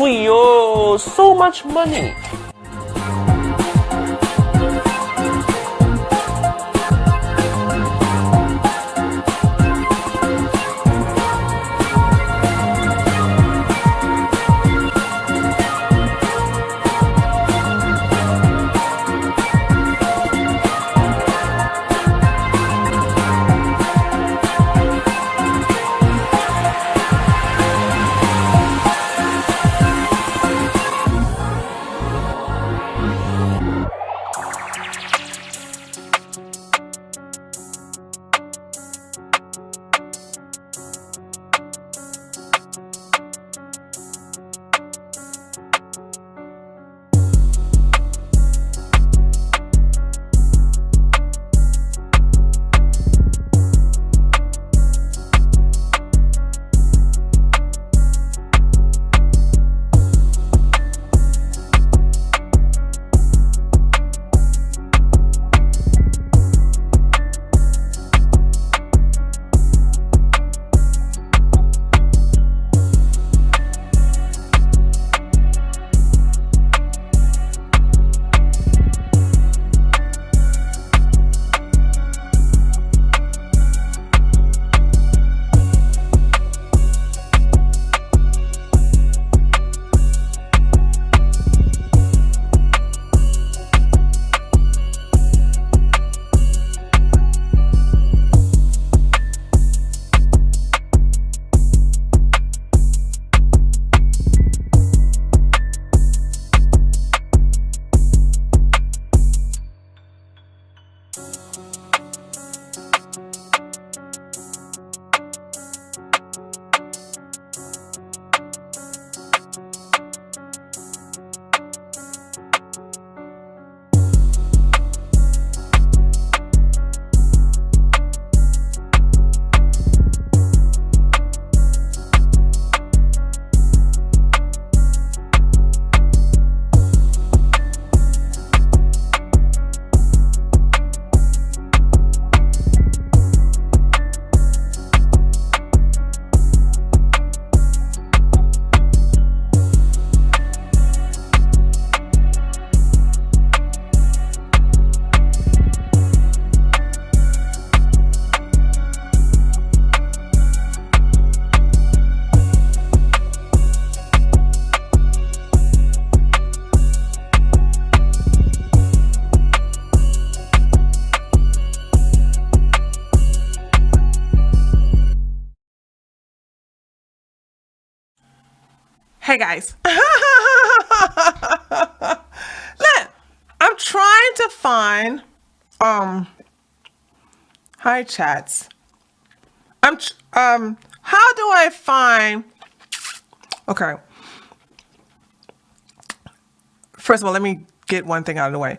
Yo, so much money. Hey guys. Look, I'm trying to find hi chats. How do I find okay. First of all, let me get one thing out of the way.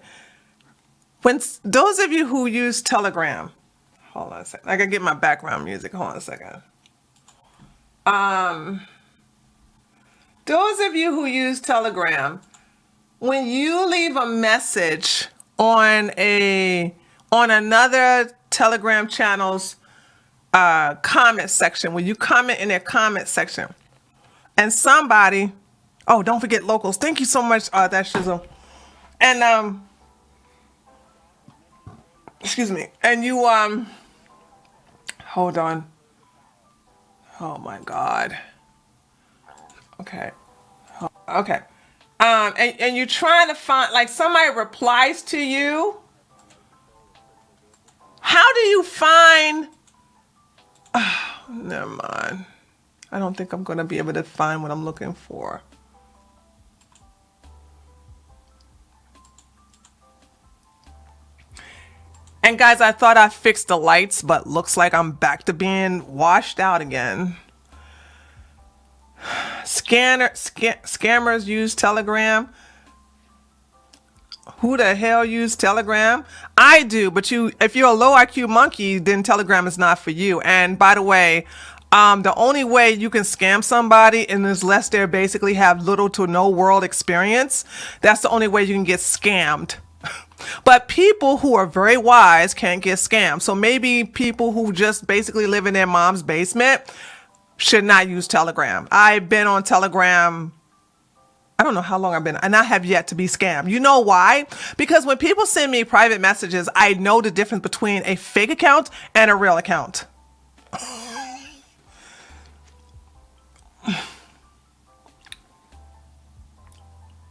When those of you who use Telegram, hold on a second. I gotta get my background music. Hold on a second. Those of you who use Telegram, when you leave a message on another Telegram channel's comment section, when you comment in their comment section, and somebody, oh, don't forget locals. Thank you so much, that shizzle. And excuse me. And you hold on. Oh my God. Okay. Okay. And you're trying to find, like, somebody replies to you. How do you find, never mind. I don't think I'm going to be able to find what I'm looking for. And guys, I thought I fixed the lights, but looks like I'm back to being washed out again. Scammers use Telegram. Who the hell use Telegram? I do, but if you're a low IQ monkey, then Telegram is not for you. And by the way, the only way you can scam somebody unless they basically have little to no world experience, that's the only way you can get scammed. But people who are very wise can't get scammed. So maybe people who just basically live in their mom's basement should not use Telegram. I've been on Telegram, I don't know how long I've been, and I have yet to be scammed. You know why? Because when people send me private messages, I know the difference between a fake account and a real account.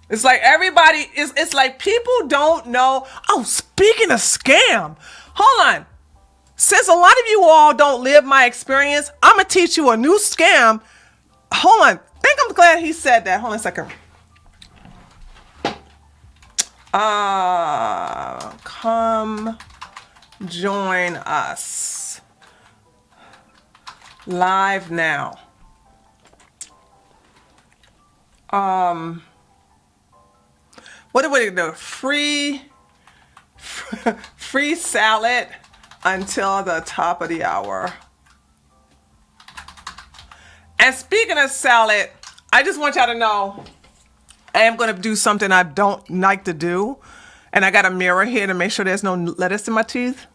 It's like everybody it's like people don't know. Oh, speaking of scam, hold on. Since a lot of you all don't live my experience, I'm gonna teach you a new scam. Hold on. I think I'm glad he said that. Hold on a second. Come join us live now. What are we gonna do? Free salad until the top of the hour. And speaking of salad, I just want y'all to know I am gonna do something I don't like to do. And I got a mirror here to make sure there's no lettuce in my teeth.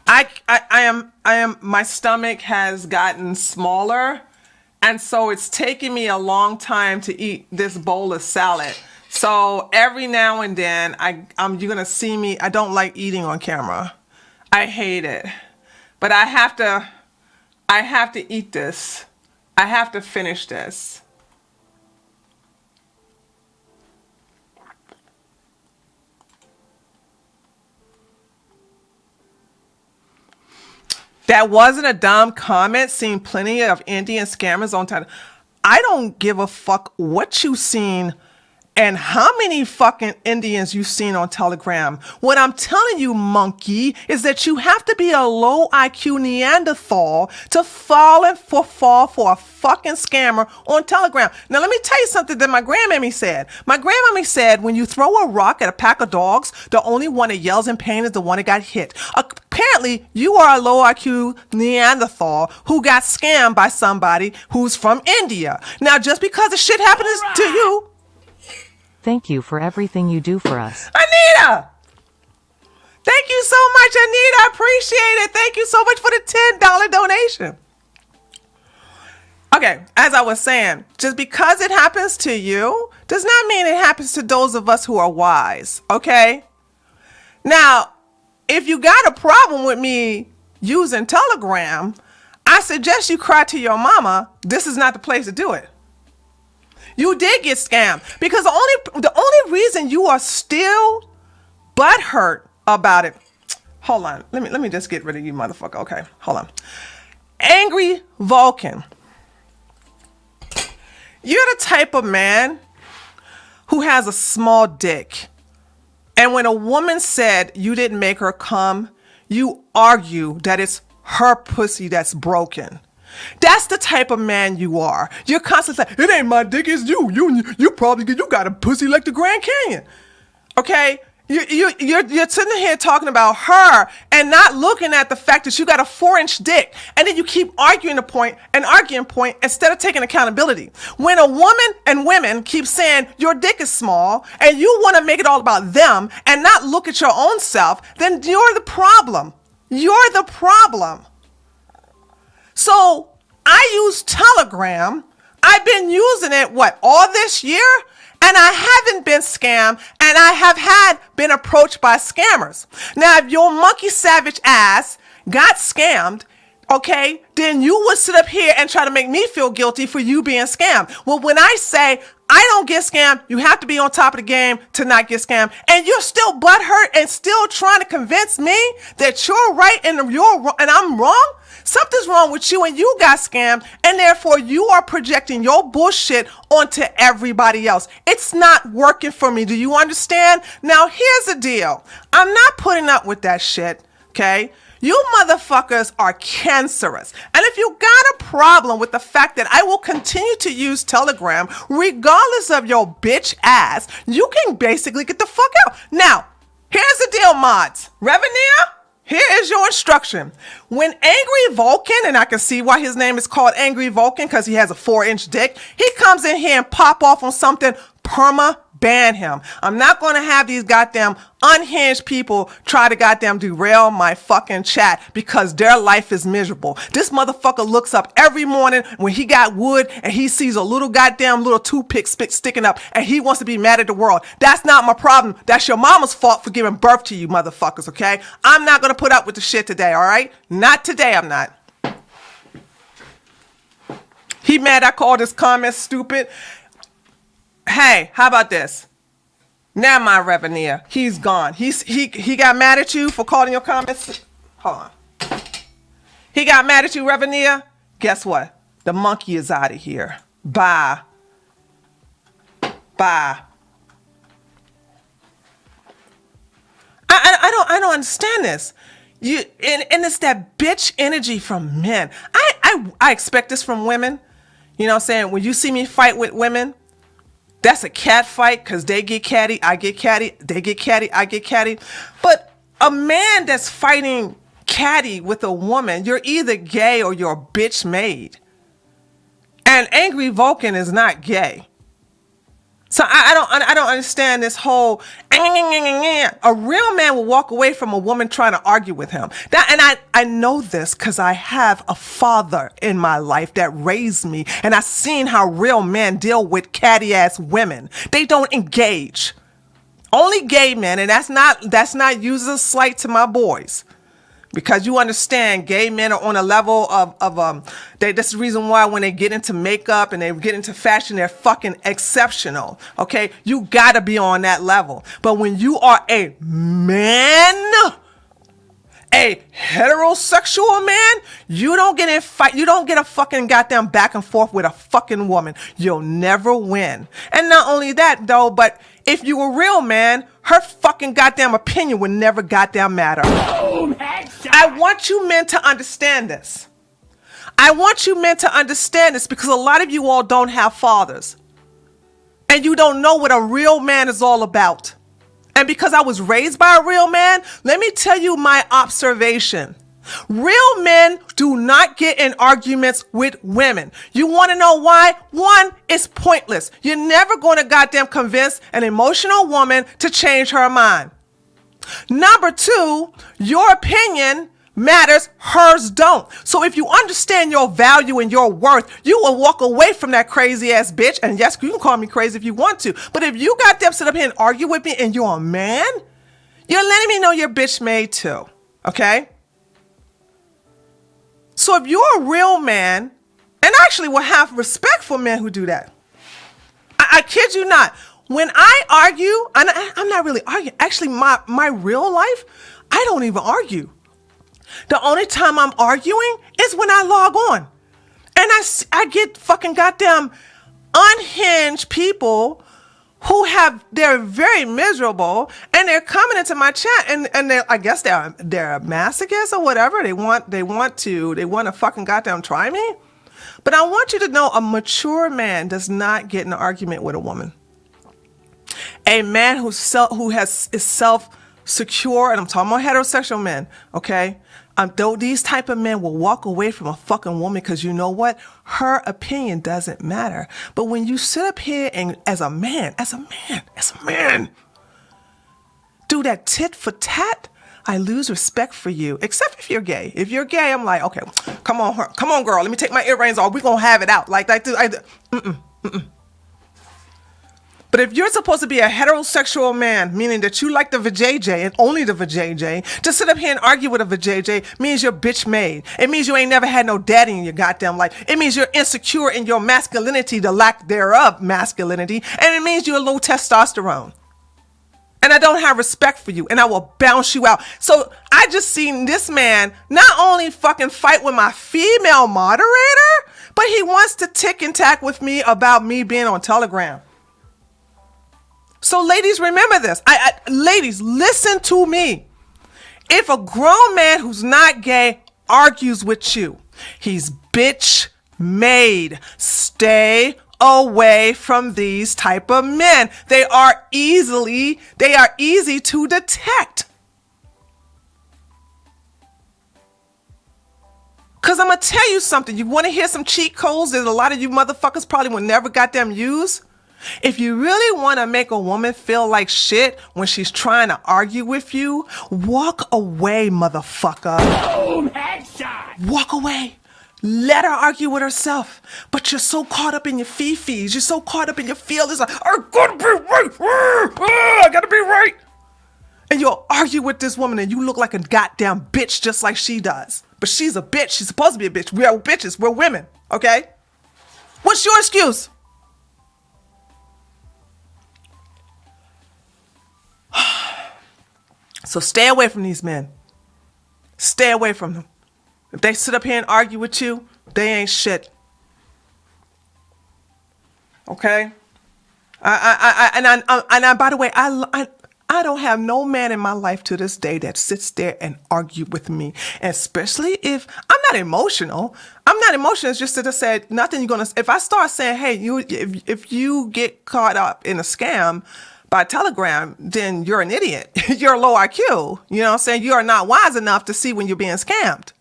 My stomach has gotten smaller. And so it's taking me a long time to eat this bowl of salad. So every now and then you're gonna see me. I don't like eating on camera. I hate it. But I have to eat this. I have to finish this. That wasn't a dumb comment. Seen plenty of Indian scammers on time. I don't give a fuck what you seen and how many fucking Indians you've seen on Telegram. What I'm telling you, monkey, is that you have to be a low IQ Neanderthal to fall for a fucking scammer on Telegram. Now, let me tell you something that my grandmammy said. My grandmammy said, when you throw a rock at a pack of dogs, the only one that yells in pain is the one that got hit. Apparently, you are a low IQ Neanderthal who got scammed by somebody who's from India. Now, just because the shit happens to you, thank you for everything you do for us. Anita! Thank you so much, Anita. I appreciate it. Thank you so much for the $10 donation. Okay, as I was saying, just because it happens to you does not mean it happens to those of us who are wise, okay? Now, if you got a problem with me using Telegram, I suggest you cry to your mama. This is not the place to do it. You did get scammed because the only reason you are still butthurt about it. Hold on. Let me just get rid of you, motherfucker. Okay, hold on. Angry Vulcan. You're the type of man who has a small dick. And when a woman said you didn't make her come, you argue that it's her pussy that's broken. That's the type of man you are. You're constantly saying, it ain't my dick, it's you. You got a pussy like the Grand Canyon. Okay? You're sitting here talking about her and not looking at the fact that you got a 4-inch dick. And then you keep arguing the point instead of taking accountability. When a woman and women keep saying your dick is small and you want to make it all about them and not look at your own self, then you're the problem. You're the problem. So I use Telegram. I've been using it, all this year? And I haven't been scammed, and I have been approached by scammers. Now, if your monkey savage ass got scammed, okay, then you would sit up here and try to make me feel guilty for you being scammed. Well, when I say I don't get scammed. You have to be on top of the game to not get scammed. And you're still butthurt and still trying to convince me that you're right and you're wrong and I'm wrong? Something's wrong with you and you got scammed, and therefore you are projecting your bullshit onto everybody else. It's not working for me. Do you understand? Now, here's the deal. I'm not putting up with that shit, okay? You motherfuckers are cancerous. And if you got a problem with the fact that I will continue to use Telegram regardless of your bitch ass, you can basically get the fuck out. Now, here's the deal, mods. Revenue? Here is your instruction. When Angry Vulcan, and I can see why his name is called Angry Vulcan because he has a 4-inch dick, he comes in here and pop off on something, ban him. I'm not going to have these goddamn unhinged people try to goddamn derail my fucking chat because their life is miserable. This motherfucker looks up every morning when he got wood and he sees a little goddamn little toothpick sticking up and he wants to be mad at the world. That's not my problem. That's your mama's fault for giving birth to you motherfuckers, okay? I'm not going to put up with the shit today, all right? Not today, I'm not. He mad I called his comments stupid. Hey, how about this? Now my revenue, he's gone. He got mad at you for calling your comments. Hold on. He got mad at you, revenue. Guess what? The monkey is out of here. Bye. Bye. I don't understand this. And it's that bitch energy from men. I expect this from women. You know what I'm saying? When you see me fight with women, that's a cat fight because they get catty, I get catty, they get catty, I get catty. But a man that's fighting catty with a woman, you're either gay or you're a bitch made. And Angry Vulcan is not gay. So I don't understand this whole a real man will walk away from a woman trying to argue with him. I know this because I have a father in my life that raised me, and I've seen how real men deal with catty ass women. They don't engage. Only gay men, and that's not using a slight to my boys. Because you understand, gay men are on a level of that's the reason why when they get into makeup and they get into fashion, they're fucking exceptional. Okay, you gotta be on that level. But when you are a man, a heterosexual man, you don't get in fight. You don't get a fucking goddamn back and forth with a fucking woman. You'll never win. And not only that though, but if you a real man, her fucking goddamn opinion would never goddamn matter. I want you men to understand this. I want you men to understand this because a lot of you all don't have fathers. And you don't know what a real man is all about. And because I was raised by a real man, let me tell you my observation. Real men do not get in arguments with women. You want to know why? One, it's pointless. You're never going to goddamn convince an emotional woman to change her mind. Number two, your opinion matters, hers don't. So if you understand your value and your worth, you will walk away from that crazy ass bitch. And yes, you can call me crazy if you want to. But if you goddamn sit up here and argue with me and you're a man, you're letting me know you're bitch made too. Okay? So if you're a real man, and I actually will have respect for men who do that. I kid you not. When I argue, and I'm not really arguing. Actually, my real life, I don't even argue. The only time I'm arguing is when I log on. And I get fucking goddamn unhinged people who they're very miserable and they're coming into my chat and I guess they're masochists or whatever. They want to fucking goddamn try me. But I want you to know a mature man does not get in an argument with a woman. A man is self-secure, and I'm talking about heterosexual men, okay? Though these type of men will walk away from a fucking woman because you know what? Her opinion doesn't matter. But when you sit up here and as a man, do that tit for tat, I lose respect for you. Except if you're gay. If you're gay, I'm like, okay, come on, girl. Let me take my earrings off. We're gonna have it out. But if you're supposed to be a heterosexual man, meaning that you like the vajayjay and only the vajayjay, to sit up here and argue with a vajayjay means you're bitch made. It means you ain't never had no daddy in your goddamn life. It means you're insecure in your masculinity, the lack thereof masculinity, and it means you're low testosterone. And I don't have respect for you, and I will bounce you out. So I just seen this man not only fucking fight with my female moderator, but he wants to tick and tack with me about me being on Telegram. So ladies, remember this. Ladies, listen to me. If a grown man who's not gay argues with you, he's bitch made. Stay away from these type of men. They are easy to detect. Cause I'm gonna tell you something. You want to hear some cheat codes that a lot of you motherfuckers probably will never goddamn use? If you really want to make a woman feel like shit when she's trying to argue with you, walk away, motherfucker. Boom, headshot. Walk away. Let her argue with herself. But you're so caught up in your fifis. You're so caught up in your feelings. Like, I gotta be right. I gotta be right. And you'll argue with this woman and you look like a goddamn bitch just like she does. But she's a bitch. She's supposed to be a bitch. We are bitches. We're women. Okay? What's your excuse? So stay away from these men. Stay away from them. If they sit up here and argue with you, they ain't shit. Okay? By the way, I don't have no man in my life to this day that sits there and argue with me, especially if I'm not emotional. I'm not emotional. It's just that I said nothing. If I start saying, hey, if you get caught up in a scam by Telegram, then you're an idiot. You're low IQ. You know what I'm saying? You are not wise enough to see when you're being scammed.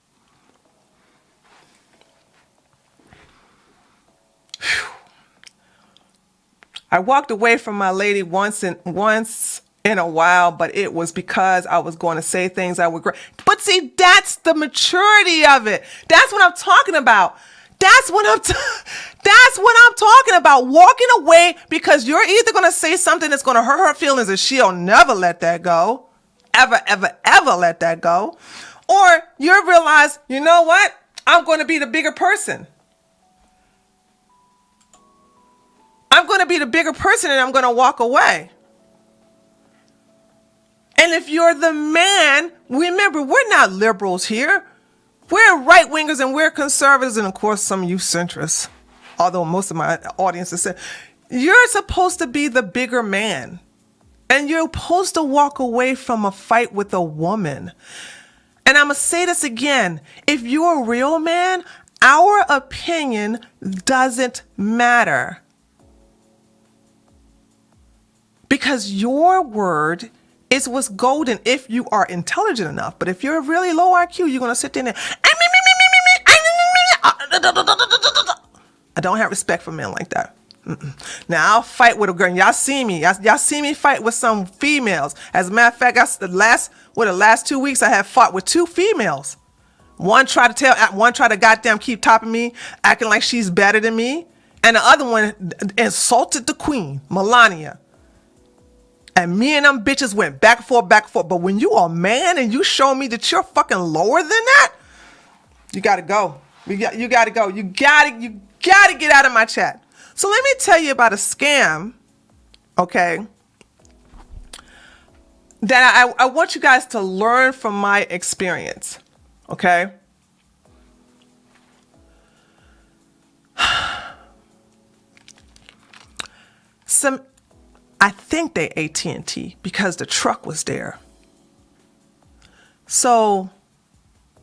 Whew. I walked away from my lady once in a while, but it was because I was going to say things I would regret. But see, that's the maturity of it. That's what I'm talking about. That's what I'm talking about. Walking away because you're either going to say something that's going to hurt her feelings and she'll never let that go. Ever, ever, ever let that go. Or you'll realize, you know what? I'm going to be the bigger person. I'm going to be the bigger person and I'm going to walk away. And if you're the man, remember, we're not liberals here. We're right-wingers and we're conservatives and, of course, some of you centrists, although most of my audience is saying, you're supposed to be the bigger man. And you're supposed to walk away from a fight with a woman. And I'm going to say this again. If you're a real man, our opinion doesn't matter. Because your word is what's golden if you are intelligent enough. But if you're really low IQ, you're going to sit there and I don't have respect for men like that. Now, I'll fight with a girl. Y'all see me. Y'all see me fight with some females. As a matter of fact, the last 2 weeks, I have fought with 2 females. One tried to goddamn keep topping me, acting like she's better than me. And the other one insulted the queen, Melania. And me and them bitches went back and forth, back and forth. But when you are a man and you show me that you're fucking lower than that, you gotta go. You gotta go. You gotta get out of my chat. So let me tell you about a scam, okay, that I want you guys to learn from my experience, okay? I think they AT&T because the truck was there. So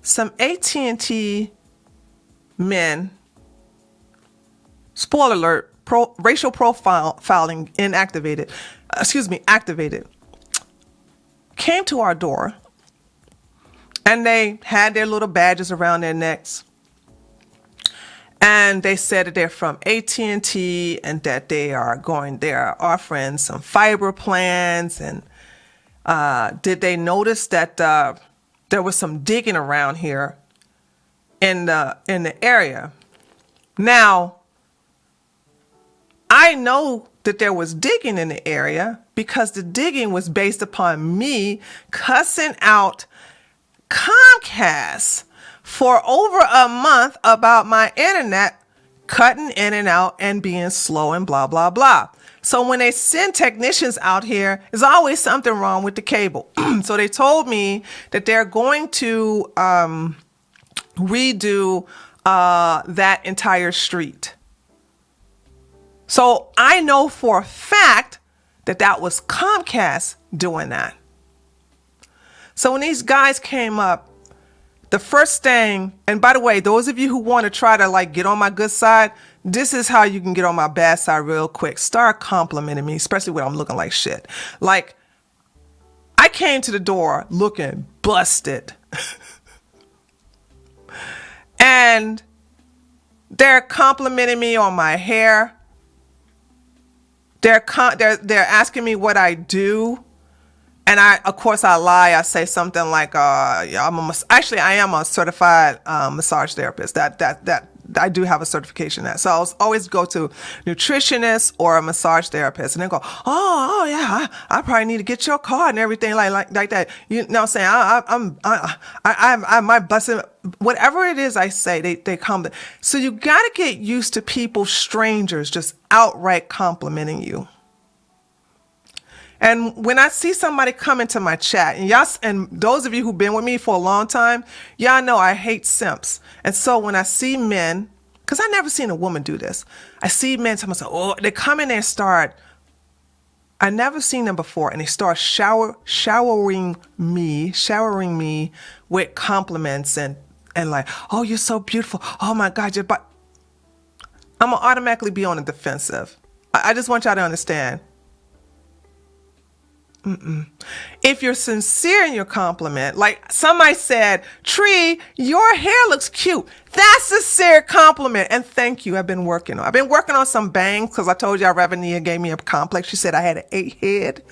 some AT&T men, spoiler alert, racial profiling activated, came to our door and they had their little badges around their necks. And they said that they're from AT&T and that they are offering some fiber plans. And did they notice that there was some digging around here in the area? Now, I know that there was digging in the area because the digging was based upon me cussing out Comcast for over a month about my internet cutting in and out and being slow and blah, blah, blah. So when they send technicians out here, there's always something wrong with the cable. So they told me that they're going to redo that entire street. So I know for a fact that that was Comcast doing that. So when these guys came up, the first thing, and by the way, those of you who want to try to like get on my good side, this is how you can get on my bad side real quick. Start complimenting me, especially when I'm looking like shit. Like, I came to the door looking busted. And they're complimenting me on my hair. They're asking me what I do. And of course, I lie. I say something like, yeah, I am a certified massage therapist. That I do have a certification in that. So I'll always go to nutritionist or a massage therapist, and they go, oh yeah, I probably need to get your card and everything like that. You know what I'm saying? I'm my busting, whatever it is I say, they come. So you got to get used to people, strangers, just outright complimenting you. And when I see somebody come into my chat, and those of you who've been with me for a long time, y'all know I hate simps. And so when I see men, because I never seen a woman do this, I see men tell myself, oh, they come in there and start, I never seen them before, and they start showering me with compliments and like, oh, you're so beautiful. Oh my God, I'm gonna automatically be on the defensive. I just want y'all to understand. If you're sincere in your compliment, like somebody said, Tree, your hair looks cute. That's a sincere compliment. And thank you. I've been working on some bangs because I told y'all Ravania gave me a complex. She said I had an 8 head.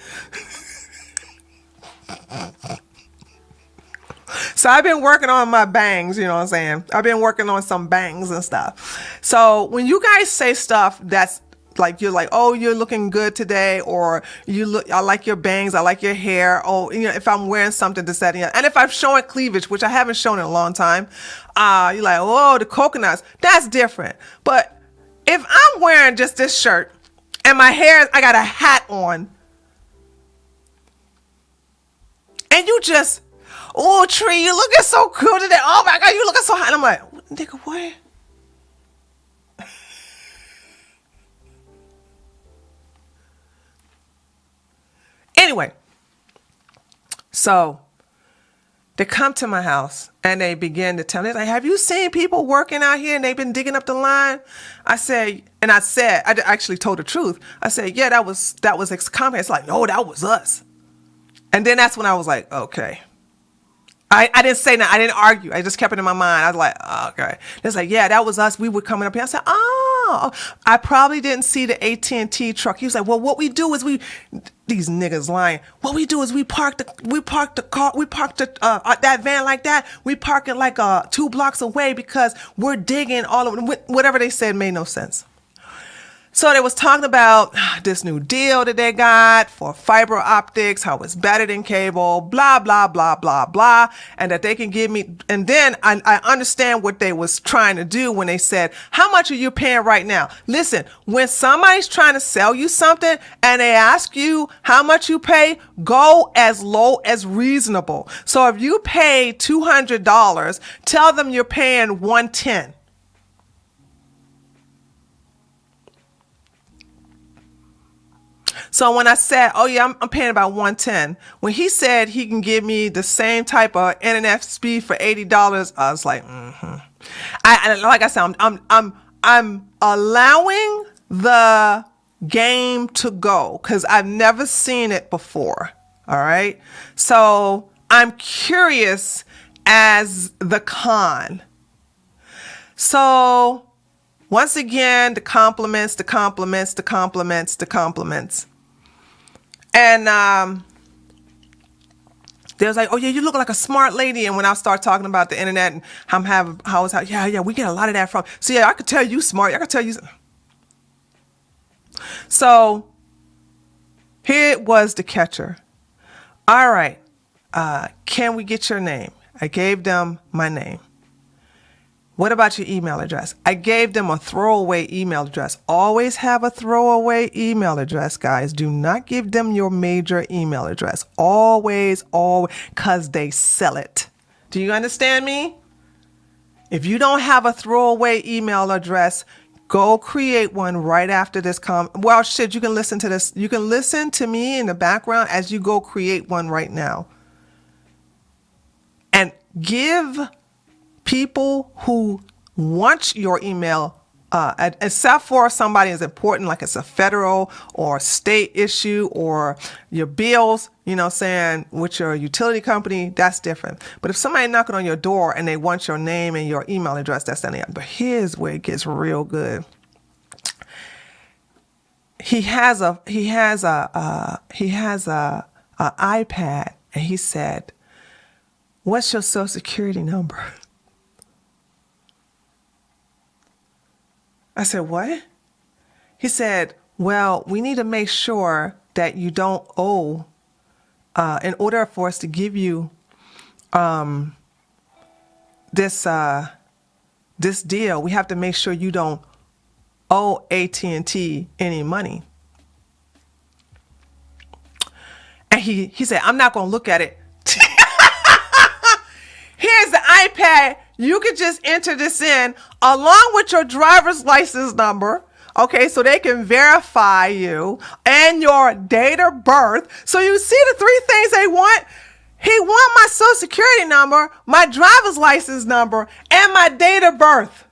So I've been working on my bangs, you know what I'm saying? I've been working on some bangs and stuff. So when you guys say stuff that's like, you're like, oh, you're looking good today, or I like your bangs, I like your hair. Oh, you know, if I'm wearing something to that, and if I'm showing cleavage, which I haven't shown in a long time, you're like, oh, the coconuts, that's different. But if I'm wearing just this shirt and my hair, I got a hat on, and you just, oh, Tree, you looking so cool today. Oh my God, you looking so hot. And I'm like, nigga, what? Anyway, so they come to my house and they begin to tell me, like, have you seen people working out here and they've been digging up the line? I actually told the truth. I said, yeah, that was ex-Comcast. It's like, no, that was us. And then that's when I was like, okay. I didn't say that. I didn't argue. I just kept it in my mind. I was like, oh, okay. It's like, yeah, that was us. We were coming up here. I said, oh, I probably didn't see the AT&T truck. He was like, well, what we do is these niggas lying. What we do is we park that van like that. We park it like 2 blocks away because we're digging all of it. Whatever they said made no sense. So they was talking about this new deal that they got for fiber optics, how it's better than cable, blah, blah, blah, blah, blah, and that they can give me. And then I understand what they was trying to do when they said, how much are you paying right now? Listen, when somebody's trying to sell you something and they ask you how much you pay, go as low as reasonable. So if you pay $200, tell them you're paying $110. So when I said, oh yeah, I'm paying about $110, when he said he can give me the same type of internet speed for $80, I was like, like I said, I'm allowing the game to go because I've never seen it before. All right. So I'm curious as the con. So once again, the compliments. And they was like, oh yeah, you look like a smart lady. And when I start talking about the internet and yeah, we get a lot of that from. So yeah, I could tell you smart. I could tell you. So here was the catcher. All right, can we get your name? I gave them my name. What about your email address? I gave them a throwaway email address. Always have a throwaway email address, guys. Do not give them your major email address. Always, because they sell it. Do you understand me? If you don't have a throwaway email address, go create one right after this well, shit, you can listen to this. You can listen to me in the background as you go create one right now. And give people who want your email, except for somebody is important, like it's a federal or state issue or your bills, you know, saying with your utility company, that's different. But if somebody knocking on your door and they want your name and your email address, that's anything. But here's where it gets real good. He has a iPad, and he said, "What's your social security number?" I said, "What?" He said, "Well, we need to make sure that you don't owe, in order for us to give you this deal, we have to make sure you don't owe AT&T any money." And he said, "I'm not going to look at it." Here's the iPad. You could just enter this in along with your driver's license number. Okay, so they can verify you and your date of birth. So you see the three things they want? He want my social security number, my driver's license number, and my date of birth.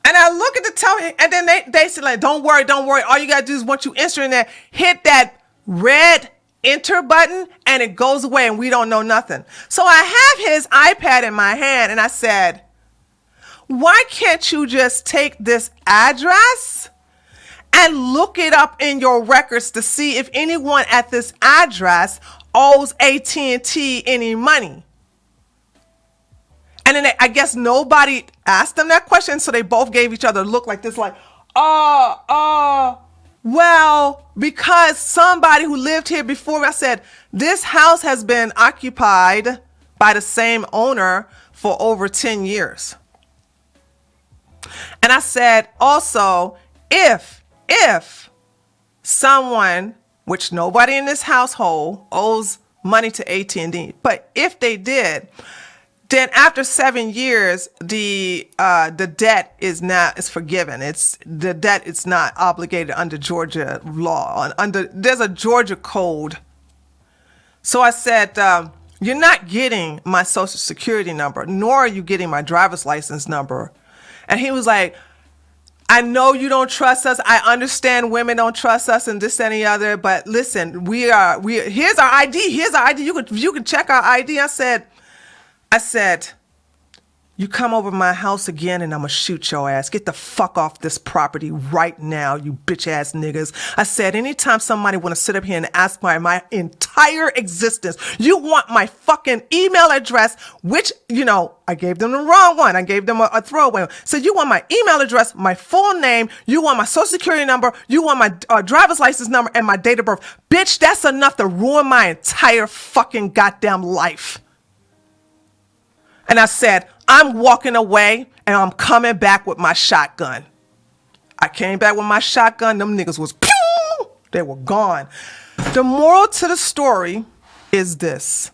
And I look at the tell, and then they say, like, don't worry. All you gotta do is once you enter in there, hit that red enter button, and it goes away, and we don't know nothing. So I have his iPad in my hand, and I said, why can't you just take this address and look it up in your records to see if anyone at this address owes AT&T any money? And then I guess nobody asked them that question, so they both gave each other a look like this, like, well, because somebody who lived here before me, I said, this house has been occupied by the same owner for over 10 years. And I said, also, if someone, which nobody in this household owes money to AT&T, but if they did, then after 7 years, the debt is forgiven. The debt is not obligated under Georgia law. There's a Georgia code. So I said, you're not getting my social security number, nor are you getting my driver's license number. And he was like, I know you don't trust us. I understand women don't trust us and this and the other. But listen, here's our ID. Here's our ID. You can check our ID. I said, you come over my house again and I'm going to shoot your ass. Get the fuck off this property right now, you bitch ass niggas. I said, anytime somebody want to sit up here and ask my entire existence, you want my fucking email address, which, I gave them the wrong one. I gave them a throwaway one. So you want my email address, my full name, you want my social security number, you want my driver's license number and my date of birth. Bitch, that's enough to ruin my entire fucking goddamn life. And I said, I'm walking away and I'm coming back with my shotgun. I came back with my shotgun. Them niggas was pew! They were gone. The moral to the story is this.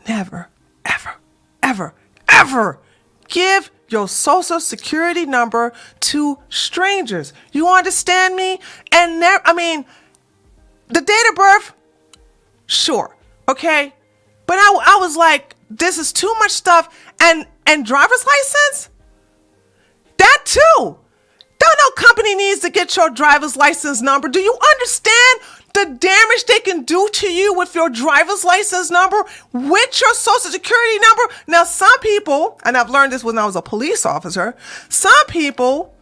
Never, ever, ever, ever give your social security number to strangers. You understand me? And the date of birth, sure, okay? But I was like, this is too much stuff. And driver's license? That too. Don't no company needs to get your driver's license number. Do you understand the damage they can do to you with your driver's license number, with your social security number? Now, some people, and I've learned this when I was a police officer, some people,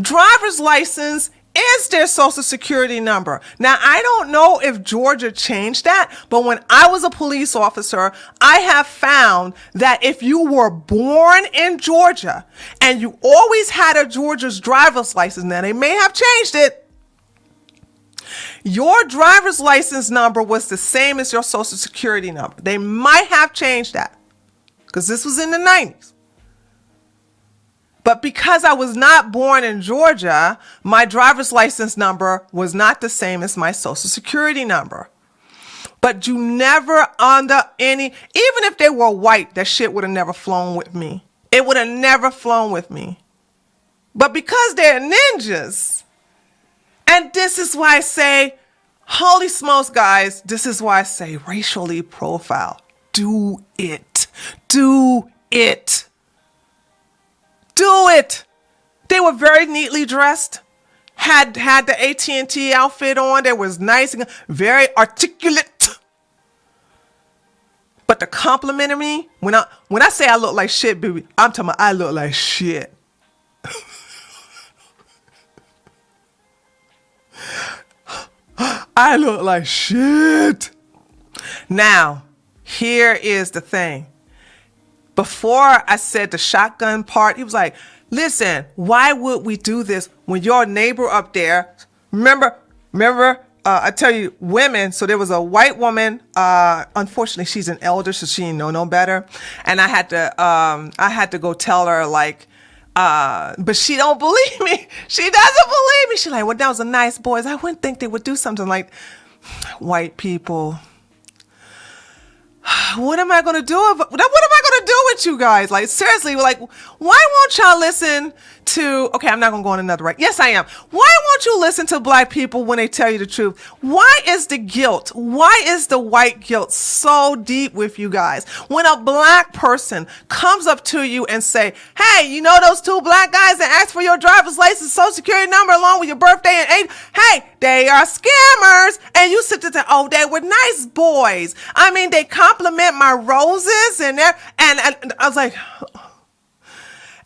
driver's license is their social security number. Now, I don't know if Georgia changed that, but when I was a police officer, I have found that if you were born in Georgia and you always had a Georgia's driver's license, now they may have changed it, your driver's license number was the same as your social security number. They might have changed that because this was in the 90s. But because I was not born in Georgia, my driver's license number was not the same as my social security number. But you never under any, even if they were white, that shit would have never flown with me. It would have never flown with me. But because they're ninjas, and this is why I say, holy smokes, guys, this is why I say racially profile. Do it. Do it. Do it. They were very neatly dressed. Had the AT&T outfit on. They was nice and very articulate. But the complimenting me, when I say I look like shit, baby, I'm talking about I look like shit. I look like shit. Now, here is the thing. Before I said the shotgun part, he was like, listen, why would we do this when your neighbor up there, remember, I tell you, women, so there was a white woman, unfortunately she's an elder, so she didn't know no better. And I had to go tell her like, but she don't believe me. She doesn't believe me. She's like, well, that was a nice boys. I wouldn't think they would do something like white people. What am I going to do? What am I going to do with you guys? Like, seriously, like, why won't y'all listen to, okay, I'm not going to go on another right. Yes, I am. Why won't you listen to black people when they tell you the truth? Why is the guilt? Why is the white guilt so deep with you guys? When a black person comes up to you and say, hey, you know those two black guys that asked for your driver's license, social security number along with your birthday and age? Hey, they are scammers. And you sit there and say, oh, they were nice boys. I mean, they compliment my roses and I was like,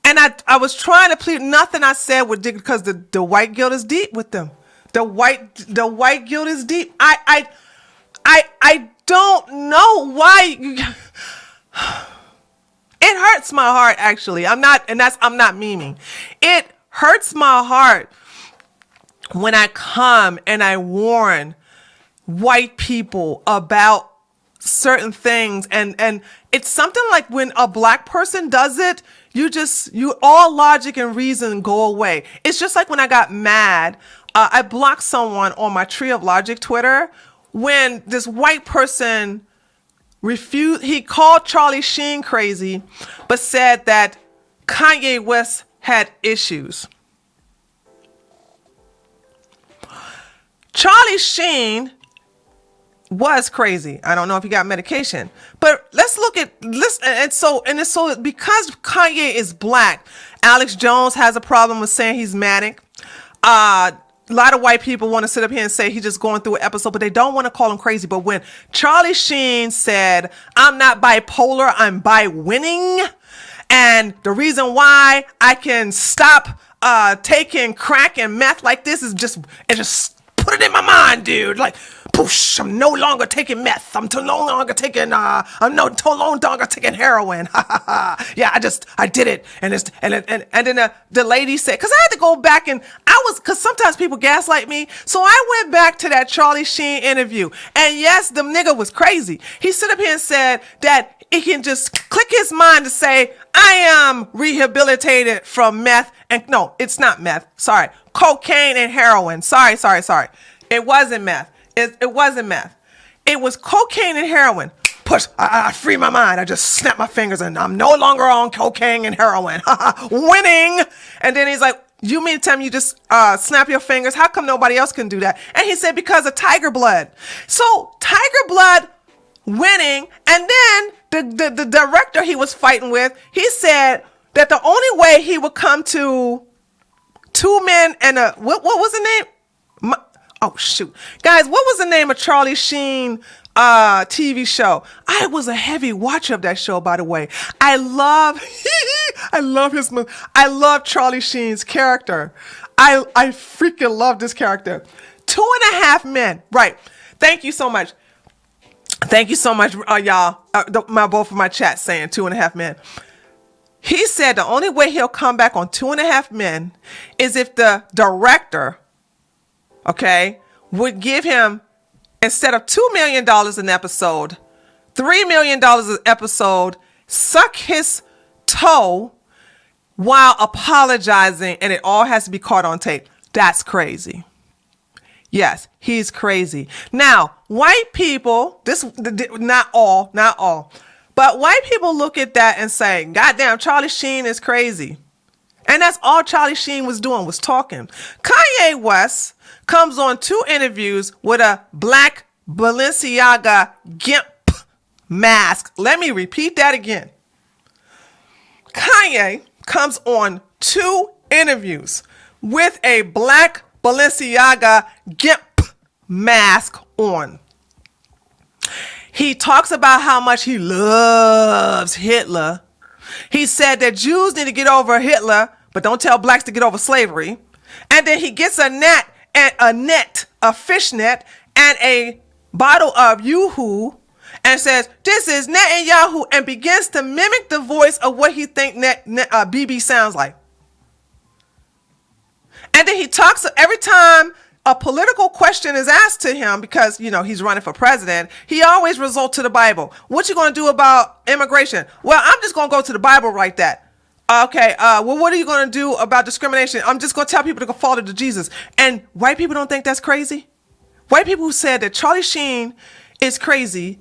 and I was trying to plead. Nothing I said would dig because the white guilt is deep with them. The white guilt is deep. I don't know why. It hurts my heart actually. I'm not memeing. It hurts my heart when I come and I warn white people about certain things and it's something like when a black person does it, you all logic and reason go away. It's just like when I got mad, I blocked someone on my Tree of Logic Twitter when this white person he called Charlie Sheen crazy, but said that Kanye West had issues. Charlie Sheen was crazy. I don't know if he got medication, but let's look at so because Kanye is black, Alex Jones has a problem with saying he's manic. A lot of white people want to sit up here and say he's just going through an episode, but they don't want to call him crazy. But when Charlie Sheen said, I'm not bipolar, I'm bi-winning, and the reason why I can stop taking crack and meth like this is just put it in my mind, dude. Like, poosh, I'm no longer taking meth. I'm no longer taking heroin. Yeah, I did it. And then the lady said, cause I had to go back and cause sometimes people gaslight me. So I went back to that Charlie Sheen interview. And yes, the nigga was crazy. He stood up here and said that he can just click his mind to say, I am rehabilitated from meth. And no, it's not meth. Sorry. Cocaine and heroin. Sorry. It wasn't meth. It wasn't meth. It was cocaine and heroin. Push. I free my mind. I just snap my fingers and I'm no longer on cocaine and heroin. Winning. And then he's like, you mean to tell me you just snap your fingers? How come nobody else can do that? And he said, because of Tiger Blood. So Tiger Blood winning. And then the director he was fighting with, he said that the only way he would come to two men and what was the name? Oh, shoot. Guys, what was the name of Charlie Sheen TV show? I was a heavy watcher of that show, by the way. I love his movie. I love Charlie Sheen's character. I freaking love this character. 2.5 Men. Right. Thank you so much. Thank you so much, y'all. Both of my chats saying 2.5 Men. He said the only way he'll come back on 2.5 Men is if the director, okay, would give him, instead of $2 million an episode, $3 million an episode, suck his toe while apologizing, and it all has to be caught on tape. That's crazy. Yes, he's crazy. Now, white people, not all, but white people look at that and say, goddamn, Charlie Sheen is crazy. And that's all Charlie Sheen was doing, was talking. Kanye West comes on 2 interviews with a black Balenciaga gimp mask. Let me repeat that again. Kanye comes on 2 interviews with a black Balenciaga gimp mask on. He talks about how much he loves Hitler. He said that Jews need to get over Hitler, but don't tell blacks to get over slavery. And then he gets a fish net, and a bottle of Yoo-hoo, and says, this is Netanyahu, and begins to mimic the voice of what he thinks BB sounds like. And then he talks every time a political question is asked to him, because, you know, he's running for president, he always resorts to the Bible. What you going to do about immigration? Well, I'm just going to go to the Bible, write that. Okay, well, what are you going to do about discrimination? I'm just going to tell people to go follow to Jesus. And white people don't think that's crazy? White people who said that Charlie Sheen is crazy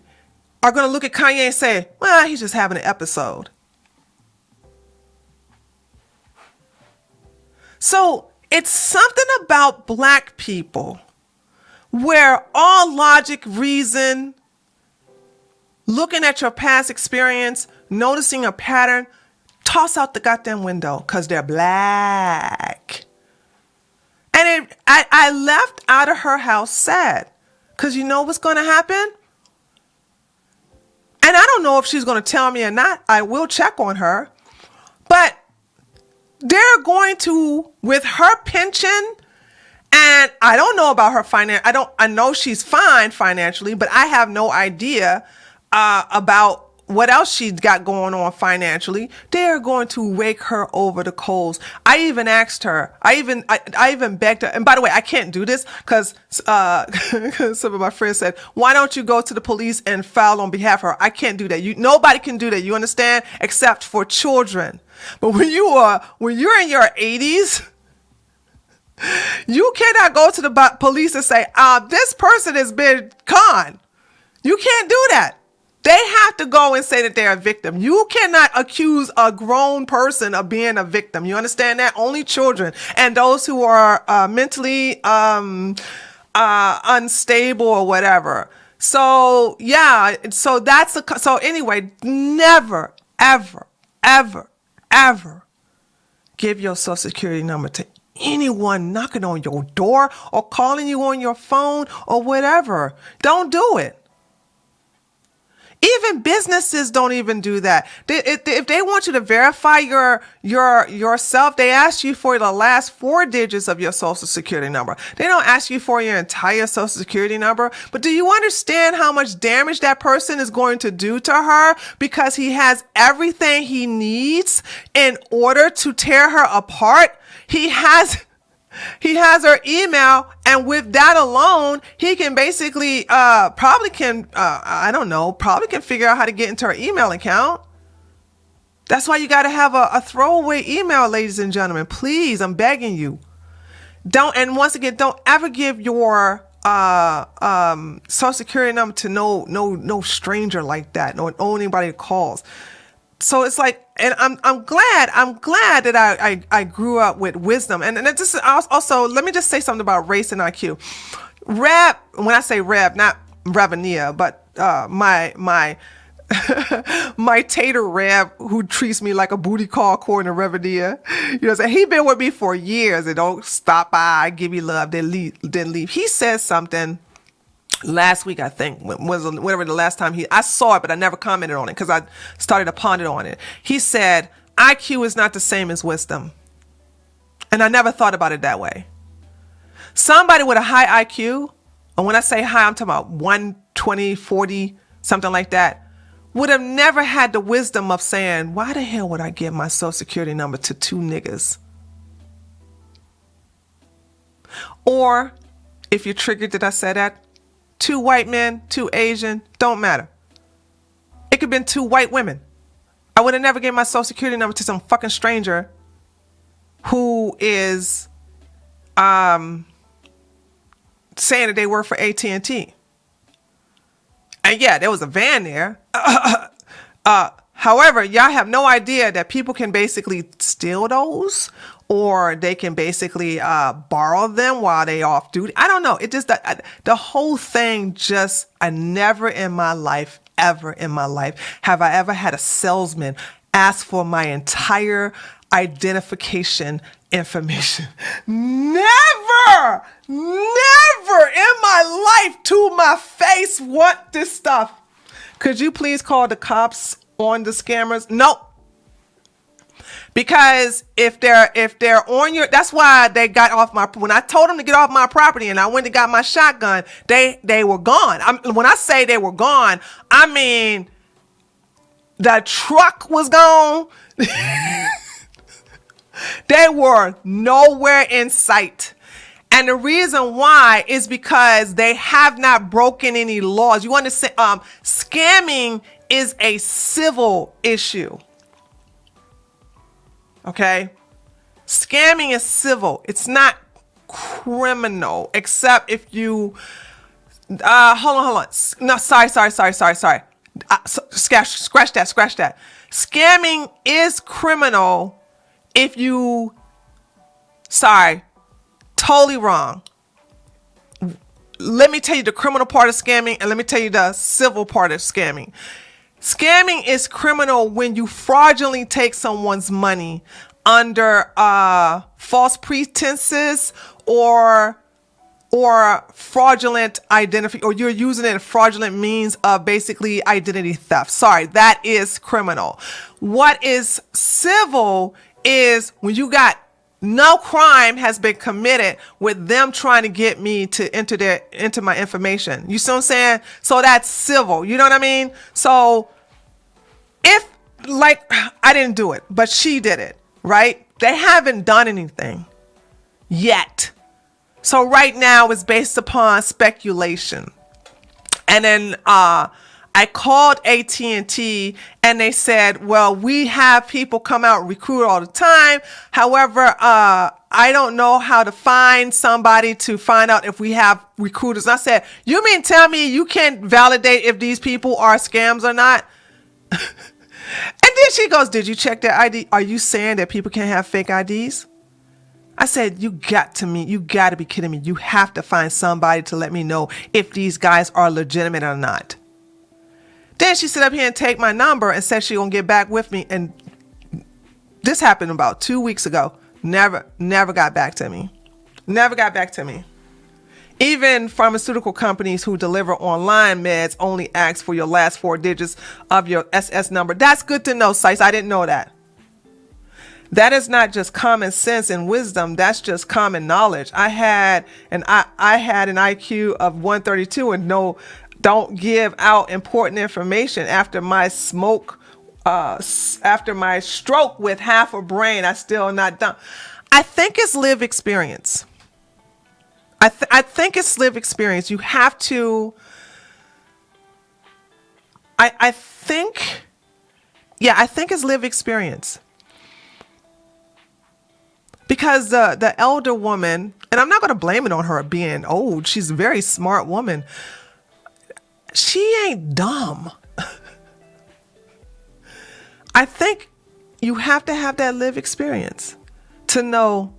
are going to look at Kanye and say, well, he's just having an episode. So it's something about black people where all logic, reason, looking at your past experience, noticing a pattern, toss out the goddamn window because they're black. And I left out of her house sad, because you know what's going to happen? And I don't know if she's going to tell me or not. I will check on her. But they're going to, with her pension, and I don't know about her finance. I know she's fine financially, but I have no idea about what else she's got going on financially. They're going to rake her over the coals. I even asked her, I even begged her, and by the way, I can't do this because some of my friends said, why don't you go to the police and file on behalf of her? I can't do that. Nobody can do that, you understand, except for children. But when you're in your 80s, you cannot go to the police and say, this person has been conned. You can't do that. They have to go and say that they're a victim. You cannot accuse a grown person of being a victim. You understand that? Only children and those who are mentally unstable or whatever. So yeah, so so anyway, never, ever, ever, ever give your social security number to anyone knocking on your door or calling you on your phone or whatever. Don't do it. Even businesses don't even do that. If they want you to verify yourself, they ask you for the last 4 digits of your social security number. They don't ask you for your entire social security number. But do you understand how much damage that person is going to do to her because he has everything he needs in order to tear her apart? He has her email, and with that alone, he can basically probably can figure out how to get into her email account. That's why you got to have a throwaway email, ladies and gentlemen. Please, I'm begging you. Don't ever give your social security number to no stranger like that, no anybody that calls. So it's like, and I'm glad that I grew up with wisdom. And it just also, let me just say something about race and IQ. When I say Rev, not Revania, but my tater Rev, who treats me like a booty call according to Revania. You know, so he been with me for years and don't stop by, give me love, then leave. He says something last week, I think, was whatever the last time I saw it, but I never commented on it because I started to ponder on it. He said, IQ is not the same as wisdom. And I never thought about it that way. Somebody with a high IQ, and when I say high, I'm talking about 120, 40, something like that, would have never had the wisdom of saying, why the hell would I give my social security number to two niggas? Or, if you're triggered that I said that, two white men, two Asian, don't matter. It could have been two white women. I would have never given my social security number to some fucking stranger who is saying that they work for AT&T. And yeah, there was a van there. However, y'all have no idea that people can basically steal those, or they can basically borrow them while they off duty. I don't know. It just, the whole thing just, I never in my life, ever in my life, have I ever had a salesman ask for my entire identification information. Never in my life to my face want this stuff. Could you please call the cops on the scammers? Nope. Because if they're on your, that's why they got off my, when I told them to get off my property and I went and got my shotgun, they were gone. When I say they were gone, I mean the truck was gone. They were nowhere in sight. And the reason why is because they have not broken any laws. You understand? Scamming is a civil issue. Okay? Scamming is civil. It's not criminal, except if you, hold on. No, sorry. Scratch that. Scamming is criminal if you, totally wrong. Let me tell you the criminal part of scamming, and let me tell you the civil part of scamming. Scamming is criminal when you fraudulently take someone's money under false pretenses or fraudulent identity, or you're using it as fraudulent means of basically identity theft. That is criminal. What is civil is when you got no crime has been committed with them trying to get me to enter my information. You see what I'm saying? So that's civil. You know what I mean? So if, like, I didn't do it, but she did it, right? They haven't done anything yet. So right now it's based upon speculation. And then I called AT&T and they said, well, we have people come out and recruit all the time. However, I don't know how to find somebody to find out if we have recruiters. And I said, you mean tell me you can't validate if these people are scams or not? And then she goes, did you check their ID? Are you saying that people can't have fake IDs? I said, you got to be kidding me. You have to find somebody to let me know if these guys are legitimate or not. Then she sit up here and take my number and said she gonna get back with me. And this happened about 2 weeks ago. Never got back to me. Never got back to me. Even pharmaceutical companies who deliver online meds only ask for your last 4 digits of your SS number. That's good to know, Sice. I didn't know that. That is not just common sense and wisdom. That's just common knowledge. I had an IQ of 132 and don't give out important information. After my stroke with half a brain, I still not done. I think it's lived experience. I think it's lived experience. You have to. I think it's lived experience. Because the elder woman, and I'm not going to blame it on her being old. She's a very smart woman. She ain't dumb. I think you have to have that lived experience to know.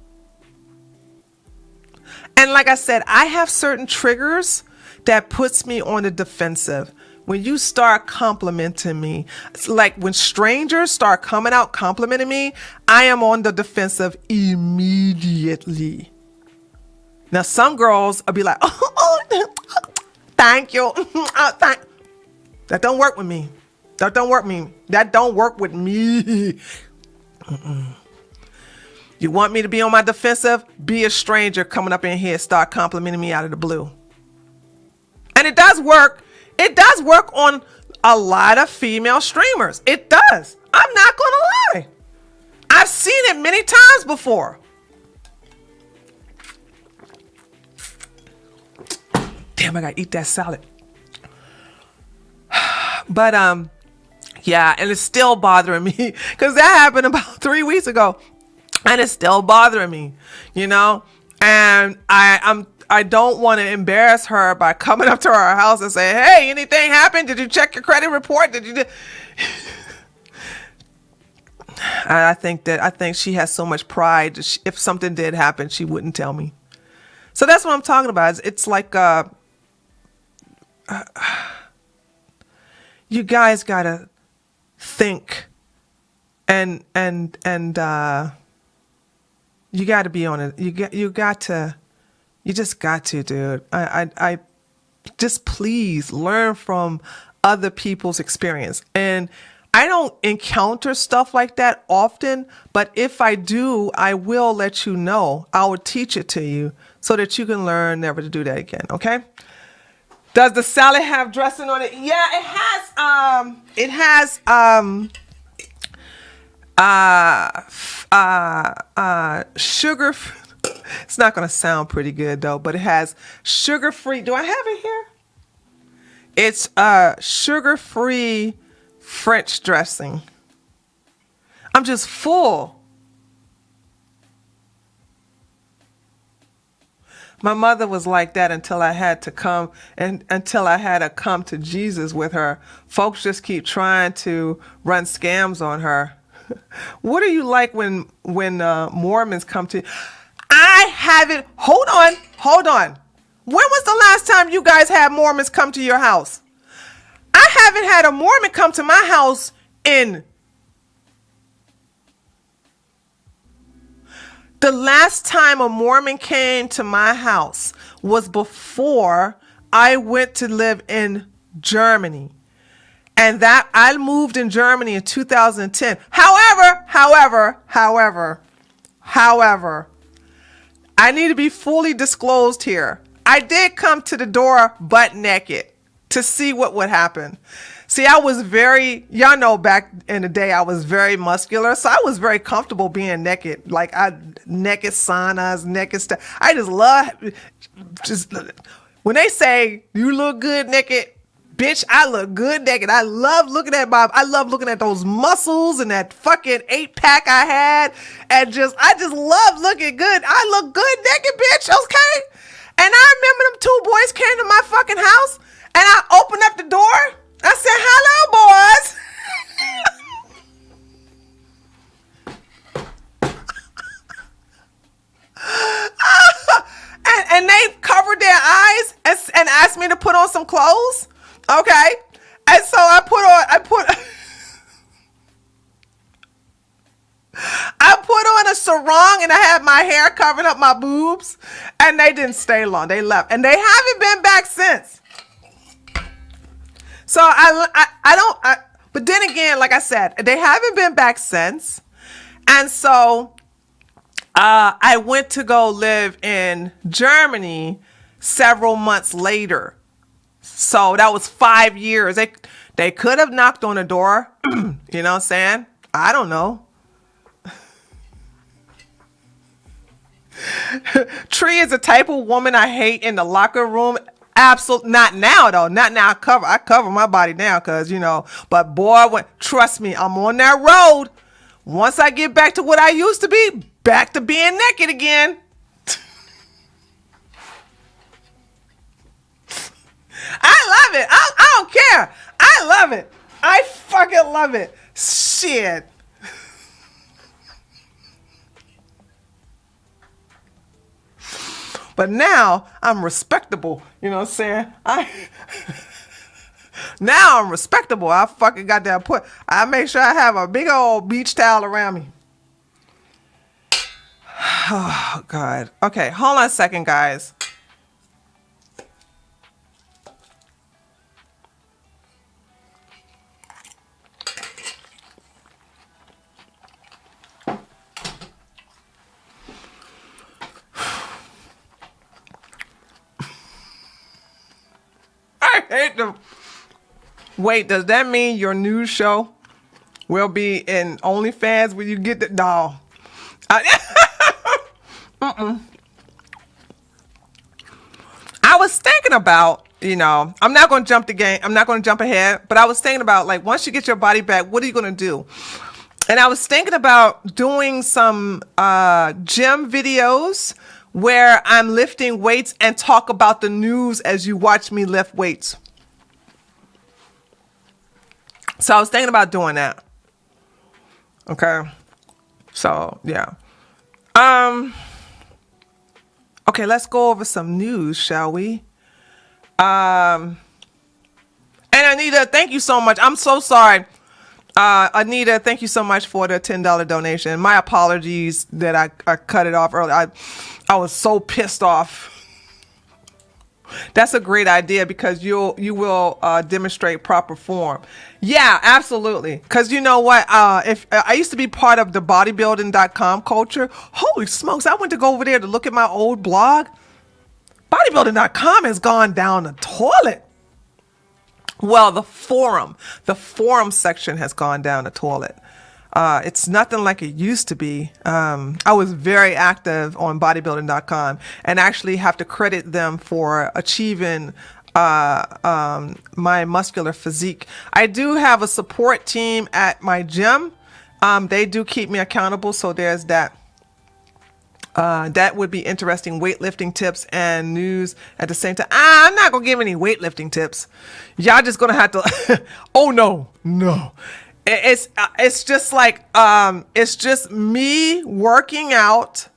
And like I said, I have certain triggers that puts me on the defensive. When you start complimenting me, it's like when strangers start coming out complimenting me, I am on the defensive immediately. Now, some girls will be like, oh, thank you. That don't work with me. That don't work with me. You want me to be on my defensive? Be a stranger coming up in here, start complimenting me out of the blue. And it does work. It does work on a lot of female streamers. It does. I'm not going to lie. I've seen it many times before. Damn, I got to eat that salad. But, yeah, and it's still bothering me because that happened about 3 weeks ago. And it's still bothering me, you know, and I don't want to embarrass her by coming up to her house and say, hey, anything happened? Did you check your credit report? Did you? I think she has so much pride. If something did happen, she wouldn't tell me. So that's what I'm talking about. It's like, you guys gotta think and you got to be on it. You just got to, dude. I just please learn from other people's experience. And I don't encounter stuff like that often, but if I do, I will let you know. I will teach it to you so that you can learn never to do that again. Okay. Does the salad have dressing on it? Yeah, it has, sugar. It's not going to sound pretty good though, but it has sugar-free. Do I have it here? It's sugar-free French dressing. I'm just full. My mother was like that until I had to come to Jesus with her. Folks just keep trying to run scams on her. What are you like when Mormons come to? I haven't. Hold on. When was the last time you guys had Mormons come to your house? I haven't had a Mormon come to my house in. The last time a Mormon came to my house was before I went to live in Germany. And that I moved in Germany in 2010. However, I need to be fully disclosed here. I did come to the door butt naked to see what would happen. See, I was y'all know back in the day, I was very muscular. So I was very comfortable being naked. Like naked saunas, naked stuff. I when they say you look good naked, bitch, I look good naked. I love looking at those muscles and that fucking 8-pack I had. And I just love looking good. I look good naked, bitch, okay? And I remember them 2 boys came to my fucking house and I opened up the door. I said, hello, boys. and they covered their eyes and asked me to put on some clothes. Okay. And so I put on a sarong and I had my hair covering up my boobs, and they didn't stay long. They left and they haven't been back since. So but then again, like I said, they haven't been back since. And so I went to go live in Germany several months later. So that was 5 years. They could have knocked on the door. You know what I'm saying? I don't know. Tree is the type of woman I hate in the locker room. Absolutely not now though. Not now. I cover my body now because, you know, but boy, trust me, I'm on that road. Once I get back to what I used to be, back to being naked again. I love it. I don't care. I love it. I fucking love it. Shit. But now I'm respectable. You know what I'm saying? Now I'm respectable. I fucking got that I make sure I have a big old beach towel around me. Oh, God. Okay, hold on a second, guys. hate them. Wait, does that mean your news show will be in OnlyFans when you get the no? I was thinking about, I'm not going to jump the game. I'm not going to jump ahead, but I was thinking about, like, once you get your body back, what are you going to do? And I was thinking about doing some gym videos where I'm lifting weights and talk about the news as you watch me lift weights. So I was thinking about doing that. Okay. So, yeah. Okay, let's go over some news, shall we? And Anita, thank you so much. I'm so sorry. Anita, thank you so much for the $10 donation. My apologies that I cut it off early. I was so pissed off. That's a great idea because you will demonstrate proper form. Yeah, absolutely. Because you know what? If I used to be part of the bodybuilding.com culture. Holy smokes. I went to go over there to look at my old blog. Bodybuilding.com has gone down the toilet. Well, the forum section has gone down the toilet. It's nothing like it used to be. I was very active on bodybuilding.com and actually have to credit them for achieving my muscular physique. I do have a support team at my gym. They do keep me accountable, so there's that. That would be interesting. Weightlifting tips and news at the same time. I'm not gonna give any weightlifting tips. Y'all just gonna have to. Oh no. It's just like it's just me working out.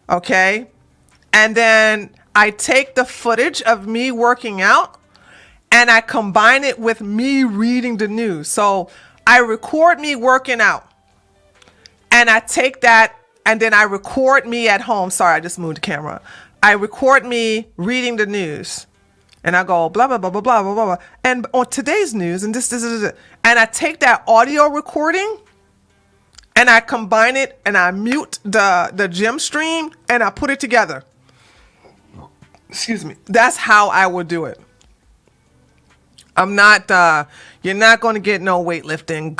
Okay, and then I take the footage of me working out and I combine it with me reading the news. So I record me working out and I take that. And then I record me at home. Sorry, I just moved the camera. I record me reading the news. And I go, blah, blah, blah, blah, blah, blah, blah. And on today's news, and this. And I take that audio recording, and I combine it, and I mute the gym stream, and I put it together. Excuse me. That's how I would do it. I'm not, you're not going to get no weightlifting.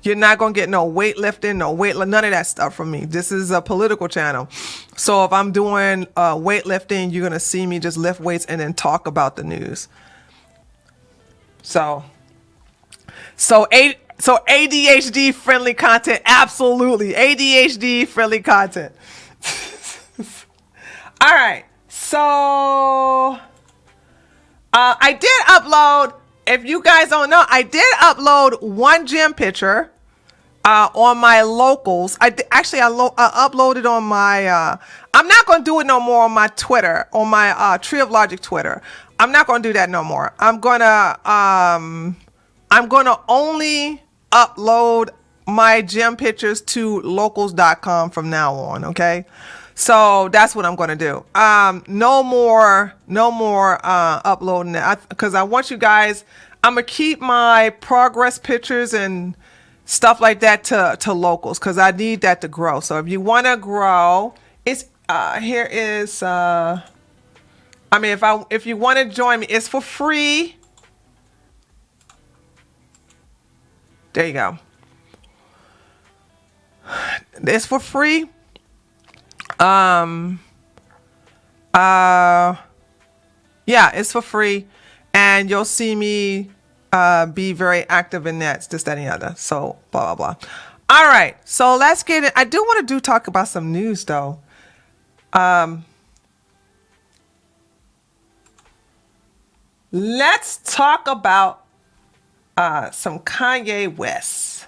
You're not going to get no weightlifting, none of that stuff from me. This is a political channel. So if I'm doing weightlifting, you're going to see me just lift weights and then talk about the news. So ADHD friendly content. Absolutely. ADHD friendly content. All right. So I did upload. If you guys don't know, I did upload one gym picture on my locals. I uploaded on my, I'm not going to do it no more on my Twitter, on my Tree of Logic Twitter. I'm not going to do that no more. I'm going to only upload my gym pictures to locals.com from now on. Okay. So that's what I'm going to do. No more uploading that because I want you guys, I'm going to keep my progress pictures and stuff like that to locals because I need that to grow. So if you want to grow, it's, here is, if you want to join me, it's for free. There you go. It's for free. Yeah, it's for free and you'll see me be very active in that, this, that, and the other. So blah, blah, blah. All right. So let's get it. I do want to talk about some news though. Let's talk about some Kanye West.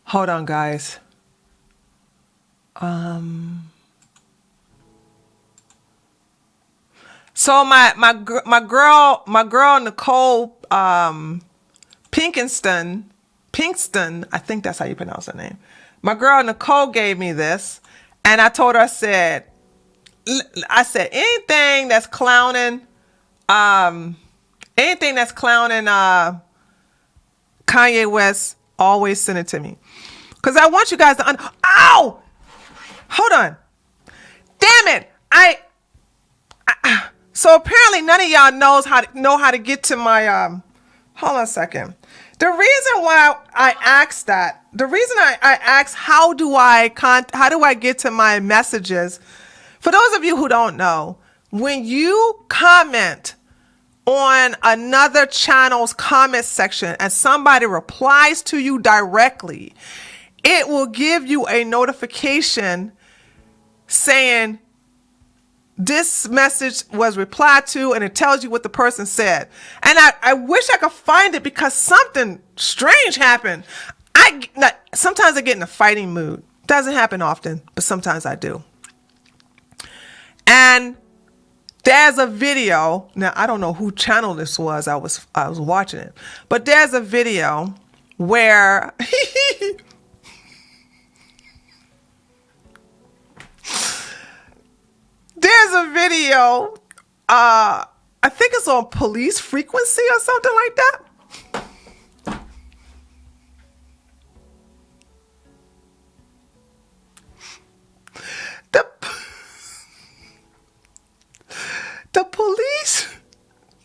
Hold on, guys. So my girl Nicole Pinkston, I think that's how you pronounce her name. My girl Nicole gave me this, and I told her, I said anything that's clowning, Kanye Kanye West, always send it to me. Because I want you guys to ow! Hold on. Damn it. So apparently none of y'all know how to get to my hold on a second. The reason why I asked that, the reason I asked how do I get to my messages, for those of you who don't know, when you comment on another channel's comment section and somebody replies to you directly, it will give you a notification saying this message was replied to, and it tells you what the person said. And I wish I could find it because something strange happened. Sometimes I get in a fighting mood. Doesn't happen often, but sometimes I do. And there's a video. Now I don't know who channel this was. I was watching it, but there's a video where there's a video. I think it's on Police Frequency or something like that. The police,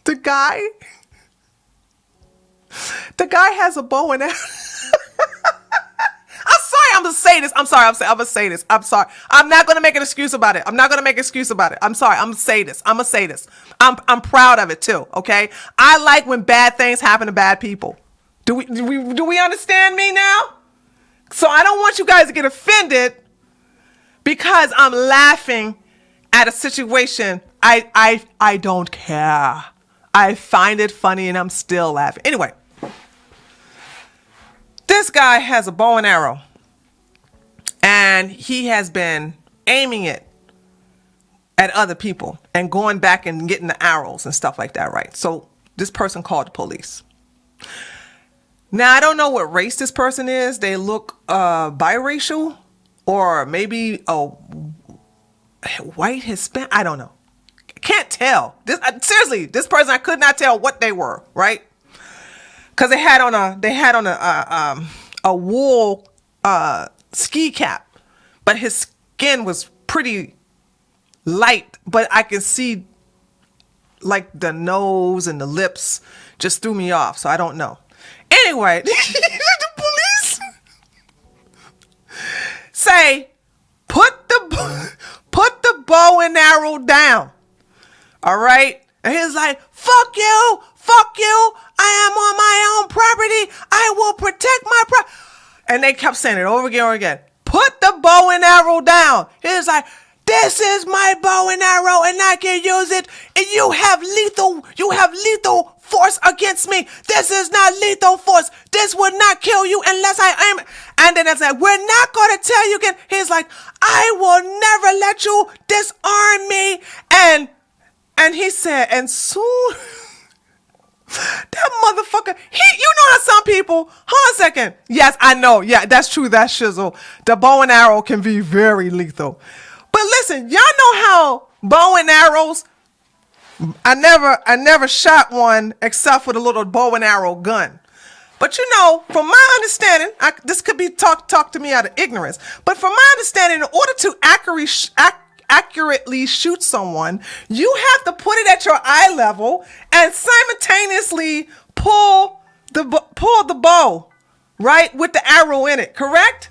the guy has a bow and arrow. I'm sorry, I'm gonna say this. I'm sorry. I'm not gonna make an excuse about it. I'm sorry. I'm gonna say this. I'm proud of it too. Okay. I like when bad things happen to bad people. Do we understand me now? So I don't want you guys to get offended because I'm laughing at a situation. I don't care. I find it funny and I'm still laughing. Anyway, this guy has a bow and arrow and he has been aiming it at other people and going back and getting the arrows and stuff like that, right? So this person called the police. Now, I don't know what race this person is. They look biracial or maybe a white Hispanic. I don't know. Can't tell. Seriously, this person, I could not tell what they were, right? Because they had on a wool ski cap, but his skin was pretty light, but I can see like the nose and the lips just threw me off, so I don't know. Anyway, the police say, put the bow and arrow down. All right. And he's like, fuck you. I am on my own property. I will protect my property. And they kept saying it over and over again. Put the bow and arrow down. He's like, this is my bow and arrow and I can use it. And you have lethal force against me. This is not lethal force. This would not kill you unless I aim. And then it's like, we're not going to tell you again. He's like, I will never let you disarm me. And he said, and soon, that motherfucker, you know how some people, hold on a second. Yes, I know. Yeah, that's true. That's shizzle. The bow and arrow can be very lethal. But listen, y'all know how bow and arrows, I never shot one except for the little bow and arrow gun. But you know, from my understanding, this could be talk to me out of ignorance, but from my understanding, in order to accurately shoot someone, you have to put it at your eye level and simultaneously pull the bow, right, with the arrow in it, correct?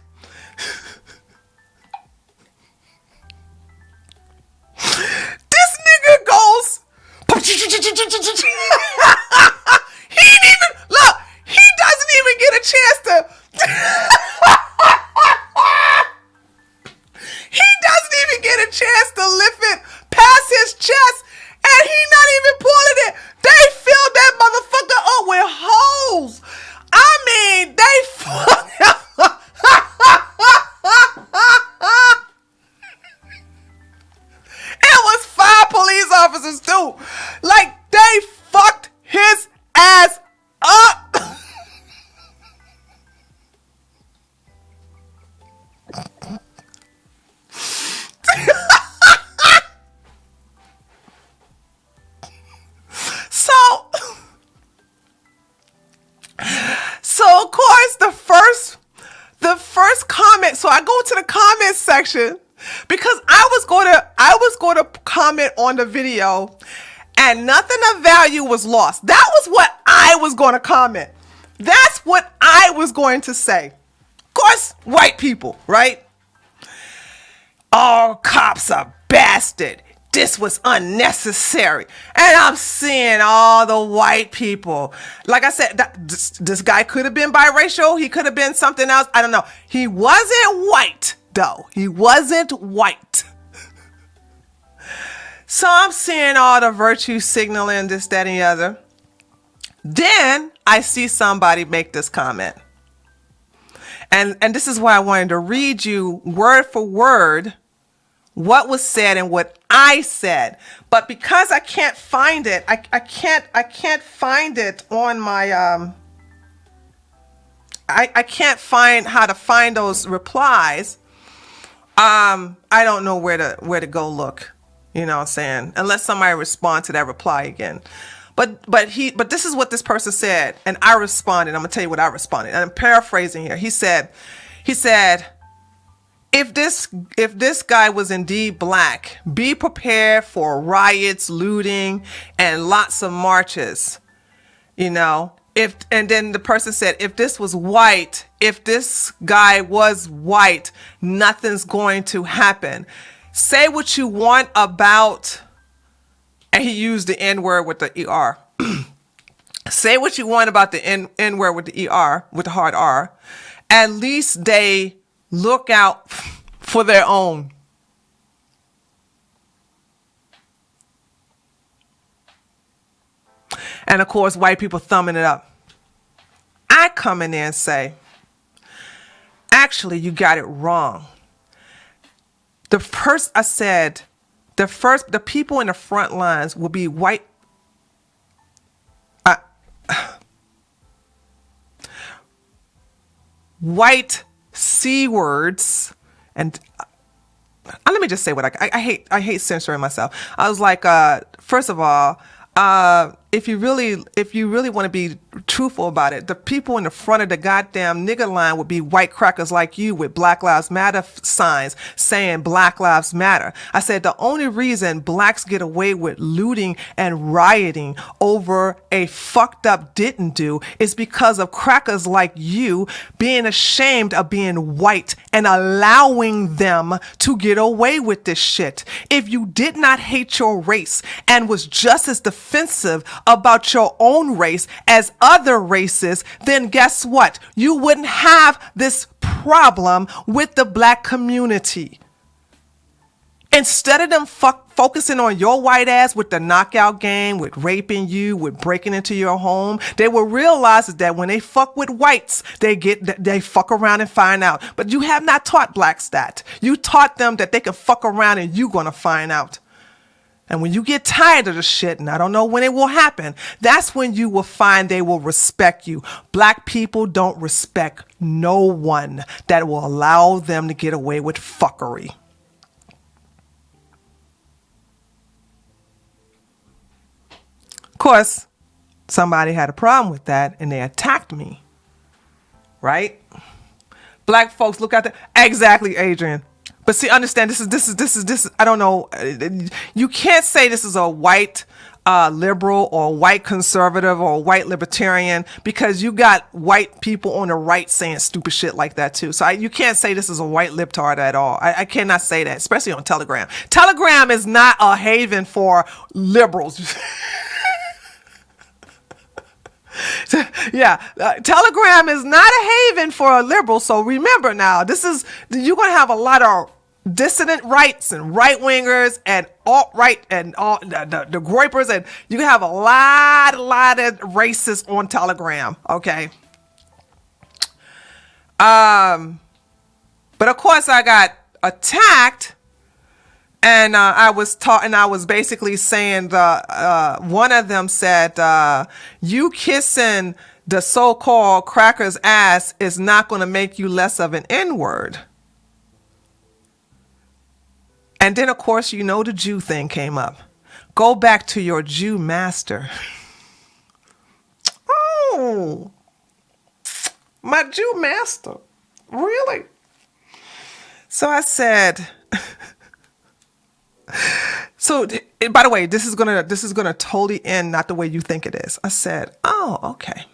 This nigga goes he ain't even look, he doesn't even get a chance to he doesn't even get a chance to lift it past his chest, and he not even pulling it. They filled that motherfucker up with holes. I mean, they it was 5 police officers too. Like, they fucked him section because I was going to comment on the video and nothing of value was lost. That was what I was going to comment. That's what I was going to say. Of course, white people, right? All cops are bastard. This was unnecessary. And I'm seeing all the white people. Like I said, this guy could have been biracial. He could have been something else. I don't know. He wasn't white, though. He wasn't white. So I'm seeing all the virtue signaling, this, that, and the other. Then I see somebody make this comment. And this is why I wanted to read you word for word what was said and what I said. But because I can't find it, I can't find it on my I can't find how to find those replies. I don't know where to go look. You know what I'm saying? Unless somebody respond to that reply again. But this is what this person said, and I responded. I'm gonna tell you what I responded. And I'm paraphrasing here. He said, if this guy was indeed black, be prepared for riots, looting, and lots of marches. You know, and then the person said, if this guy was white, nothing's going to happen. Say what you want about, and he used the N-word with the ER. Say what you want about the N-word with the ER, with the hard R. At least they look out for their own. And of course, white people thumbing it up. I come in there and say, actually, you got it wrong. The people in the front lines will be white. White C words. And let me just say what I hate censoring myself. I was like, first of all, if you really want to be truthful about it, the people in the front of the goddamn nigger line would be white crackers like you with Black Lives Matter signs saying Black Lives Matter. I said the only reason blacks get away with looting and rioting over a fucked up didn't do is because of crackers like you being ashamed of being white and allowing them to get away with this shit. If you did not hate your race and was just as defensive about your own race as other races, then guess what? You wouldn't have this problem with the black community. Instead of them focusing on your white ass with the knockout game, with raping you, with breaking into your home, they will realize that when they fuck with whites, they fuck around and find out. But you have not taught blacks that. You taught them that they can fuck around and you're gonna find out. And when you get tired of the shit, and I don't know when it will happen, that's when you will find they will respect you. Black people don't respect no one that will allow them to get away with fuckery. Of course, somebody had a problem with that and they attacked me. Right? Black folks look out there. Exactly, Adrian. But see, understand, this is, I don't know. You can't say this is a white liberal or a white conservative or a white libertarian because you got white people on the right saying stupid shit like that too. So you can't say this is a white libtard at all. I cannot say that, especially on Telegram. Telegram is not a haven for liberals. Yeah, Telegram is not a haven for a liberal. So remember now, you're going to have a lot of dissident rights and right wingers and alt-right and all the groypers, and you have a lot of racists on Telegram. Okay. But of course I got attacked. And I was basically saying one of them said, you kissing the so-called cracker's ass is not going to make you less of an N-word. And then, of course, the Jew thing came up. Go back to your Jew master. Oh, my Jew master. Really? So I said, so by the way, this is gonna totally end not the way you think it is. I said, oh, okay.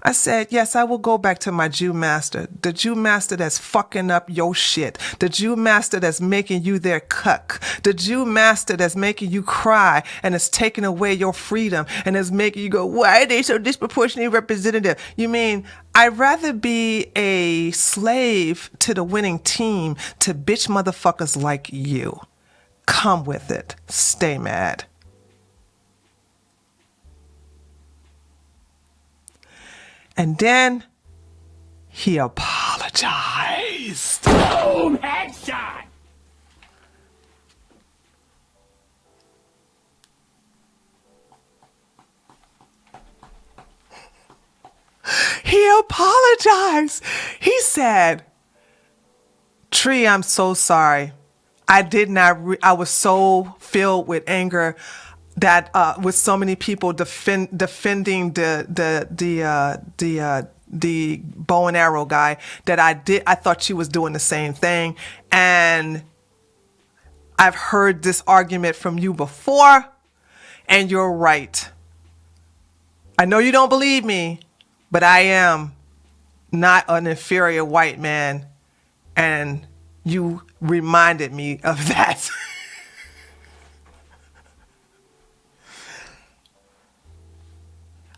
I said, yes, I will go back to my Jew master, the Jew master that's fucking up your shit, the Jew master that's making you their cuck, the Jew master that's making you cry and is taking away your freedom and is making you go, why are they so disproportionately representative? You mean, I'd rather be a slave to the winning team to bitch motherfuckers like you. Come with it. Stay mad. And then he apologized. Boom! Headshot! He apologized. He said, Tree, I'm so sorry. I did not, I was so filled with anger that with so many people defending the bow and arrow guy that I thought she was doing the same thing. And I've heard this argument from you before, and you're right. I know you don't believe me, but I am not an inferior white man, and you reminded me of that.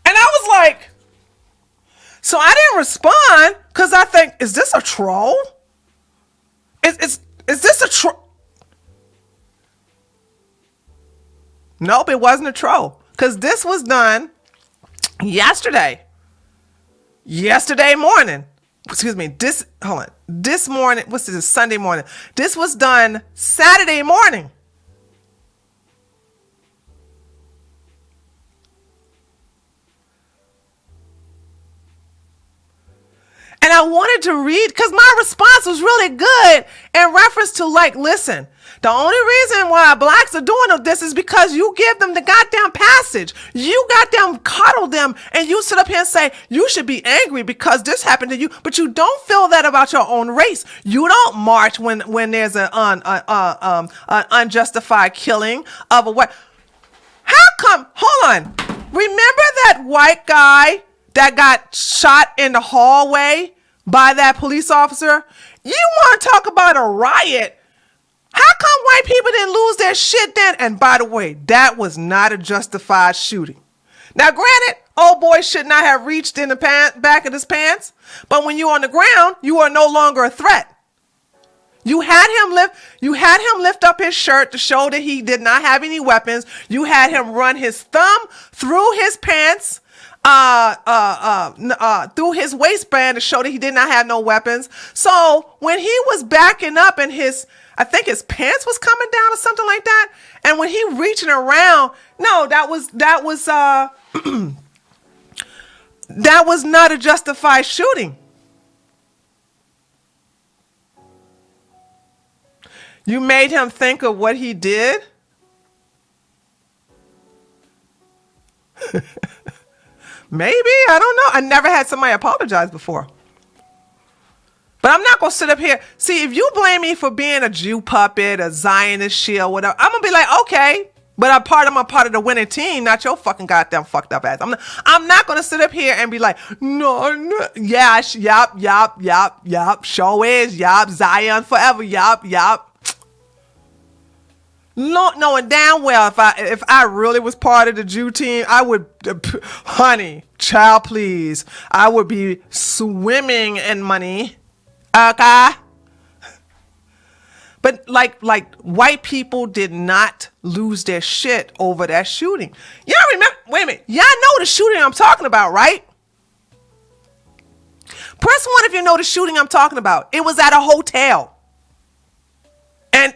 And I was like, so I didn't respond because I think, is this a troll? Is this a troll? Nope, it wasn't a troll because this was done yesterday morning. Excuse me, this morning, what's this, Sunday morning. This was done Saturday morning. And I wanted to read, because my response was really good in reference to, like, listen, the only reason why blacks are doing this is because you give them the goddamn passage. You goddamn coddle them, and you sit up here and say, you should be angry because this happened to you, but you don't feel that about your own race. You don't march when there's an unjustified killing of a white. How come, hold on, remember that white guy that got shot in the hallway by that police officer? You want to talk about a riot? How come white people didn't lose their shit then? And by the way, that was not a justified shooting. Now, granted, old boy should not have reached in the back of his pants, but when you're on the ground, you are no longer a threat. You had him lift up his shirt to show that he did not have any weapons. You had him run his thumb through his pants, through his waistband to show that he did not have no weapons. So when he was backing up and I think his pants was coming down or something like that, and when he reaching around, no, that was that was not a justified shooting. You made him think of what he did. Maybe, I don't know. I never had somebody apologize before. But I'm not going to sit up here. See, if you blame me for being a Jew puppet, a Zionist shield, whatever, I'm going to be like, okay, but I'm a part of the winning team, not your fucking goddamn fucked up ass. I'm not going to sit up here and be like, no, yeah, yup, sure is, yup, Zion forever, yup. No, knowing damn well if I really was part of the Jew team, I would, honey, child, please, I would be swimming in money. Okay. But like white people did not lose their shit over that shooting. Y'all remember? Wait a minute. Y'all know the shooting I'm talking about, right? Press 1 if you know the shooting I'm talking about. It was at a hotel.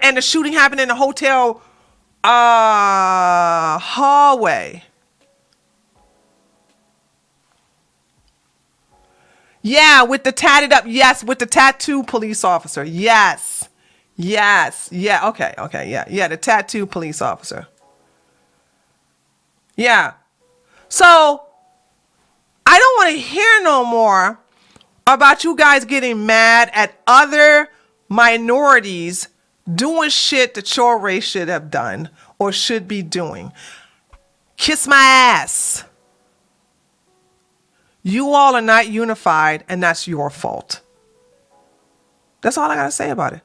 And the shooting happened in the hotel hallway. Yeah, with the tatted up, yes, with the tattoo police officer. Yes. Yeah, okay, yeah, the tattoo police officer. Yeah. So, I don't want to hear no more about you guys getting mad at other minorities doing shit that your race should have done or should be doing. Kiss my ass. You all are not unified, and that's your fault. That's all I got to say about it.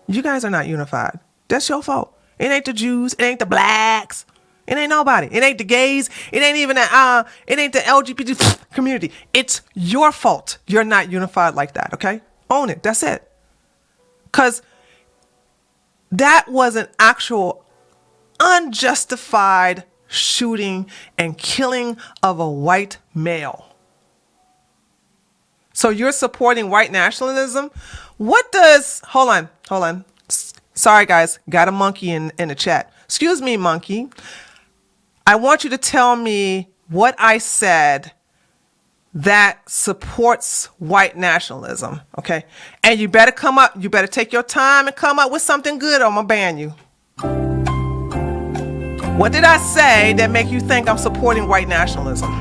You guys are not unified. That's your fault. It ain't the Jews. It ain't the blacks. It ain't nobody. It ain't the gays. It ain't even it ain't the LGBT community. It's your fault. You're not unified like that, okay? Own it. That's it. Because that was an actual unjustified shooting and killing of a white male. So you're supporting white nationalism? What does, hold on. Sorry guys, got a monkey in the chat. Excuse me, monkey. I want you to tell me what I said that supports white nationalism, okay? And you better take your time and come up with something good or I'm gonna ban you. What did I say that make you think I'm supporting white nationalism?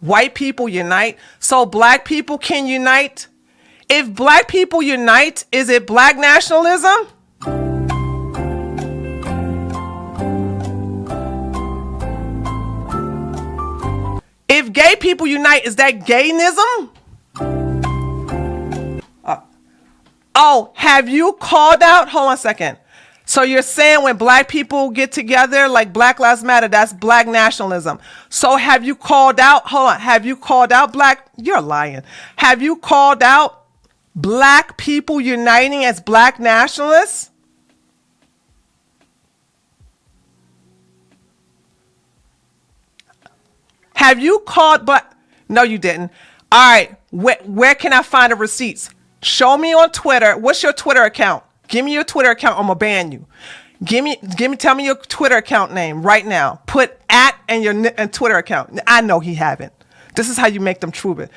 White people unite, so black people can unite. If black people unite, is it black nationalism? If gay people unite, is that gayism? Oh, have you called out? Hold on a second. So you're saying when black people get together, like Black Lives Matter, that's black nationalism. So have you called out? Hold on. Have you called out black? You're lying. Have you called out black people uniting as black nationalists? Have you called black? No, you didn't. All right. Where can I find the receipts? Show me on Twitter. What's your Twitter account? Give me your Twitter account. I'm gonna ban you. Tell me your Twitter account name right now. Put @ and your Twitter account. I know he haven't. This is how you make them true.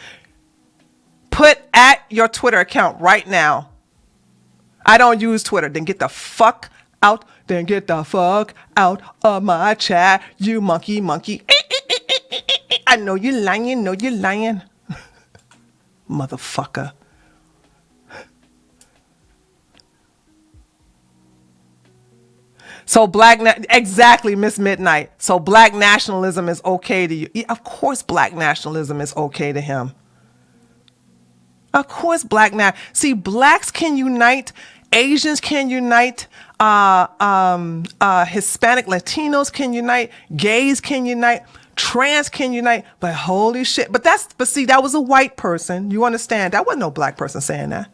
Put @ your Twitter account right now. I don't use Twitter. Then get the fuck out. Then get the fuck out of my chat, you monkey. I know you're lying. Motherfucker. So exactly, Miss Midnight. So black nationalism is okay to you. Yeah, of course black nationalism is okay to him. Of course see, blacks can unite, Asians can unite, Hispanic Latinos can unite, gays can unite, trans can unite, but holy shit. But see, that was a white person. You understand? That wasn't no black person saying that.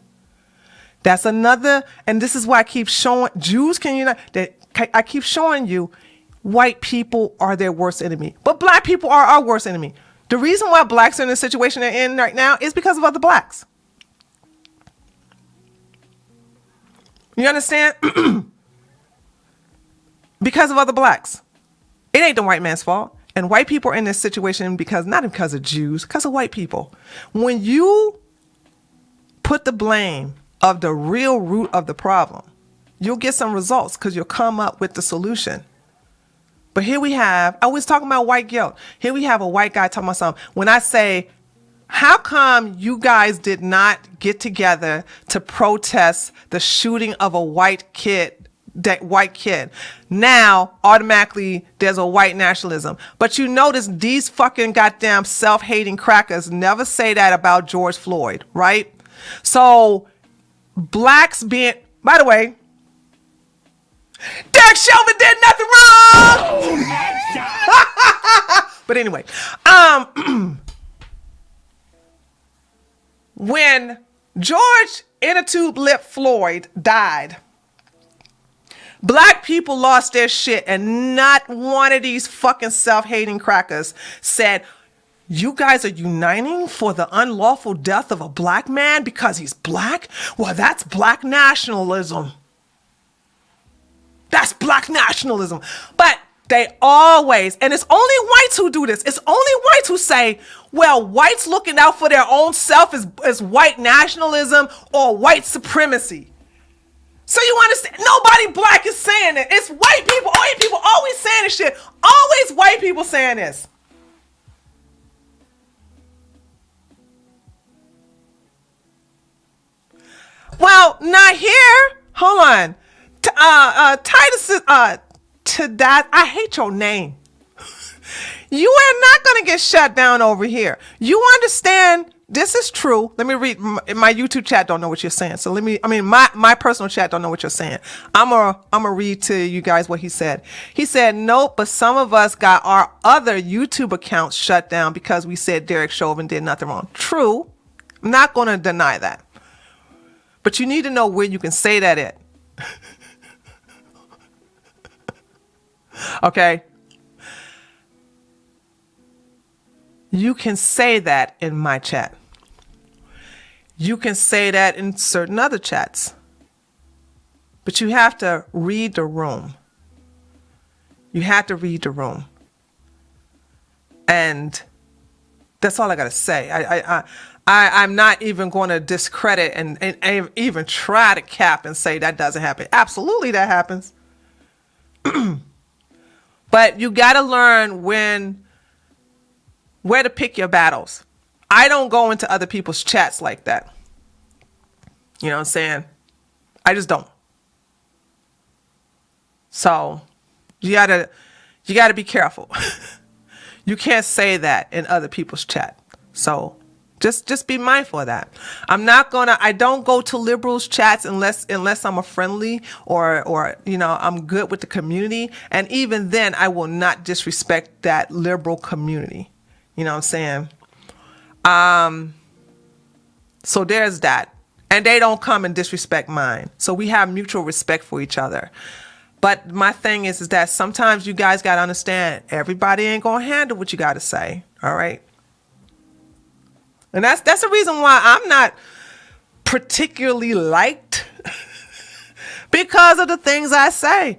That's another, and this is why I keep showing Jews can unite. I keep showing you white people are their worst enemy, but black people are our worst enemy. The reason why blacks are in the situation they're in right now is because of other blacks. You understand? Because of other blacks. It ain't the white man's fault. And white people are in this situation not because of Jews, because of white people. When you put the blame of the real root of the problem, you'll get some results because you'll come up with the solution. But here we have, I was talking about white guilt. Here we have a white guy talking about something. When I say, how come you guys did not get together to protest the shooting of a white kid? Now, automatically, there's a white nationalism. But you notice these fucking goddamn self-hating crackers never say that about George Floyd, right? So, blacks being, by the way, Derek Chauvin did nothing wrong. But anyway, when George Inner-Tube Lip Floyd died, black people lost their shit, and not one of these fucking self-hating crackers said, you guys are uniting for the unlawful death of a black man because he's black? Well, that's black nationalism. That's black nationalism. But they always, and it's only whites who do this. It's only whites who say, well, whites looking out for their own self is white nationalism or white supremacy. So you understand, nobody black is saying it. It's white people, white people always saying this shit. Always white people saying this. Well, not here. Hold on. Titus is, to that. I hate your name. You are not going to get shut down over here. You understand? This is true. Let me read. My YouTube chat don't know what you're saying. So my personal chat don't know what you're saying. I'm gonna read to you guys what he said. He said, nope, but some of us got our other YouTube accounts shut down because we said Derek Chauvin did nothing wrong. True. I'm not going to deny that. But you need to know where you can say that at. Okay? You can say that in my chat. You can say that in certain other chats. But you have to read the room. You have to read the room. And that's all I got to say. I'm not even going to discredit and even try to cap and say that doesn't happen. Absolutely that happens. But you got to learn where to pick your battles. I don't go into other people's chats like that. You know what I'm saying? I just don't. So you gotta be careful. You can't say that in other people's chat. So just be mindful of that. I don't go to liberals chats unless I'm a friendly or I'm good with the community. And even then I will not disrespect that liberal community. You know what I'm saying? So there's that. And they don't come and disrespect mine. So we have mutual respect for each other. But my thing is that sometimes you guys got to understand everybody ain't going to handle what you got to say. All right. And that's the reason why I'm not particularly liked because of the things I say,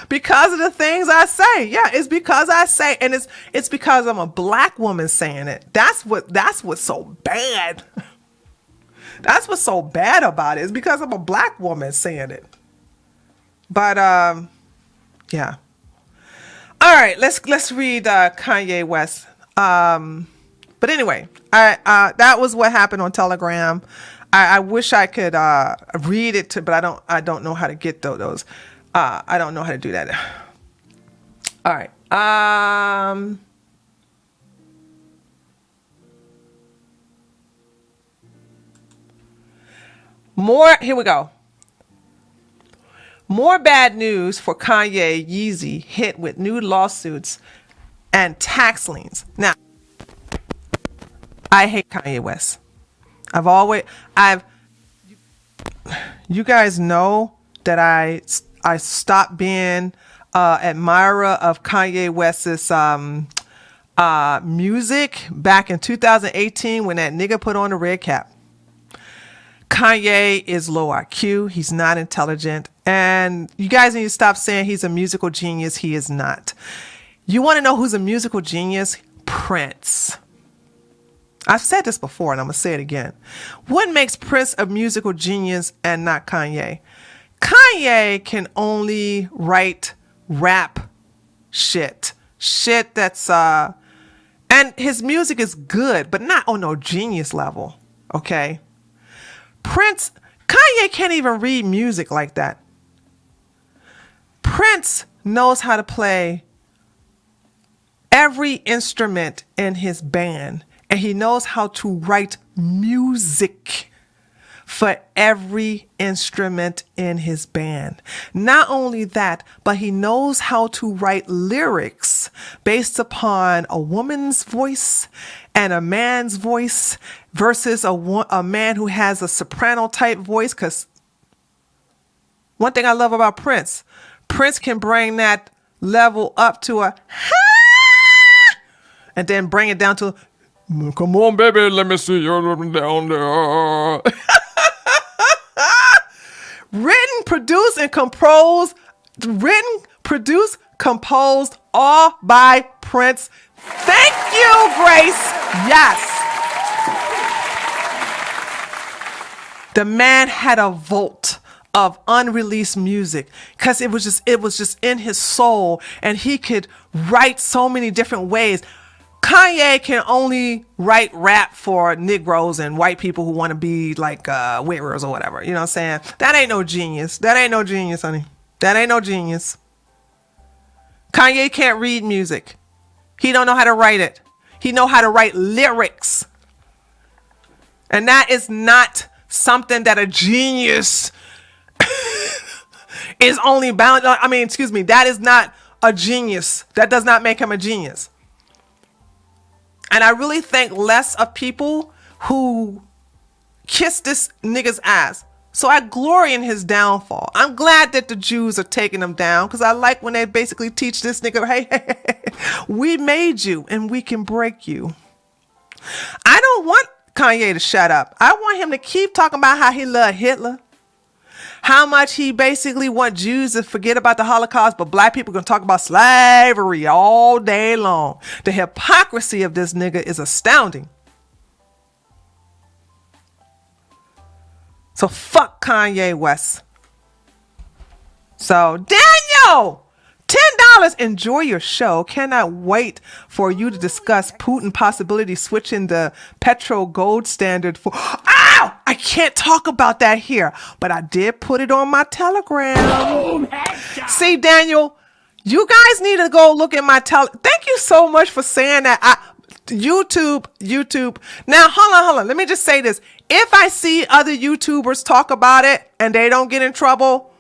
because of the things I say. Yeah, it's because I say, and it's because I'm a black woman saying it. That's what's so bad. That's what's so bad about it. It's because I'm a black woman saying it. But yeah. All right, let's read Kanye West. But anyway, that was what happened on Telegram. I wish I could read it but I don't know how to get those. I don't know how to do that. All right. Here we go. More bad news for Kanye. Yeezy hit with new lawsuits and tax liens. Now, I hate Kanye West. You guys know that I stopped being admirer of Kanye West's music back in 2018 when that nigga put on the red cap. Kanye is low IQ. He's not intelligent. And you guys need to stop saying he's a musical genius. He is not. You want to know who's a musical genius? Prince. I've said this before and I'm going to say it again. What makes Prince a musical genius and not Kanye? Kanye can only write rap shit. Shit that's, and his music is good, but not on no genius level. Okay? Kanye can't even read music like that. Prince knows how to play every instrument in his band, and he knows how to write music for every instrument in his band. Not only that, but he knows how to write lyrics based upon a woman's voice and a man's voice versus a man who has a soprano type voice. Because one thing I love about Prince can bring that level up to a and then bring it down to, come on, baby, let me see you down there. Written, produced, composed, all by Prince. Thank you, Grace. Yes. The man had a vault of unreleased music because it was just in his soul, and he could write so many different ways. Kanye can only write rap for Negroes and white people who want to be like wearers or whatever. You know what I'm saying? That ain't no genius. That ain't no genius, honey. That ain't no genius. Kanye can't read music. He don't know how to write it. He know how to write lyrics. And that is not something that a genius is only bound. That is not a genius. That does not make him a genius. And I really think less of people who kiss this nigga's ass. So I glory in his downfall. I'm glad that the Jews are taking him down because I like when they basically teach this nigga, hey, we made you and we can break you. I don't want Kanye to shut up. I want him to keep talking about how he loved Hitler. How much he basically want Jews to forget about the Holocaust, but black people can talk about slavery all day long. The hypocrisy of this nigga is astounding. So fuck Kanye West. So Daniel, $10. Enjoy your show. Cannot wait for you to discuss Putin possibility switching the petro gold standard for. Ow! I can't talk about that here, but I did put it on my Telegram. Boom, headshot. See, Daniel, you guys need to go look at my Thank you so much for saying that. YouTube. Now, hold on. Let me just say this. If I see other YouTubers talk about it and they don't get in trouble,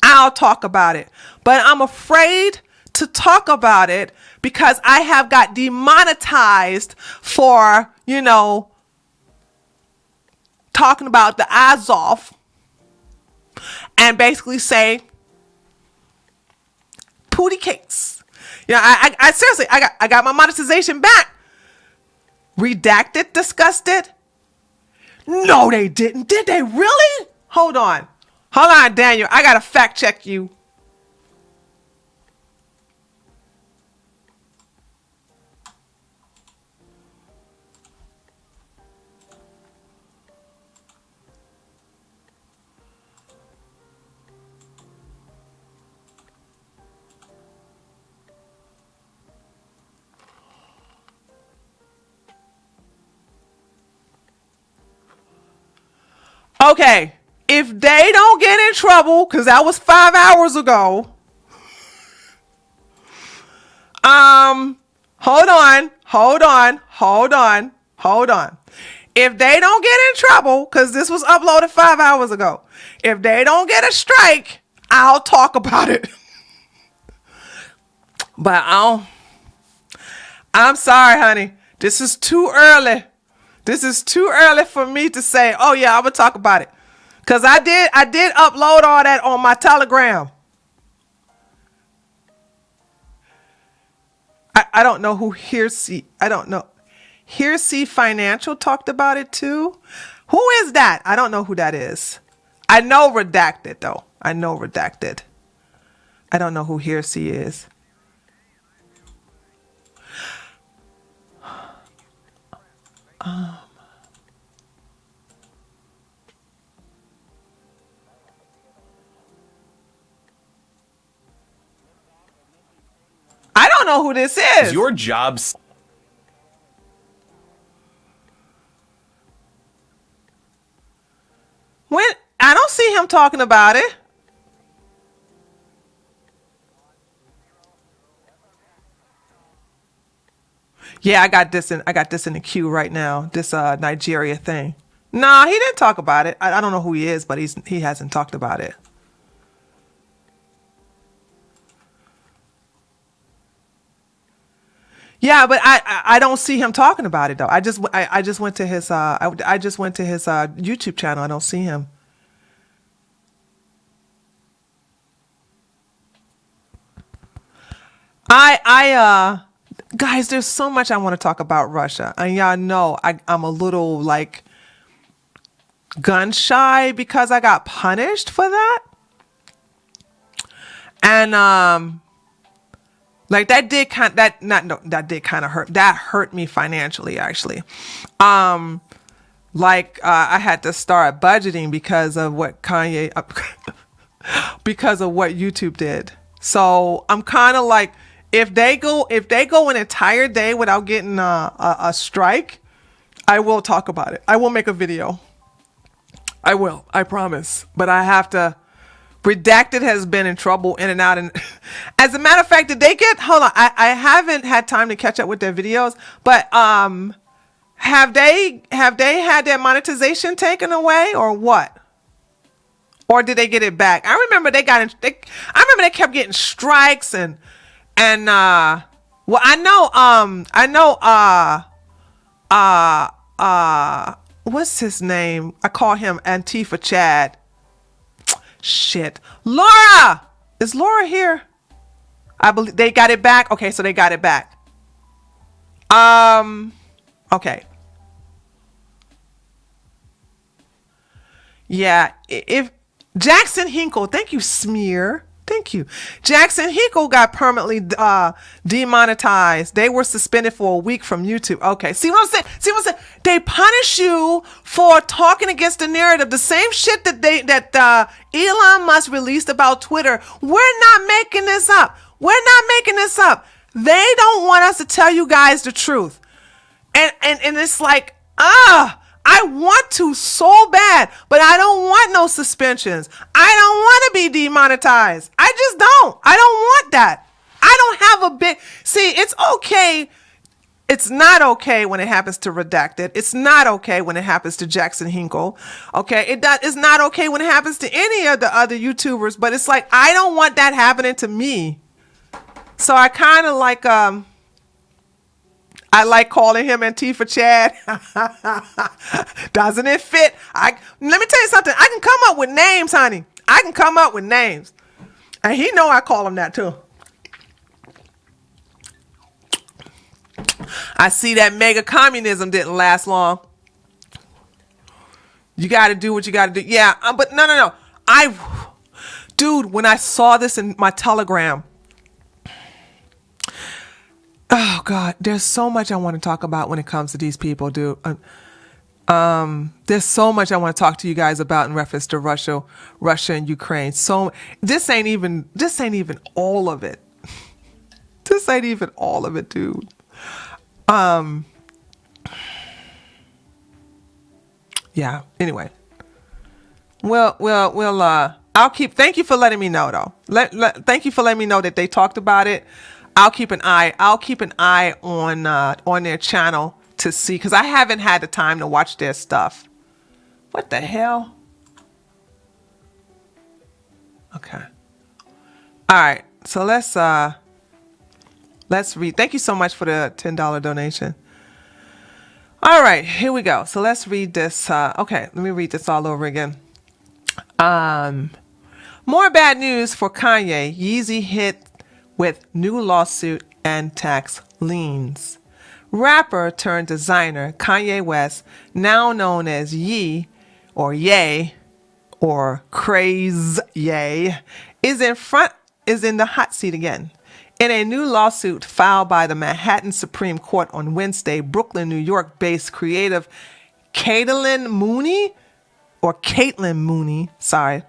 I'll talk about it. But I'm afraid to talk about it because I have got demonetized for, talking about the Azov and basically say Pootie cakes. I seriously, I got my monetization back. Redacted, disgusted. No, they didn't. Did they really? Hold on, Daniel. I gotta fact check you. Okay, if they don't get in trouble, because that was 5 hours ago. Hold on. If they don't get in trouble, because this was uploaded 5 hours ago. If they don't get a strike, I'll talk about it. But I'm sorry, honey. This is too early. This is too early for me to say, oh yeah, I'm gonna talk about it. Cause I did upload all that on my Telegram. I don't know who I don't know. Hearsay Financial talked about it too. Who is that? I don't know who that is. I know Redacted though. I know Redacted. I don't know who Hearsay is. I don't know who this is. Your job's When I don't see him talking about it. Yeah, I got this in the queue right now. This Nigeria thing. Nah, he didn't talk about it. I don't know who he is, but he hasn't talked about it. Yeah, but I don't see him talking about it though. I just went to his YouTube channel. I don't see him. Guys, there's so much I want to talk about Russia. And y'all know I'm a little like gun shy because I got punished for that. And like that did kind of hurt. That hurt me financially actually. I had to start budgeting because of what because of what YouTube did. So I'm kind of like if they go an entire day without getting a strike, I will talk about it. I will make a video. I will. I promise. But I have to. Redacted has been in trouble in and out. And as a matter of fact, did they get? Hold on. I haven't had time to catch up with their videos. But have they had their monetization taken away or what? Or did they get it back? I remember I remember they kept getting strikes and well, I know what's his name? I call him Antifa Chad. Shit. Laura! Is Laura here? I believe they got it back. Okay, so they got it back. Okay. Yeah, if Jackson Hinkle, thank you, Smear. Thank you. Jackson Hinkle got permanently demonetized. They were suspended for a week from YouTube. Okay, see what I'm saying? They punish you for talking against the narrative. The same shit that Elon Musk released about Twitter. We're not making this up. They don't want us to tell you guys the truth. And it's like, I want to so bad, but I don't want no suspensions. I don't want to be demonetized. I just don't. I don't want that. I don't have a big... See, it's okay. It's not okay when it happens to Redacted. It's not okay when it happens to Jackson Hinkle. Okay? It's not okay when it happens to any of the other YouTubers, but it's like, I don't want that happening to me. So I kind of like... I like calling him Antifa Chad. Doesn't it fit? Let me tell you something. I can come up with names, honey. I can come up with names. And he know I call him that too. I see that mega communism didn't last long. You got to do what you got to do. Yeah, but no. Dude, when I saw this in my Telegram, oh God, there's so much I want to talk about when it comes to these people, dude. There's so much I want to talk to you guys about in reference to Russia and Ukraine. So this ain't even all of it. This ain't even all of it, dude. Yeah. Anyway, I'll keep. Thank you for letting me know, though. Thank you for letting me know that they talked about it. I'll keep an eye on their channel to see, because I haven't had the time to watch their stuff. What the hell? Okay. All right. So let's read. Thank you so much for the $10 donation. All right, here we go. So let's read this. Okay, let me read this all over again. More bad news for Kanye. Yeezy hit with new lawsuit and tax liens. Rapper turned designer Kanye West, now known as Ye or Ye or Craze Ye, is in the hot seat again. In a new lawsuit filed by the Manhattan Supreme Court on Wednesday, Brooklyn, New York-based creative Caitlin Mooney, sorry,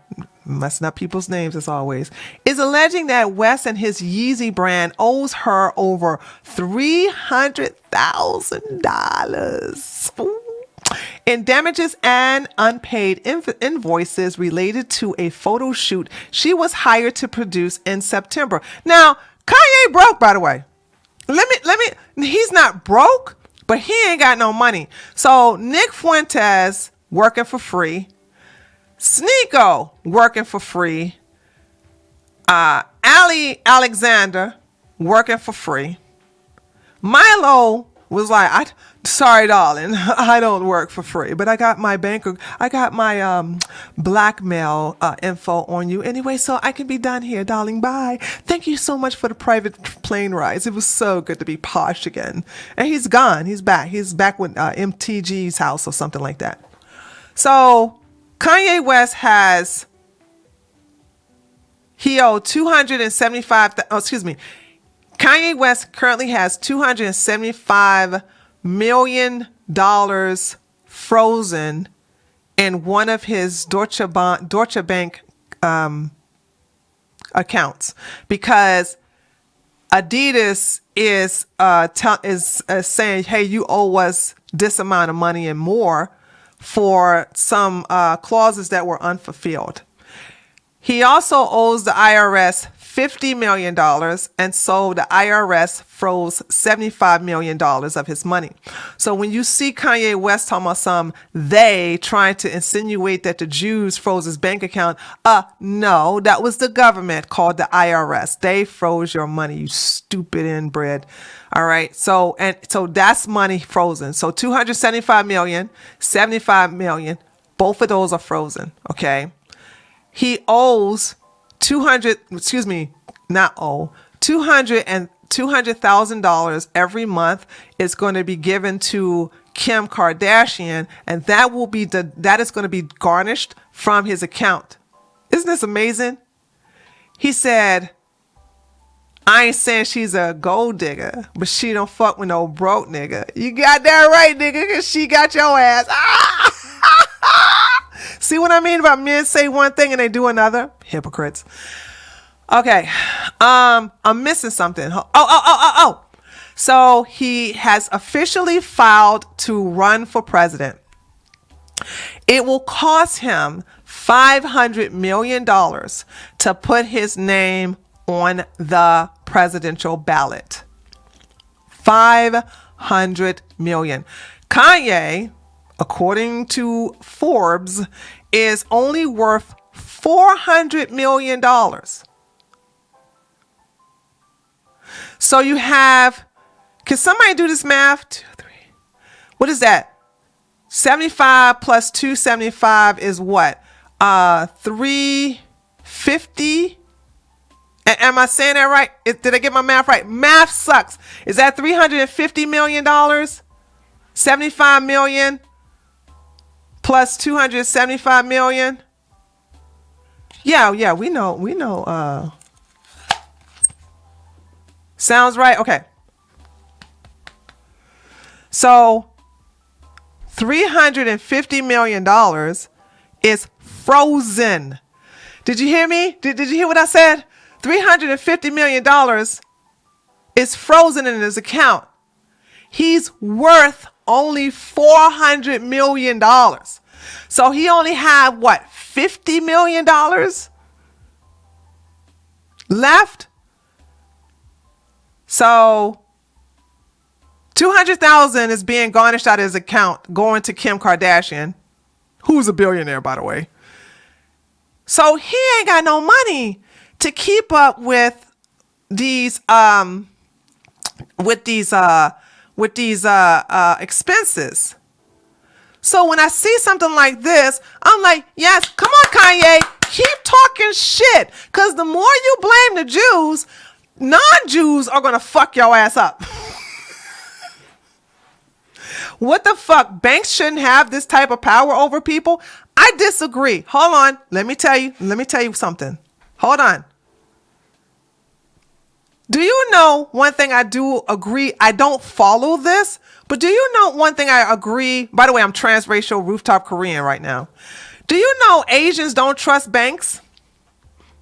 messing up people's names as always, is alleging that West and his Yeezy brand owes her over $300,000 in damages and unpaid invoices related to a photo shoot she was hired to produce in September. Now, Kanye broke, by the way. He's not broke, but he ain't got no money. So Nick Fuentes working for free. Sneeko working for free. Ali Alexander working for free. Milo was like, sorry, darling, I don't work for free, but I got my blackmail info on you anyway, so I can be done here, darling. Bye. Thank you so much for the private plane rides. It was so good to be posh again. And he's gone. He's back. He's back with MTG's house or something like that. So Kanye West he owed Kanye West currently has $275 million frozen in one of his Deutsche Bank accounts because Adidas is saying, hey, you owe us this amount of money and more for some clauses that were unfulfilled. He also owes the IRS $50 million, and so the IRS froze $75 million of his money. So when you see Kanye West talking about they trying to insinuate that the Jews froze his bank account, no, that was the government called the IRS. They froze your money, you stupid inbred. All right. So that's money frozen. So 275 million, 75 million, both of those are frozen. Okay. He owes $200,000 every month is going to be given to Kim Kardashian, and that is going to be garnished from his account. Isn't this amazing? He said, I ain't saying she's a gold digger, but she don't fuck with no broke nigga. You got that right, nigga, because she got your ass. See what I mean about men say one thing and they do another? Hypocrites. Okay. I'm missing something. Oh. So he has officially filed to run for president. It will cost him $500 million to put his name on the presidential ballot. $500 million. Kanye, according to Forbes, is only worth $400 million. So you have, can somebody do this math? 2, 3. What is that? 75 plus 275 is what? 350? Am I saying that right? Did I get my math right? Math sucks. Is that $350 million? 75 million plus 275 million? Yeah, we know. Sounds right? Okay. So $350 million is frozen. Did you hear me? Did you hear what I said? $350 million is frozen in his account. He's worth only $400 million. So he only had what, $50 million left? So $200,000 is being garnished out of his account, going to Kim Kardashian, who's a billionaire, by the way. So he ain't got no money to keep up with these expenses. So when I see something like this, I'm like, yes, come on, Kanye, keep talking shit. Because the more you blame the Jews, non-Jews are going to fuck your ass up. What the fuck? Banks shouldn't have this type of power over people? I disagree. Hold on. Let me tell you something. Hold on. Do you know one thing I do agree? I don't follow this, but do you know one thing I agree? By the way, I'm transracial rooftop Korean right now. Do you know Asians don't trust banks?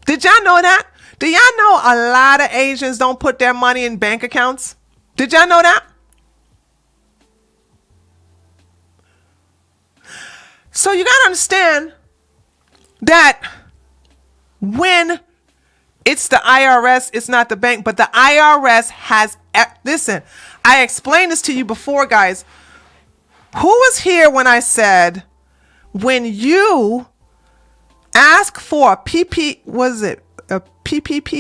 Did y'all know that? Do y'all know a lot of Asians don't put their money in bank accounts? Did y'all know that? So you got to understand that when it's the IRS, it's not the bank, but the IRS has, listen, I explained this to you before, guys. Who was here when I said, when you ask for a PPP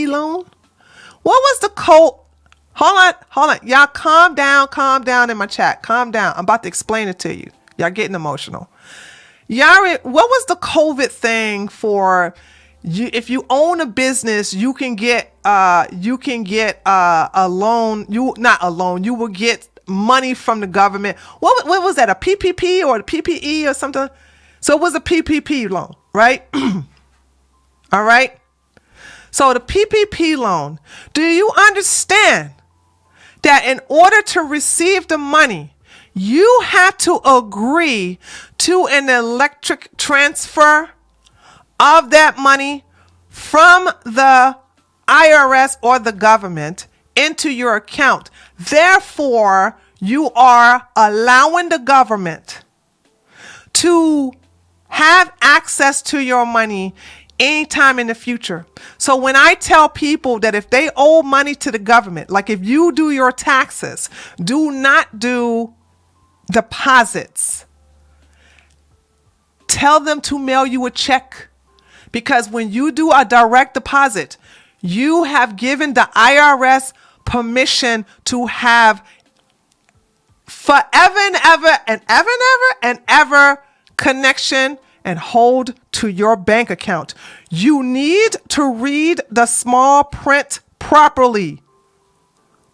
loan? What was the code? Hold on. Y'all calm down in my chat. Calm down. I'm about to explain it to you. Y'all getting emotional. Yari, what was the COVID thing for you? If you own a business, you can get a loan. You will get money from the government. What was that? A PPP or a PPE or something? So it was a PPP loan, right? All right. So the PPP loan, do you understand that in order to receive the money, you have to agree to an electric transfer of that money from the IRS or the government into your account. Therefore, you are allowing the government to have access to your money anytime in the future. So when I tell people that if they owe money to the government, like if you do your taxes, do not do deposits. Tell them to mail you a check, because when you do a direct deposit, you have given the IRS permission to have forever and ever and ever and ever and ever connection and hold to your bank account. You need to read the small print properly.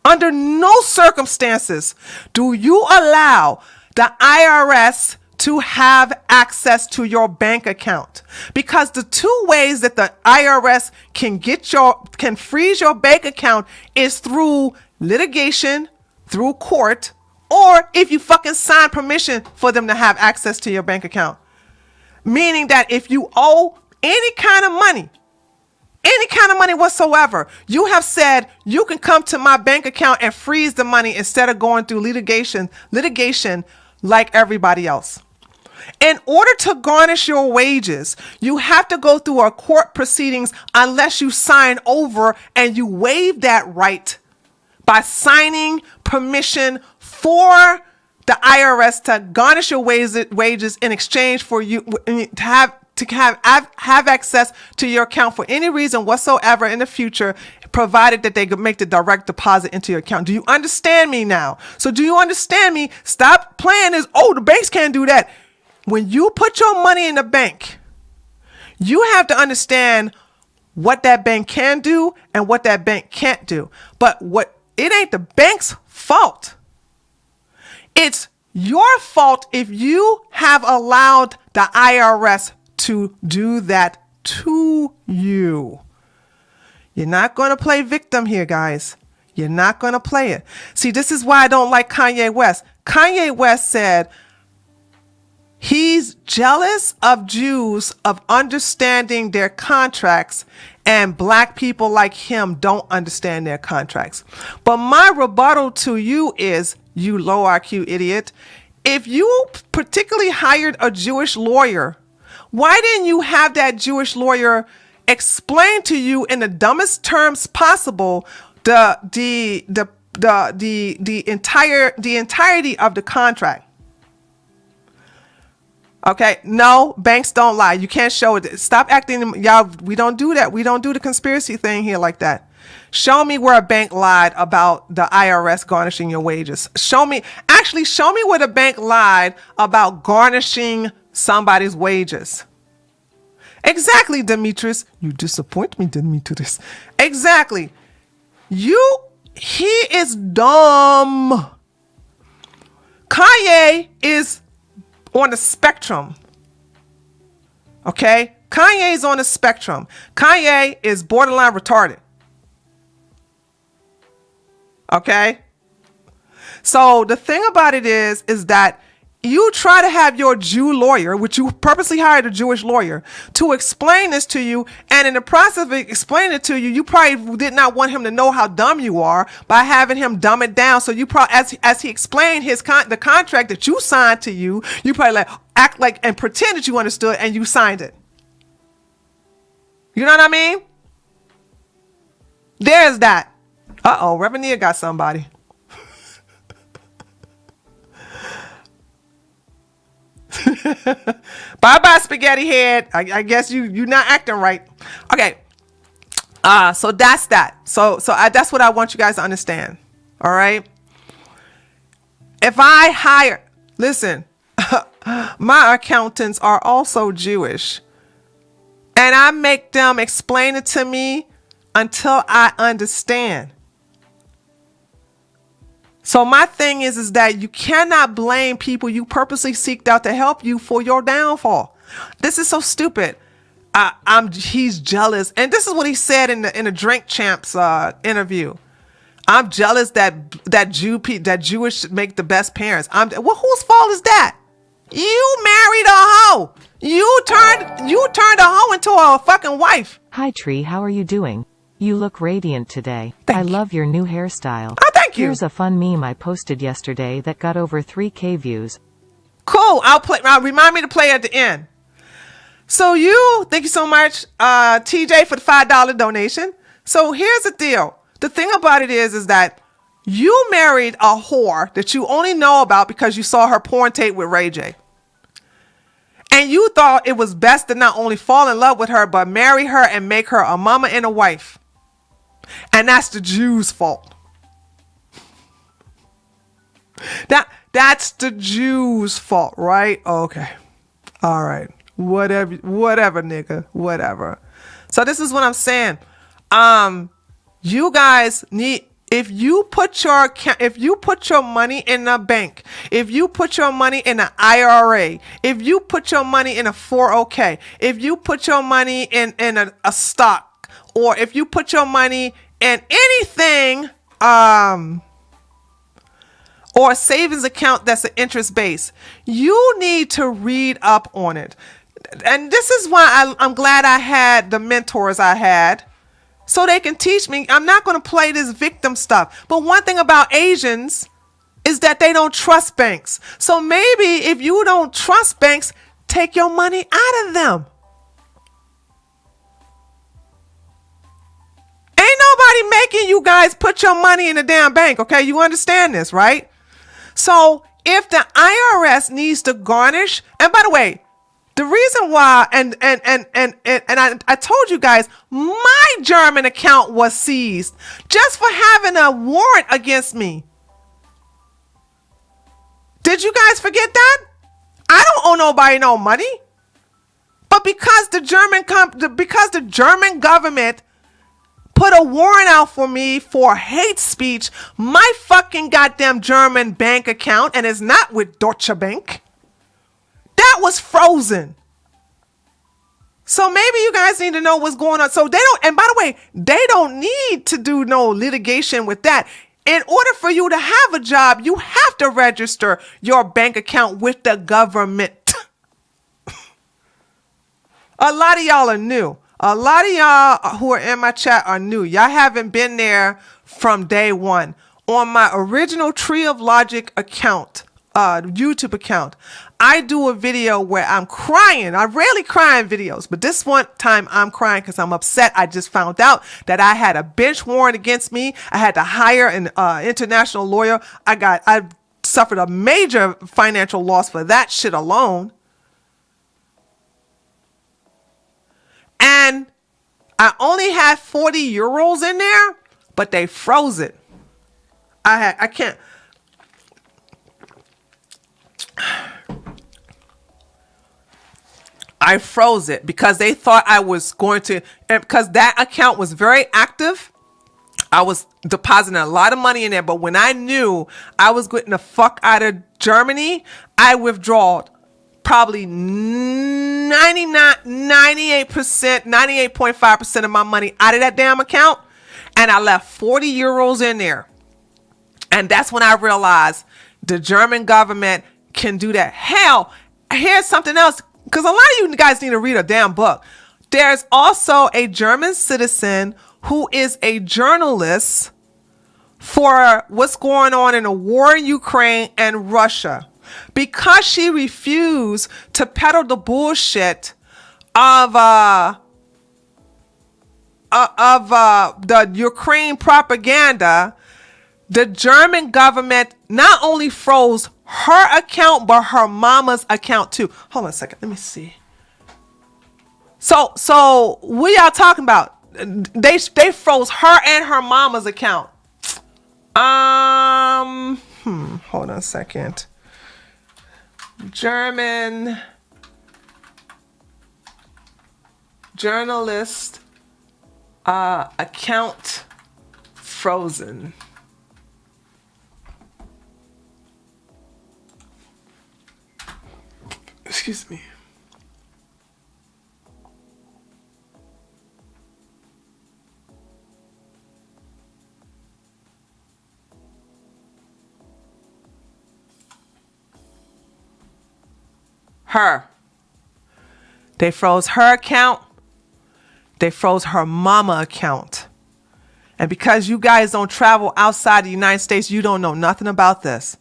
Under no circumstances do you allow the IRS to have access to your bank account, because the two ways that the IRS can freeze your bank account is through litigation, through court, or if you fucking sign permission for them to have access to your bank account. Meaning that if you owe any kind of money whatsoever, you have said you can come to my bank account and freeze the money instead of going through litigation like everybody else. In order to garnish your wages, you have to go through a court proceedings unless you sign over and you waive that right by signing permission for the IRS to garnish your wages in exchange for you to have access to your account for any reason whatsoever in the future, provided that they could make the direct deposit into your account. Do you understand me now? So do you understand me? Stop playing this, oh, the banks can't do that. When you put your money in the bank, you have to understand what that bank can do and what that bank can't do. But it ain't the bank's fault. It's your fault if you have allowed the IRS to do that to you. You're not going to play victim here, guys. You're not going to play it. See, this is why I don't like Kanye West. Kanye West said he's jealous of Jews of understanding their contracts, and black people like him don't understand their contracts. But my rebuttal to you is, you low IQ idiot, if you particularly hired a Jewish lawyer, why didn't you have that Jewish lawyer explain to you in the dumbest terms possible the entirety of the contract? Okay, no, banks don't lie. You can't show it. Stop acting, y'all. We don't do that. We don't do the conspiracy thing here like that. Show me where a bank lied about the IRS garnishing your wages. Show me where the bank lied about garnishing somebody's wages. Exactly, Demetrius. You disappoint me, Demetrius. Exactly. He is dumb. Kanye is on the spectrum. Okay? Kanye is on the spectrum. Kanye is borderline retarded. Okay? So the thing about it is that you try to have your Jew lawyer, which you purposely hired a Jewish lawyer, to explain this to you. And in the process of explaining it to you, you probably did not want him to know how dumb you are by having him dumb it down. So you probably, as he explained the contract that you signed to you probably act like and pretend that you understood and you signed it. You know what I mean? There's that. Uh-oh, Reverend Nia got somebody. Bye-bye, spaghetti head. I guess you're not acting right. Okay. So that's that. So that's what I want you guys to understand. All right. If I hire, listen, my accountants are also Jewish, and I make them explain it to me until I understand. So my thing is that you cannot blame people you purposely seeked out to help you for your downfall. This is so stupid. He's jealous, and this is what he said in the Drink Champs interview. I'm jealous that Jewish make the best parents. Well, whose fault is that? You married a hoe. You turned a hoe into a fucking wife. Hi Tree, how are you doing? You look radiant today. Thank I you. love your new hairstyle. Oh, thank you. Here's a fun meme I posted yesterday that got over 3K views. Cool. I'll remind me to play at the end. So thank you so much, TJ, for the $5 donation. So here's the deal. The thing about it is that you married a whore that you only know about because you saw her porn tape with Ray J. And you thought it was best to not only fall in love with her, but marry her and make her a mama and a wife. And that's the Jews' fault. That's the Jews' fault, right? Okay. All right. Whatever, nigga. Whatever. So this is what I'm saying. You guys need, if you put your money in a bank, if you put your money in an IRA, if you put your money in a 401k, if you put your money in a stock, or if you put your money in anything, or a savings account that's an interest base, you need to read up on it. And this is why I'm glad I had the mentors I had, so they can teach me. I'm not going to play this victim stuff. But one thing about Asians is that they don't trust banks. So maybe if you don't trust banks, take your money out of them. Ain't nobody making you guys put your money in a damn bank, okay? You understand this, right? So if the IRS needs to garnish, and by the way, the reason why, and I told you guys, my German account was seized just for having a warrant against me. Did you guys forget that? I don't owe nobody no money. But because the German government put a warrant out for me for hate speech, my fucking goddamn German bank account, and it's not with Deutsche Bank, that was frozen. So maybe you guys need to know what's going on. So they don't, and by the way, they don't need to do no litigation with that. In order for you to have a job, you have to register your bank account with the government. A lot of y'all are new. A lot of y'all who are in my chat are new. Y'all haven't been there from day one. On my original Tree of Logic account, YouTube account, I do a video where I'm crying. I rarely cry in videos, but this one time I'm crying because I'm upset. I just found out that I had a bench warrant against me. I had to hire an international lawyer. I suffered a major financial loss for that shit alone. And I only had 40 euros in there, but they froze it. I can't. I froze it because they thought I was going to, and because that account was very active. I was depositing a lot of money in there, but when I knew I was getting the fuck out of Germany, I withdrew probably 98%, 98.5% of my money out of that damn account, and I left 40 euros in there. And that's when I realized the German government can do that. Hell, here's something else, because a lot of you guys need to read a damn book. There's also a German citizen who is a journalist for what's going on in the war in Ukraine and Russia, because she refused to peddle the bullshit of the Ukraine propaganda. The German government not only froze her account, but her mama's account too. Hold on a second. Let me see. So what y'all talking about? They froze her and her mama's account. Hold on a second. German journalist account frozen. Excuse me. Her. They froze her account. They froze her mama account. And because you guys don't travel outside the United States, you don't know nothing about this.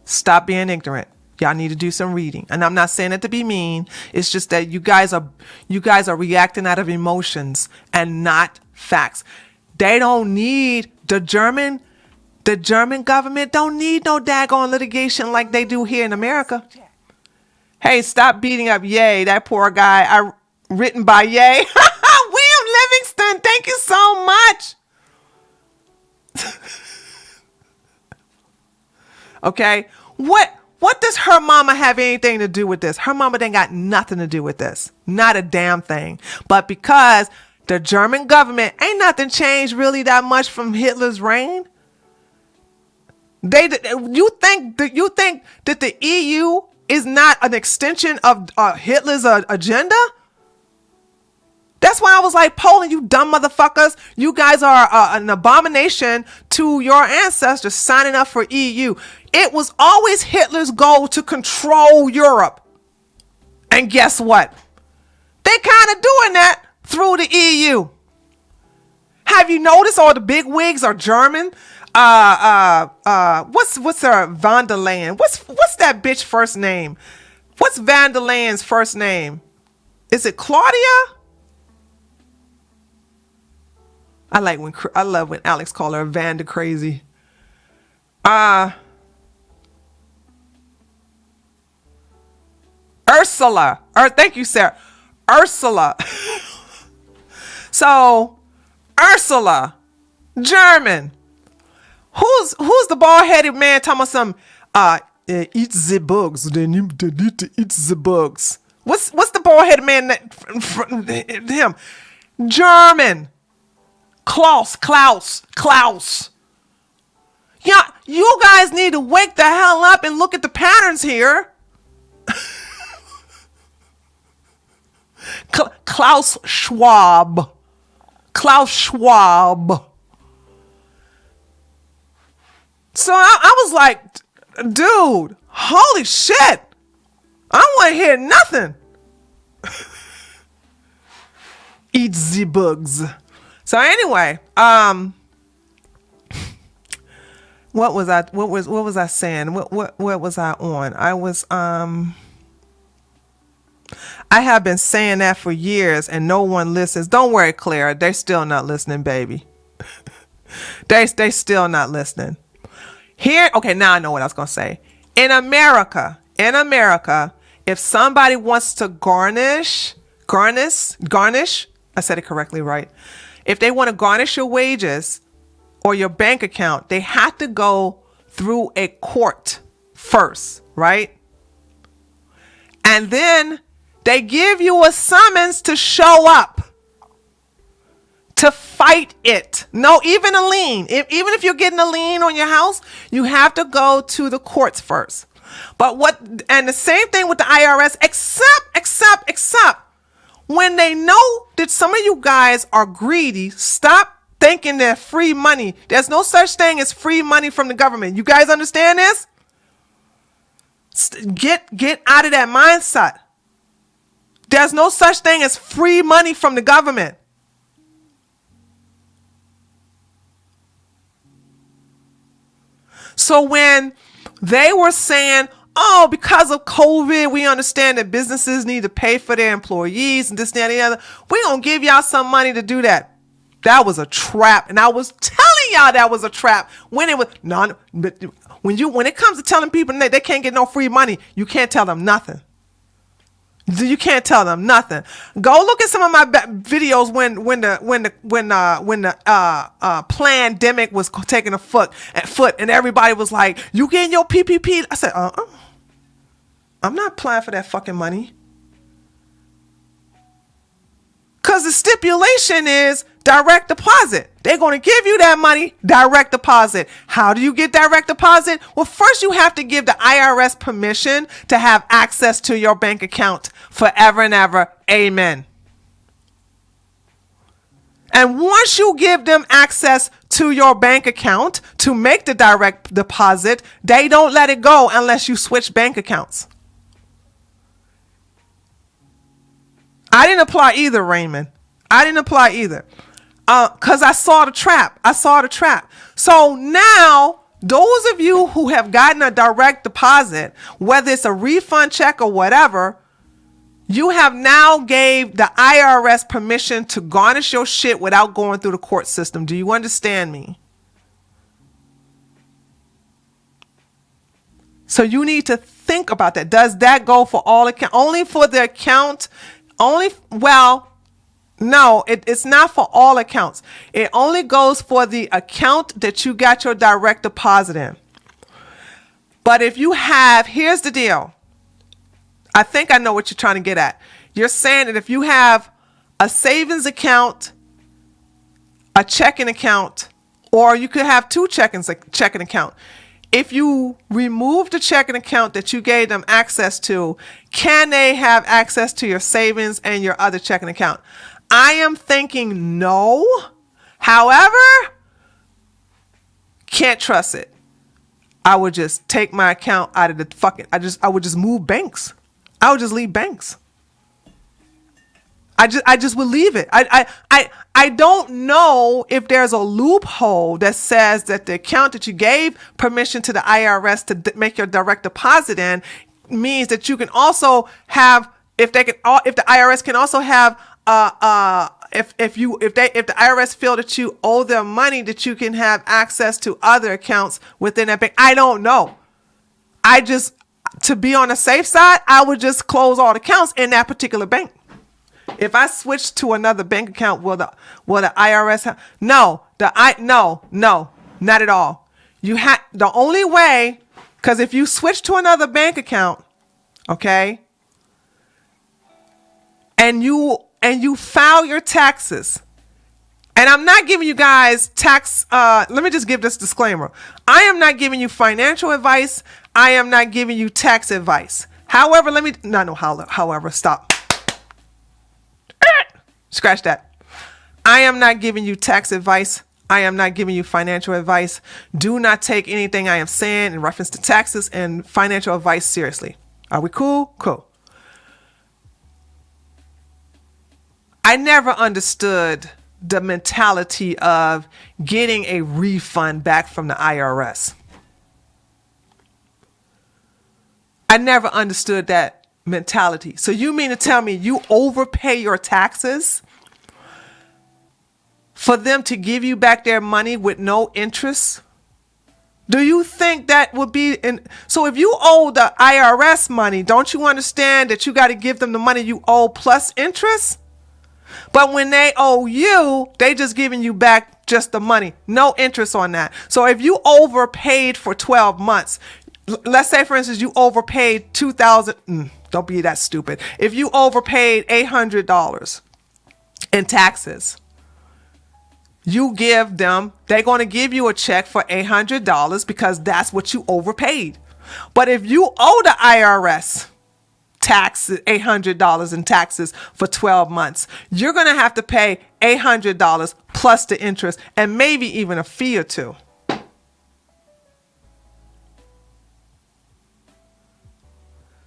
Stop being ignorant. Y'all need to do some reading. And I'm not saying it to be mean. It's just that you guys are reacting out of emotions and not facts. They don't need the German government don't need no daggone litigation like they do here in America. Hey, stop beating up Ye, that poor guy. Written by Ye. William Livingston, thank you so much. Okay, what does her mama have anything to do with this? Her mama ain't got nothing to do with this. Not a damn thing. But because the German government ain't nothing changed really that much from Hitler's reign. You think that the EU is not an extension of Hitler's agenda? That's why I was like, Poland, you dumb motherfuckers. You guys are an abomination to your ancestors signing up for EU. It was always Hitler's goal to control Europe. And guess what? They kind of doing that through the EU. Have you noticed all the big wigs are German? What's her von der Leyen? What's that bitch first name? What's von der Leyen's first name? Is it Claudia? I love when Alex call her Van de Crazy. Ursula. Thank you, Sarah. Ursula. So, Ursula, German. Who's the bald-headed man talking about some eat the bugs? They need to eat the bugs. What's the bald-headed man him? German. Klaus. Yeah, you guys need to wake the hell up and look at the patterns here. Klaus Schwab. So I was like, dude, holy shit. I don't want to hear nothing. Eat the bugs. So anyway, what was I saying? What was I on? I have been saying that for years and no one listens. Don't worry, Clara. They're still not listening, baby. they still not listening. Here, okay, now I know what I was going to say. In America, if somebody wants to garnish, I said it correctly, right? If they want to garnish your wages or your bank account, they have to go through a court first, right? And then they give you a summons to show up, to fight it. No, even a lien. Even if you're getting a lien on your house, you have to go to the courts first. And the same thing with the IRS, except when they know that some of you guys are greedy, stop thinking they're free money. There's no such thing as free money from the government. You guys understand this? Get out of that mindset. There's no such thing as free money from the government. So when they were saying, oh, because of COVID, we understand that businesses need to pay for their employees and this, that, and the other. We're going to give y'all some money to do that. That was a trap. And I was telling y'all that was a trap. When it was but when it comes to telling people they can't get no free money, you can't tell them nothing. You can't tell them nothing. Go look at some of my videos when the pandemic was taking a foot and everybody was like, you getting your PPP? I said, I'm not applying for that fucking money. Because the stipulation is direct deposit. They're going to give you that money, direct deposit. How do you get direct deposit? Well, first you have to give the IRS permission to have access to your bank account forever and ever. Amen. And once you give them access to your bank account to make the direct deposit, they don't let it go unless you switch bank accounts. I didn't apply either, Raymond. I didn't apply either. Because I saw the trap. So now, those of you who have gotten a direct deposit, whether it's a refund check or whatever, you have now gave the IRS permission to garnish your shit without going through the court system. Do you understand me? So you need to think about that. Does that go for all account? Only for the account? No, it's not for all accounts. It only goes for the account that you got your direct deposit in. But if you have, here's the deal. I think I know what you're trying to get at. You're saying that if you have a savings account, a checking account, or you could have two checking account. If you remove the checking account that you gave them access to, can they have access to your savings and your other checking account? I am thinking no. However, can't trust it. I would just take my account out of the fucking, I would just move banks. I would just leave banks. I just would leave it. I don't know if there's a loophole that says that the account that you gave permission to the IRS to make your direct deposit in means that you can also have, if the IRS can also have if the IRS feel that you owe them money, that you can have access to other accounts within that bank. I don't know. To be on the safe side, I would just close all the accounts in that particular bank. If I switch to another bank account, will the IRS have? No, no, not at all. The only way, because if you switch to another bank account, okay, and you file your taxes, and I'm not giving you guys let me just give this disclaimer. I am not giving you financial advice. I am not giving you tax advice. However, however, stop. Scratch that. I am not giving you tax advice. I am not giving you financial advice. Do not take anything I am saying in reference to taxes and financial advice seriously. Are we cool? Cool. I never understood the mentality of getting a refund back from the IRS. I never understood that mentality. So you mean to tell me you overpay your taxes for them to give you back their money with no interest? Do you think that would be so if you owe the IRS money, don't you understand that you got to give them the money you owe plus interest? But when they owe you, they just giving you back just the money, no interest on that. So if you overpaid for 12 months, let's say, for instance, you overpaid $2,000. Don't be that stupid. If you overpaid $800 in taxes, you give them, they're going to give you a check for $800 because that's what you overpaid. But if you owe the IRS $800 in taxes for 12 months, you're going to have to pay $800 plus the interest and maybe even a fee or two.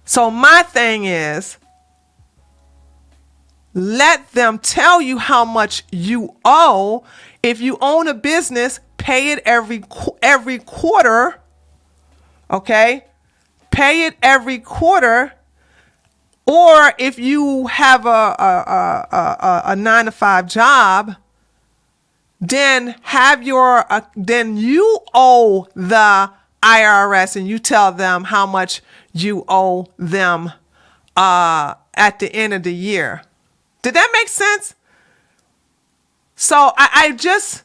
So my thing is, let them tell you how much you owe. If you own a business, pay it every quarter. Okay? Pay it every quarter. Or if you have a 9-to-5 job, then then you owe the IRS and you tell them how much you owe them at the end of the year. Did that make sense? So I just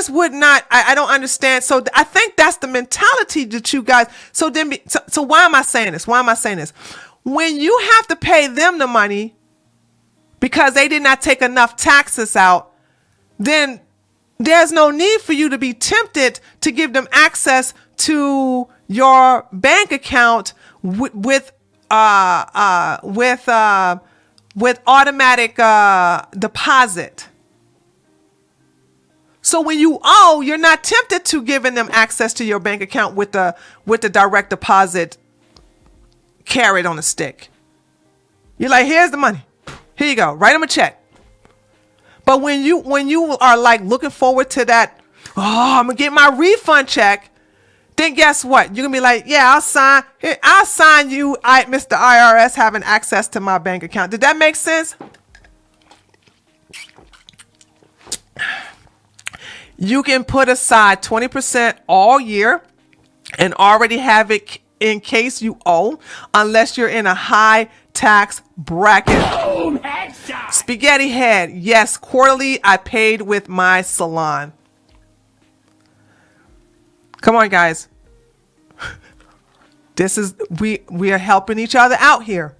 would not. I don't understand. So I think that's the mentality that you guys. So why am I saying this? When you have to pay them the money because they did not take enough taxes out, then there's no need for you to be tempted to give them access to your bank account with automatic deposit. So when you owe, you're not tempted to giving them access to your bank account with the direct deposit carrot on a stick. You're like, here's the money. Here you go. Write them a check. But when you are like looking forward to that, oh, I'm gonna get my refund check, then guess what? You're gonna be like, yeah, I'll sign you, Mr. IRS, having access to my bank account. Did that make sense? You can put aside 20% all year and already have it in case you owe, unless you're in a high tax bracket. Boom, headshot. Spaghetti head. Yes, quarterly I paid with my salon. Come on, guys. This is we are helping each other out here.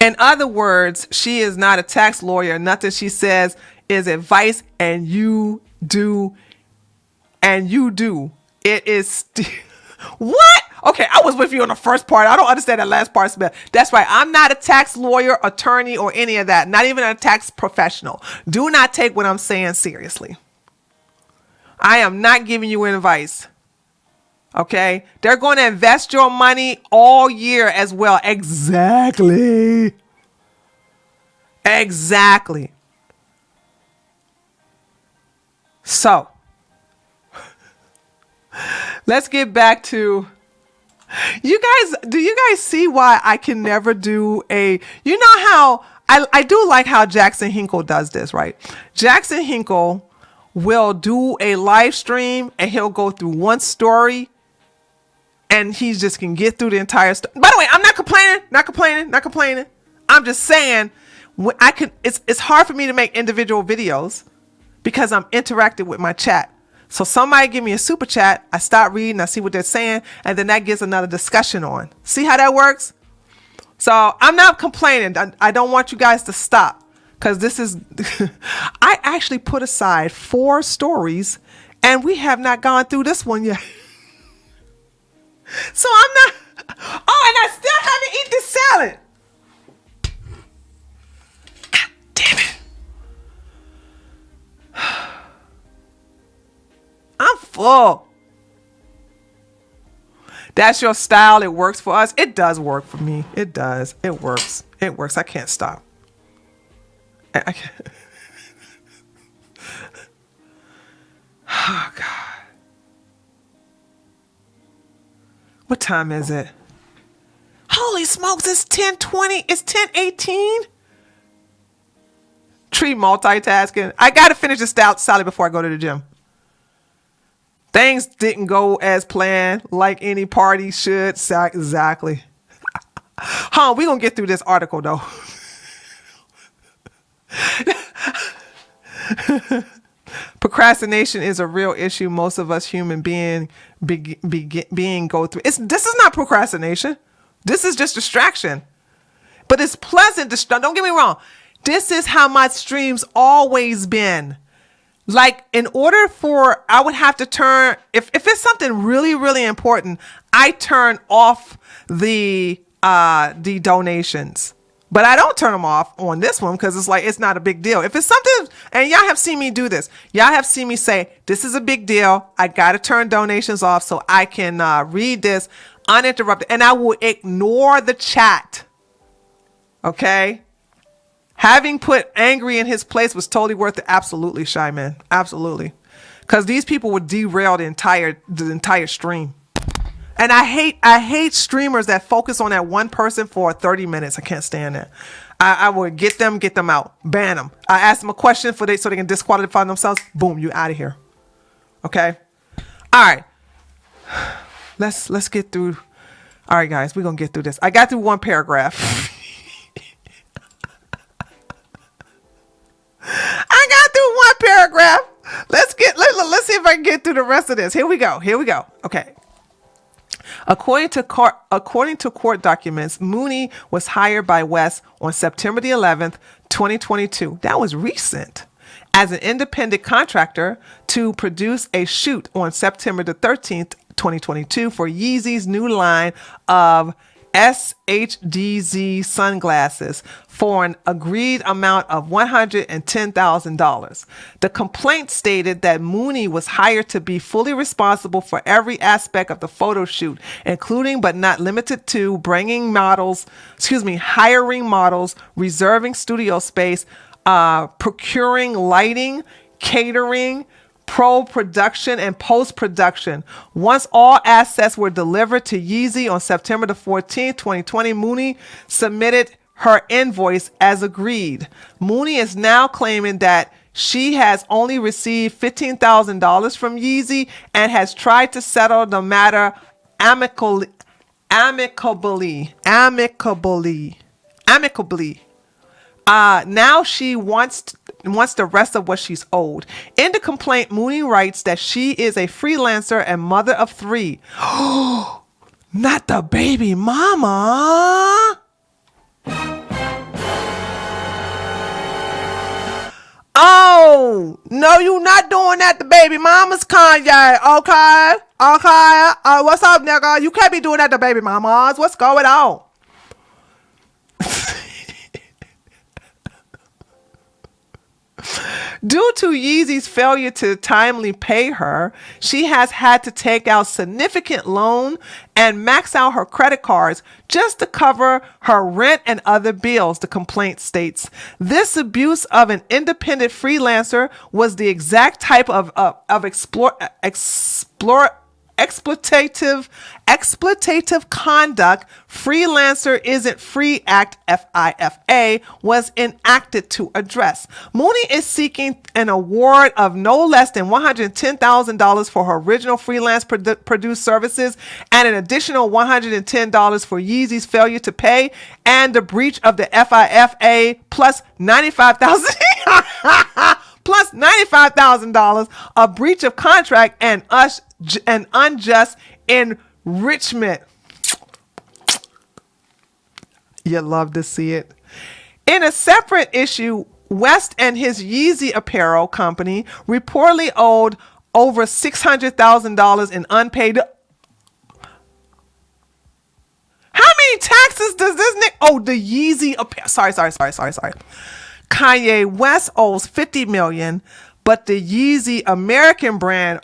In other words, she is not a tax lawyer. Nothing she says is advice, and you do. It is what? Okay, I was with you on the first part. I don't understand that last part. That's right. I'm not a tax lawyer, attorney, or any of that. Not even a tax professional. Do not take what I'm saying seriously. I am not giving you advice. Okay? They're going to invest your money all year as well. Exactly. So, let's get back to you guys. Do you guys see why I can never do you know how I do like how Jackson Hinkle does this, right? Jackson Hinkle will do a live stream and he'll go through one story and he just can get through the entire story. By the way, I'm not complaining. I'm just saying it's hard for me to make individual videos because I'm interacting with my chat. So somebody give me a super chat, I start reading, I see what they're saying, and then that gives another discussion on. See how that works? So I'm not complaining. I don't want you guys to stop because this is, I actually put aside 4 stories and we have not gone through this one yet. So I'm not, oh, and I still haven't eaten this salad. God damn it. I'm full. That's your style. It works for us. It does work for me. It does. It works. I can't stop. I can't. Oh, God. What time is it? Holy smokes, it's 10:20. It's 10:18. Tree multitasking. I got to finish this salad before I go to the gym. Things didn't go as planned, like any party should. Exactly. We're going to get through this article, though. Procrastination is a real issue most of us human being go through. This is not procrastination. This is just distraction. But it's pleasant. Don't get me wrong. This is how my streams always been. Like, in order I would have to turn, if it's something really, really important, I turn off the donations. But I don't turn them off on this one because it's like, it's not a big deal. If it's something, and y'all have seen me do this, y'all have seen me say, this is a big deal. I got to turn donations off so I can read this uninterrupted. And I will ignore the chat. Okay? Having put angry in his place was totally worth it. Absolutely, Shy Man. Absolutely. Because these people would derail the entire stream. And I hate streamers that focus on that one person for 30 minutes. I can't stand that. I would get them out, ban them. I ask them a question so they can disqualify themselves. Boom, you out of here. Okay. All right. Let's get through. All right, guys, we're gonna get through this. I got through one paragraph. I got through one paragraph. Let's see if I can get through the rest of this. Here we go. Okay. According to court documents, Mooney was hired by West on September the 11th, 2022. That was recent. As an independent contractor to produce a shoot on September the 13th, 2022 for Yeezy's new line of SHDZ sunglasses for an agreed amount of $110,000. The complaint stated that Mooney was hired to be fully responsible for every aspect of the photo shoot, including but not limited to hiring models, reserving studio space, procuring lighting, catering, pro-production and post-production. Once all assets were delivered to Yeezy on September the 14th, 2020, Mooney submitted her invoice as agreed. Mooney is now claiming that she has only received $15,000 from Yeezy and has tried to settle the matter amicably. Now she wants the rest of what she's owed. In the complaint, Mooney writes that she is a freelancer and mother of 3. Not the baby mama. Oh, no, you not doing that to baby mamas, Kanye. Okay. What's up, nigga? You can't be doing that to baby mamas. What's going on? Due to Yeezy's failure to timely pay her, she has had to take out significant loan and max out her credit cards just to cover her rent and other bills, the complaint states. This abuse of an independent freelancer was the exact type of exploitative conduct Freelancer Isn't Free Act FIFA was enacted to address. Mooney is seeking an award of no less than $110,000 for her original freelance produced services and an additional $110 for Yeezy's failure to pay and the breach of the FIFA plus $95,000 plus $95,000 a breach of contract and unjust enrichment. You love to see it. In a separate issue, West and his Yeezy apparel company reportedly owed over $600,000 in unpaid. How many taxes does this nigga? Oh, the Yeezy apparel. Sorry. Kanye West owes $50 million, but the Yeezy American brand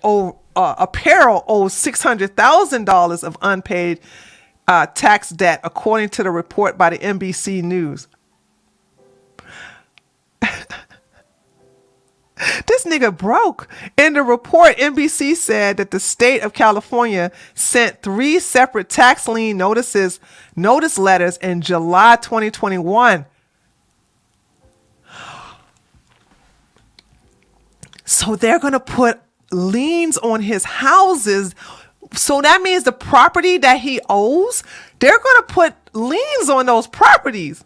apparel owes $600,000 of unpaid tax debt, according to the report by the NBC News. This nigga broke. In the report, NBC said that the state of California sent 3 separate tax lien notice letters in July 2021. So they're going to put liens on his houses. So that means the property that he owes, they're going to put liens on those properties.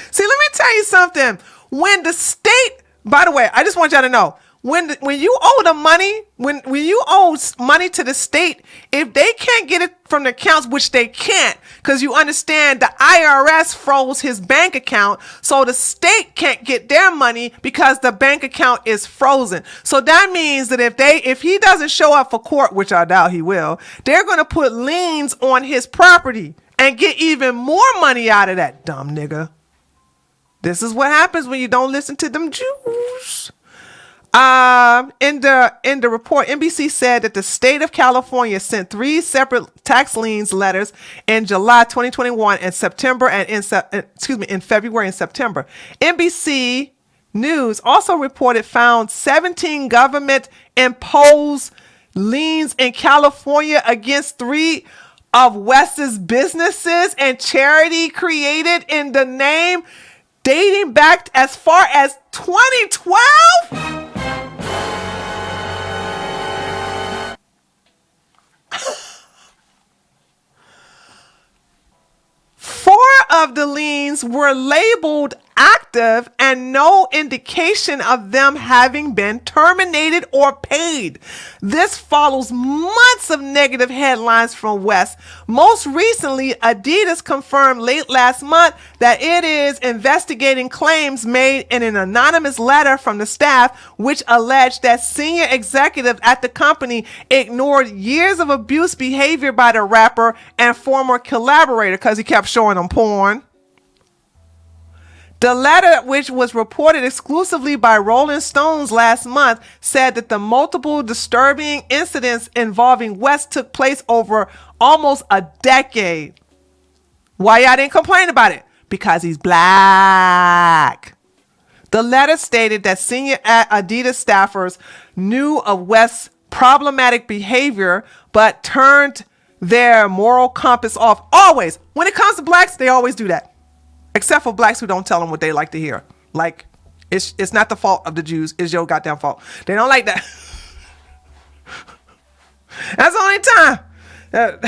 See, let me tell you something. When the state, by the way, I just want y'all to know, when you owe the money, when you owe money to the state, if they can't get it from the accounts, which they can't, because you understand the IRS froze his bank account, so the state can't get their money because the bank account is frozen. So that means that if he doesn't show up for court, which I doubt he will, they're going to put liens on his property and get even more money out of that dumb nigga. This is what happens when you don't listen to them Jews. In the report, NBC said that the state of California sent 3 separate tax liens letters in July 2021 and September and in February and September. NBC News also reported found 17 government imposed liens in California against 3 of West's businesses and charity created in the name dating back as far as 2012. 4 of the liens were labeled active and no indication of them having been terminated or paid. This follows months of negative headlines from West. Most recently, Adidas confirmed late last month that it is investigating claims made in an anonymous letter from the staff, which alleged that senior executives at the company ignored years of abuse behavior by the rapper and former collaborator because he kept showing them porn. The letter, which was reported exclusively by Rolling Stones last month, said that the multiple disturbing incidents involving West took place over almost a decade. Why y'all didn't complain about it? Because he's black. The letter stated that senior Adidas staffers knew of West's problematic behavior, but turned their moral compass off. Always. When it comes to blacks, they always do that. Except for blacks who don't tell them what they like to hear. Like, it's not the fault of the Jews. It's your goddamn fault. They don't like that. That's the only time. That's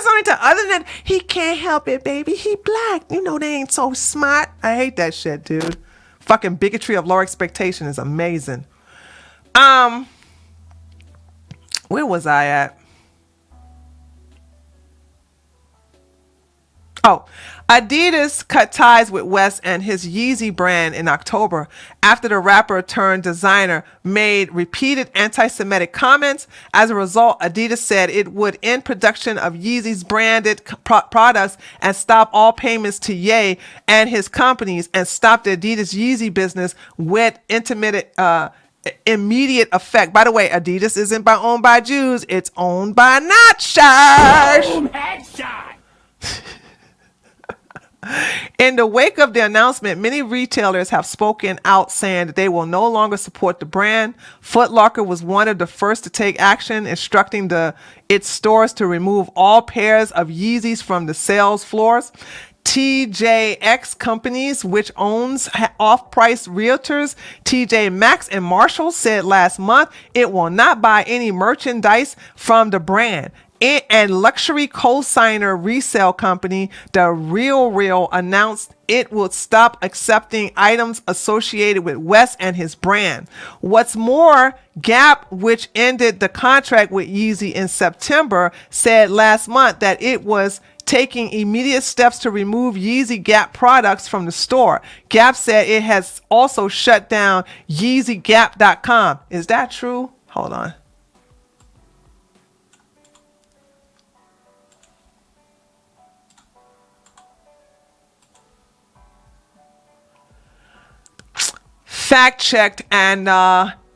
the only time. Other than, he can't help it, baby. He black. You know they ain't so smart. I hate that shit, dude. Fucking bigotry of low expectation is amazing. Where was I at? Oh, Adidas cut ties with West and his Yeezy brand in October after the rapper turned designer made repeated anti-Semitic comments. As a result, Adidas said it would end production of Yeezy's branded products and stop all payments to Ye and his companies, and stop the Adidas Yeezy business with immediate effect. By the way, Adidas isn't owned by Jews. It's owned by Nazis. Boom, headshot. In the wake of the announcement, many retailers have spoken out saying that they will no longer support the brand. Foot Locker was one of the first to take action, instructing its stores to remove all pairs of Yeezys from the sales floors. TJX Companies, which owns off-price realtors TJ Maxx and Marshalls, said last month it will not buy any merchandise from the brand. And luxury co-signer resale company The Real announced it would stop accepting items associated with West and his brand. What's more, Gap, which ended the contract with Yeezy in September, said last month that it was taking immediate steps to remove Yeezy Gap products from the store. Gap said it has also shut down YeezyGap.com. Is that true? Hold on. Fact checked, and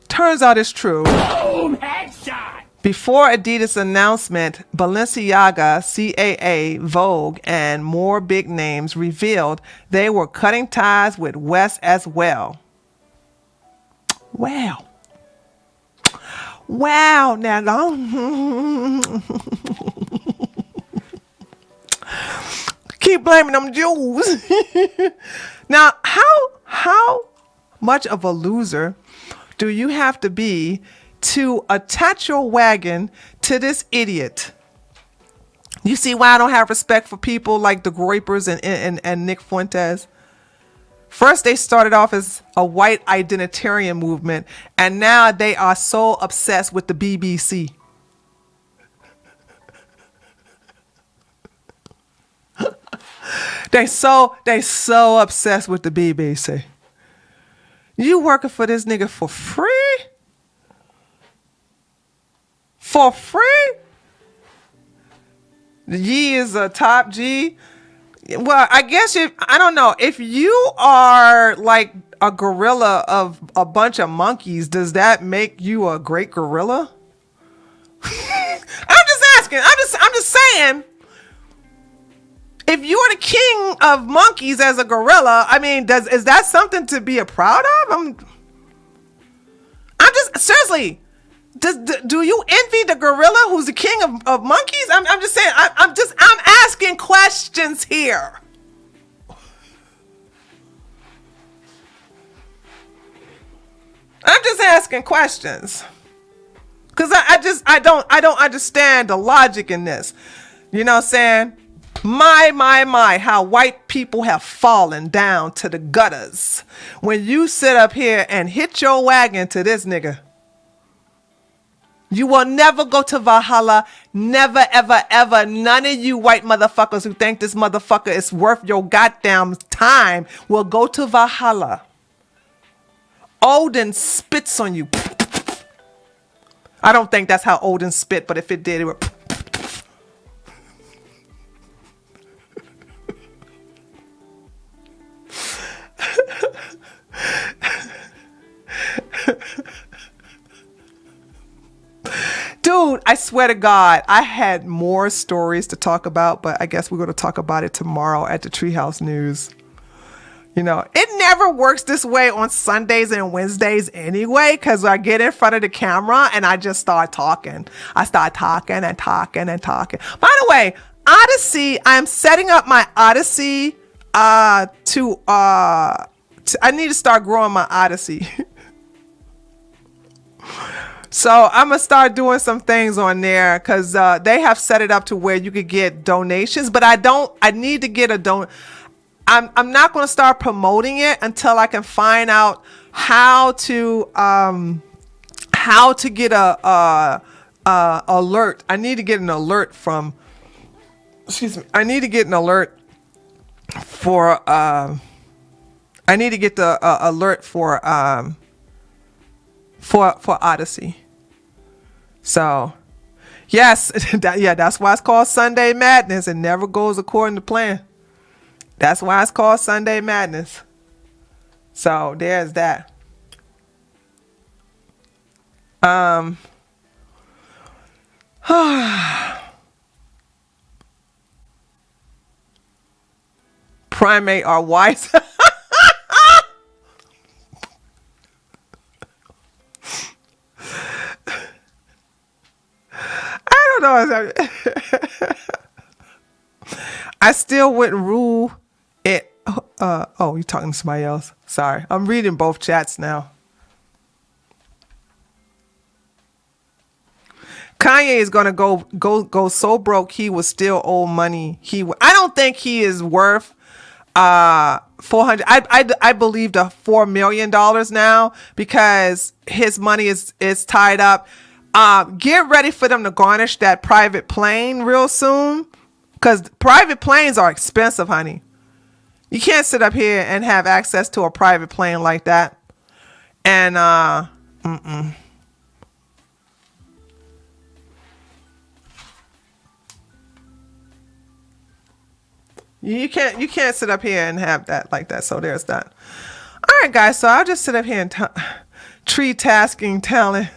turns out it's true. Boom, headshot. Before Adidas' announcement, Balenciaga, CAA, Vogue, and more big names revealed they were cutting ties with West as well. Wow. Now, keep blaming them Jews. Now, how much of a loser do you have to be to attach your wagon to this idiot? You see why I don't have respect for people like the Groypers and Nick Fuentes? First, they started off as a white identitarian movement, and now they are so obsessed with the BBC. They so obsessed with the BBC. You working for this nigga for free? For free? The G is a top G. Well, I guess I don't know. If you are like a gorilla of a bunch of monkeys, does that make you a great gorilla? I'm just asking. I'm just saying. If you're the king of monkeys as a gorilla, I mean, is that something to be proud of? I'm just seriously. Do you envy the gorilla who's the king of monkeys? I'm just saying. I'm asking questions here. I'm just asking questions because I don't understand the logic in this. You know what I'm saying? My, how white people have fallen down to the gutters when you sit up here and hit your wagon to this nigga. You will never go to Valhalla. Never, ever, ever. None of you white motherfuckers who think this motherfucker is worth your goddamn time will go to Valhalla. Odin spits on you. I don't think that's how Odin spit, but if it did, it would. Dude, I swear to God, I had more stories to talk about, but I guess we're going to talk about it tomorrow at the Treehouse News. You know, it never works this way on Sundays and Wednesdays anyway, because I get in front of the camera and I just start talking. I start talking and talking and talking. By the way, Odyssey, I'm setting up my Odyssey I need to start growing my Odyssey. So I'm going to start doing some things on there because they have set it up to where you could get donations, but I need to get a I'm not going to start promoting it until I can find out how to get a alert. I need to get an alert from, I need to get an alert for, I need to get the alert for Odyssey. So, yes, that's why it's called Sunday Madness. It never goes according to plan. That's why it's called Sunday Madness. So, there's that. Primate are wise. I don't know. I still wouldn't rule it. Oh, you're talking to somebody else. Sorry. I'm reading both chats now. Kanye is gonna go so broke he will still owe money. I don't think he is worth 400. I believe the $4 million now because his money is tied up. Get ready for them to garnish that private plane real soon because private planes are expensive, honey. You can't sit up here and have access to a private plane like that. And You can't sit up here and have that like that. So there's that. All right, guys. So I'll just sit up here and tree tasking talent.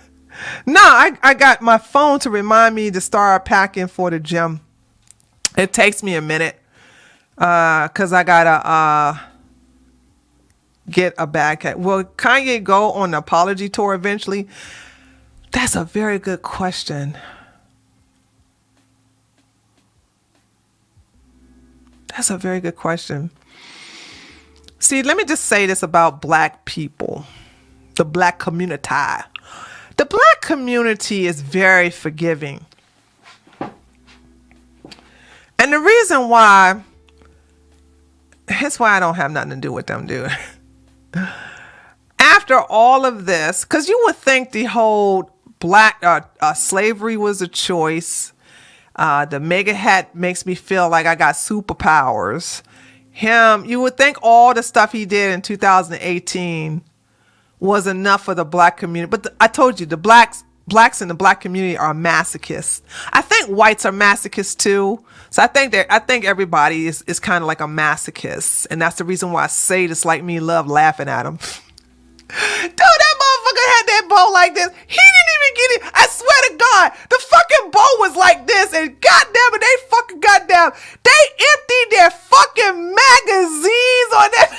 No, I got my phone to remind me to start packing for the gym. It takes me a minute because I gotta get a backpack. Will Kanye go on the apology tour eventually? That's a very good question. That's a very good question. See, let me just say this about black people, the black community. The black community is very forgiving. And the reason why, here's why I don't have nothing to do with them, dude. After all of this, because you would think the whole black slavery was a choice. The mega hat makes me feel like I got superpowers. You would think all the stuff he did in 2018 was enough for the black community. But I told you, the blacks in the black community are masochists. I think whites are masochists too. So I think everybody is kind of like a masochist. And that's the reason why sadists like me love laughing at them. Dude, that motherfucker had that bow like this. He didn't even get it. I swear to God, the fucking bow was like this. And goddamn it, they emptied their fucking magazines on that.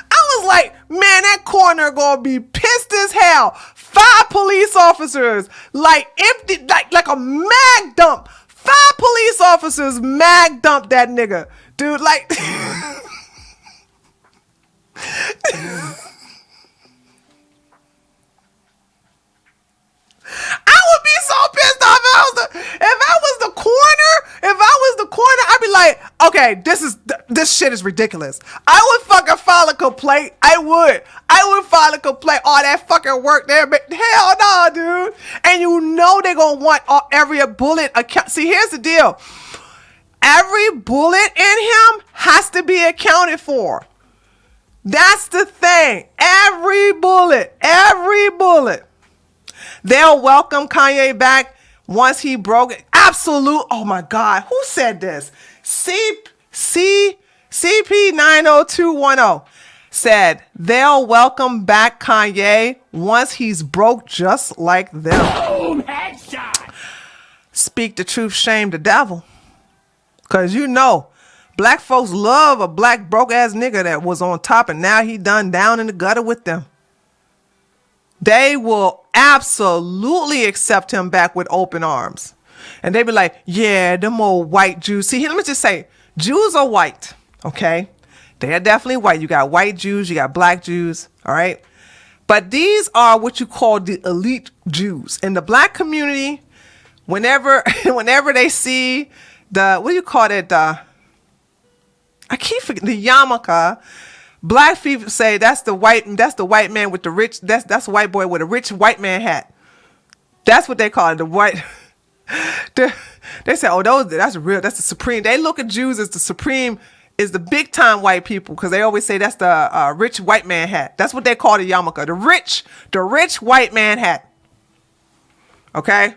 I was like, man, that corner gonna be pissed as hell. 5 police officers, like empty, like a mag dump. 5 police officers mag dumped that nigga, dude. Like, I would be so pissed off if I was the corner, I'd be like, okay, this shit is ridiculous. I would fucking file a complaint. I would file a complaint. All that fucking work there, but hell no, dude. And you know they're gonna want every bullet account. See, here's the deal. Every bullet in him has to be accounted for. That's the thing. Every bullet. They'll welcome Kanye back once he broke it. Absolute. Oh my God. Who said this? CP90210 said they'll welcome back Kanye once he's broke just like them. Boom, headshot. Speak the truth, shame the devil. Cause you know, black folks love a black broke ass nigga that was on top and now he done down in the gutter with them. They will absolutely accept him back with open arms. And they be like, yeah, them old white Jews. See, let me just say, Jews are white, okay? They are definitely white. You got white Jews, you got black Jews, all right? But these are what you call the elite Jews. In the black community, whenever they see the, what do you call it? I keep forgetting, the yarmulke. Black people say that's the white man with the rich, that's a white boy with a rich white man hat. That's what they call it, the white. They say, oh, that's real, that's the supreme. They look at Jews as the supreme, is the big time white people, because they always say that's the rich white man hat. That's what they call the yarmulke, the rich white man hat. Okay?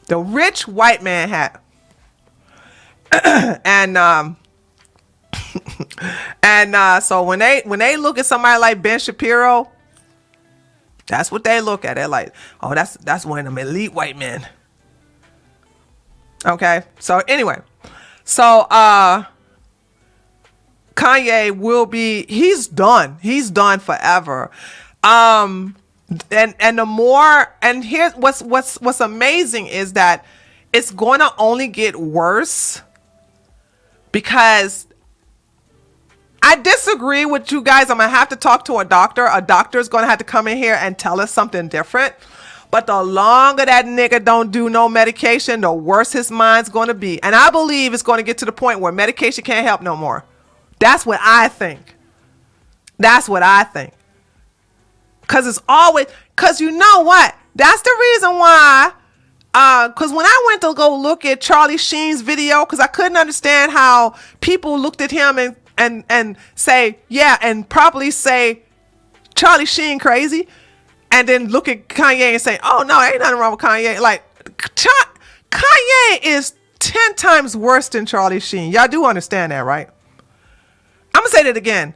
The rich white man hat. So when they look at somebody like Ben Shapiro, that's what they look at. They're like, oh, that's one of them elite white men. Okay. So anyway, Kanye he's done. He's done forever. And here's what's amazing is that it's going to only get worse, because I disagree with you guys. I'm going to have to talk to a doctor. A doctor is going to have to come in here and tell us something different. But the longer that nigga don't do no medication, the worse his mind's going to be. And I believe it's going to get to the point where medication can't help no more. That's what I think. Because you know what? That's the reason why. Because when I went to go look at Charlie Sheen's video, because I couldn't understand how people looked at him and say, yeah, and probably say Charlie Sheen crazy, and then look at Kanye and say, oh no, ain't nothing wrong with Kanye. Like, Kanye is 10 times worse than Charlie Sheen. Y'all do understand that, right? I'm gonna say that again.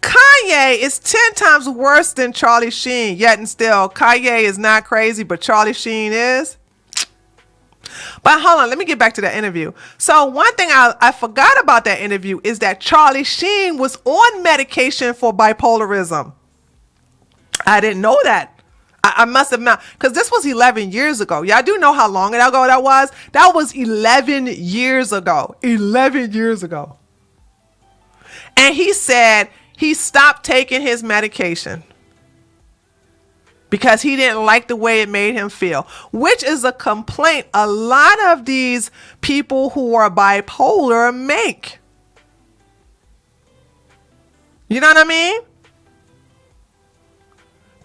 Kanye is 10 times worse than Charlie Sheen, yet and still Kanye is not crazy, but Charlie Sheen is. But hold on, let me get back to that interview. So one thing I forgot about that interview is that Charlie Sheen was on medication for bipolarism. I didn't know that. I must have not, because this was 11 years ago. Y'all do know how long ago that was? That was 11 years ago. 11 years ago. And he said he stopped taking his medication because he didn't like the way it made him feel, which is a complaint a lot of these people who are bipolar make. You know what I mean?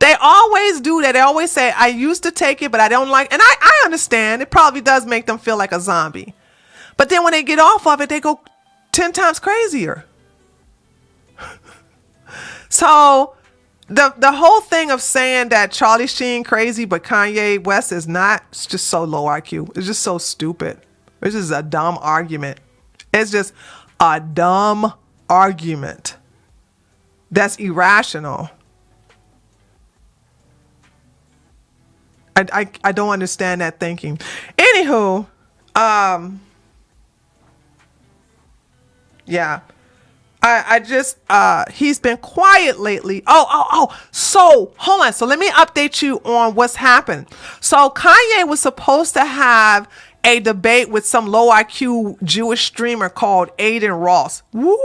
They always do that. They always say, I used to take it, but I don't like, and I understand. It probably does make them feel like a zombie. But then when they get off of it, they go 10 times crazier. So the whole thing of saying that Charlie Sheen crazy, but Kanye West is not, it's just so low IQ. It's just so stupid. It's just a dumb argument. It's just a dumb argument that's irrational. I don't understand that thinking. Anywho, yeah. I just he's been quiet lately. So hold on. So let me update you on what's happened. So Kanye was supposed to have a debate with some low IQ Jewish streamer called Aiden Ross. Woo,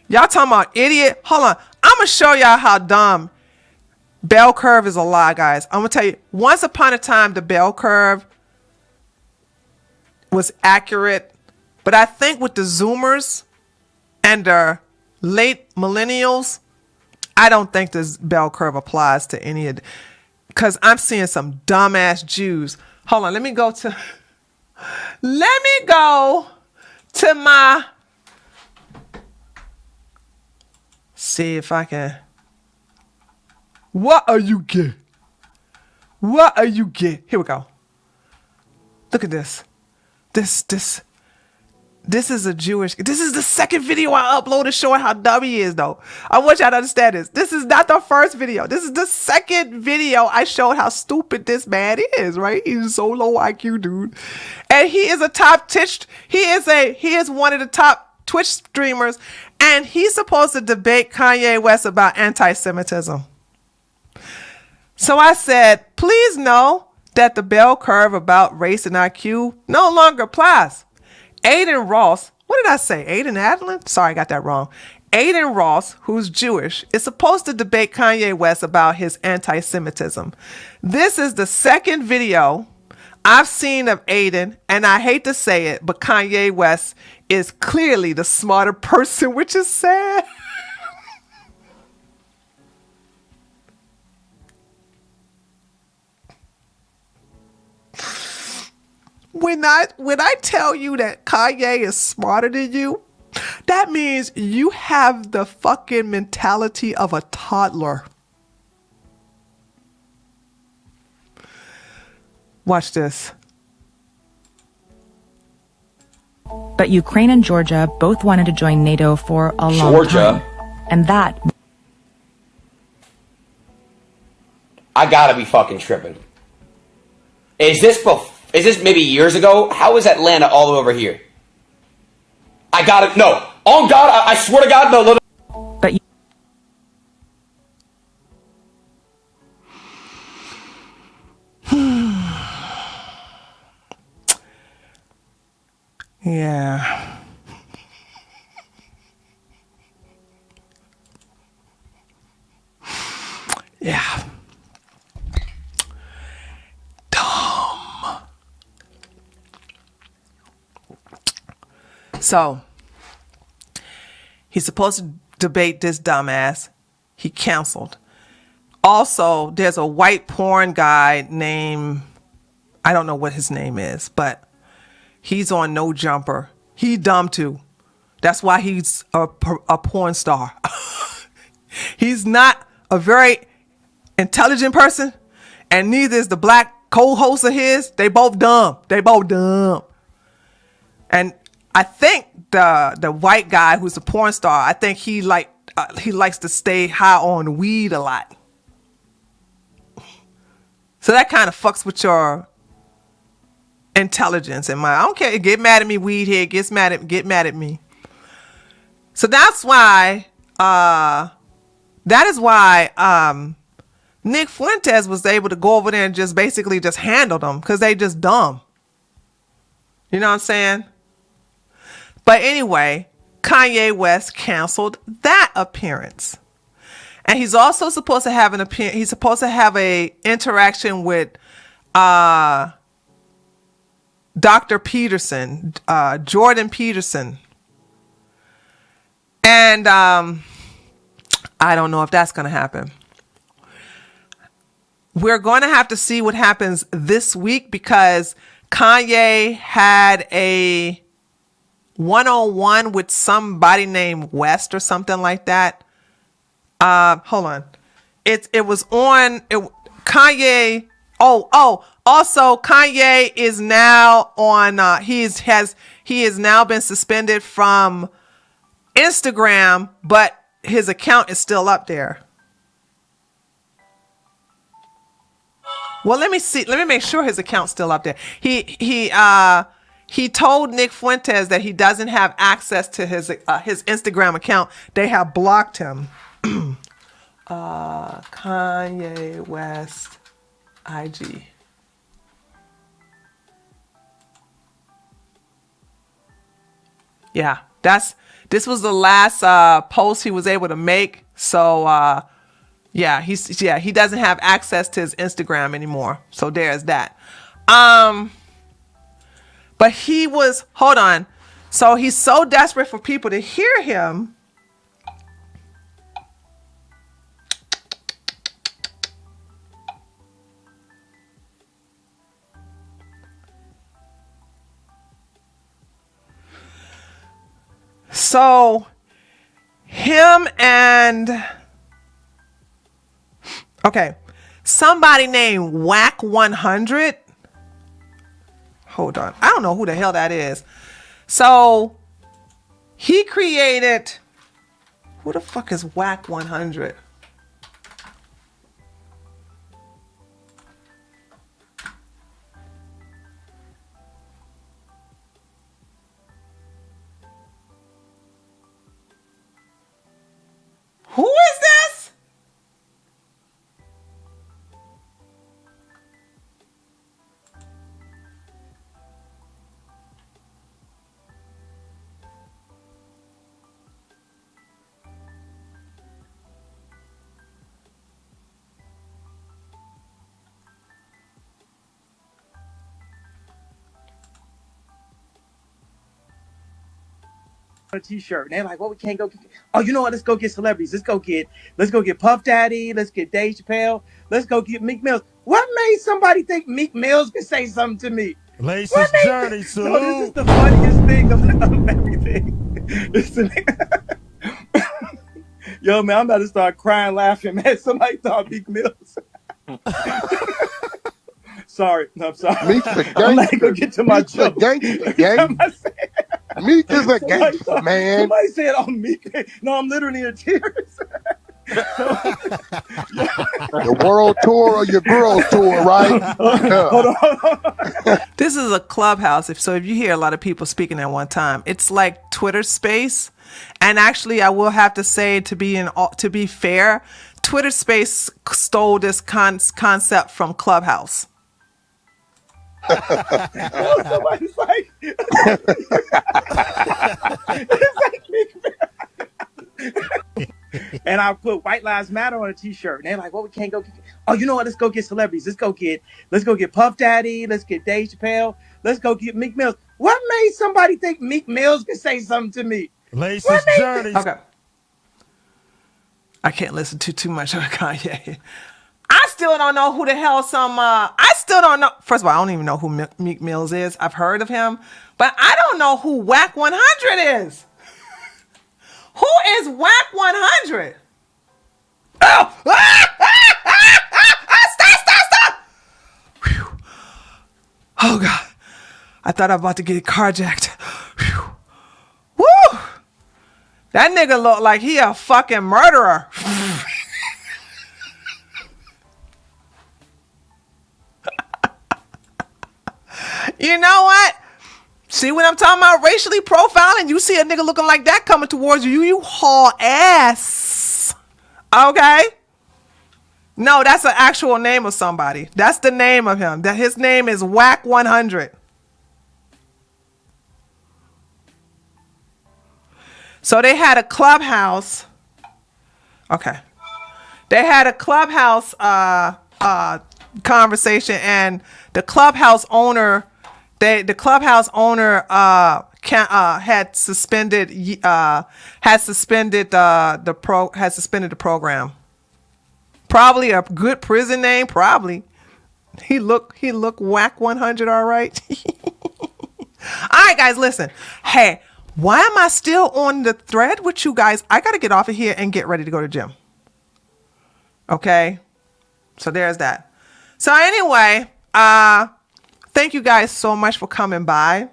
y'all talking about idiot? Hold on. I'm gonna show y'all how dumb bell curve is a lie, guys. I'm gonna tell you. Once upon a time, the bell curve was accurate, but I think with the Zoomers and the late millennials, I don't think this bell curve applies to any of, because I'm seeing some dumbass Jews. Hold on, let me go to my, see if I can. What are you get? What are you get? Here we go. Look at this. This is a Jewish. This is the second video I uploaded showing how dumb he is, though. I want y'all to understand this. This is not the first video. This is the second video I showed how stupid this man is, right? He's so low IQ, dude. And he is a top Twitch. He is one of the top Twitch streamers, and he's supposed to debate Kanye West about anti-Semitism. So I said, please know that the bell curve about race and IQ no longer applies. Aiden Ross, what did I say? Aiden Adlin? Sorry, I got that wrong. Aiden Ross, who's Jewish, is supposed to debate Kanye West about his anti-Semitism. This is the second video I've seen of Aiden, and I hate to say it, but Kanye West is clearly the smarter person, which is sad. When I tell you that Kanye is smarter than you, that means you have the fucking mentality of a toddler. Watch this. But Ukraine and Georgia both wanted to join NATO for a long time. And that... I gotta be fucking tripping. Is this maybe years ago? How is Atlanta all over here? I gotta, no. Oh God, I swear to God, no. But you... Yeah. Yeah. Dumb. So, he's supposed to debate this dumbass. He canceled. Also, there's a white porn guy named, I don't know what his name is, but he's on No Jumper. He dumb too. That's why he's a porn star. He's not a very intelligent person, and neither is the black co-host of his. They both dumb. And I think the white guy who's a porn star, I think he likes to stay high on weed a lot. So that kind of fucks with your intelligence and I don't care. Get mad at me, weed head. Get mad at me. So that's why. That is why Nick Fuentes was able to go over there and just basically just handle them because they just dumb. You know what I'm saying? But anyway, Kanye West canceled that appearance. And he's also supposed to have he's supposed to have a interaction with Dr. Peterson, Jordan Peterson. And I don't know if that's going to happen. We're going to have to see what happens this week because Kanye had a one-on-one with somebody named West or something like that. Hold on. It was on Kanye. Also Kanye is now on, he has now been suspended from Instagram, but his account is still up there. Well, let me see. Let me make sure his account's still up there. He he told Nick Fuentes that he doesn't have access to his Instagram account. They have blocked him. Kanye West IG. Yeah, this was the last post he was able to make. So he doesn't have access to his Instagram anymore. So there's that. But hold on. So he's so desperate for people to hear him. So him and somebody named Whack 100. Hold on. I don't know who the hell that is. So he created, who the fuck is Whack 100? Who is this? A t-shirt and they're like, well, we can't go oh, you know what, let's go get celebrities, let's go get Puff Daddy, let's get Dave Chappelle, let's go get Meek Mills. What made somebody think Meek Mills could say something to me? Lace's journey, salute. No, this is the funniest thing of everything. Yo, man, I'm about to start crying laughing, man. Somebody thought Meek Mills. Sorry, no, I'm sorry. Meek's a gangster. I'm not gonna get to my joke. Meek is a gangster, man. Somebody said, "Oh, Meek." No, I'm literally in tears. The world tour or your girls tour, right? Hold on. This is a clubhouse. If you hear a lot of people speaking at one time, it's like Twitter Space. And actually, I will have to say, to be fair, Twitter Space stole this concept from Clubhouse. Somebody's like, it's like Meek. And I put White Lives Matter on a t-shirt. And they're like, well, we can't go get oh, you know what, let's go get celebrities. Let's go get Puff Daddy, let's get Dave Chappelle, let's go get Meek Mills. What made somebody think Meek Mills could say something to me? Lace's journey. Okay. I can't listen to too much of Kanye. I still don't know who the hell I still don't know. First of all, I don't even know who Meek Mills is. I've heard of him, but I don't know who Whack 100 is. Who is Whack 100? Oh! Stop! Whew. Oh, God. I thought I was about to get carjacked. Whew. Woo! That nigga look like he a fucking murderer. You know what? See what I'm talking about? Racially profiling. You see a nigga looking like that coming towards you, you haul ass. Okay? No, that's an actual name of somebody. That's the name of him. That his name is Whack 100. So they had a clubhouse. Okay. They had a clubhouse conversation, and the clubhouse owner had suspended the program. Probably a good prison name. Probably he look Whack 100. All right. All right, guys, listen. Hey, why am I still on the thread with you guys? I gotta get off of here and get ready to go to the gym. Okay, so there's that. So anyway, thank you guys so much for coming by.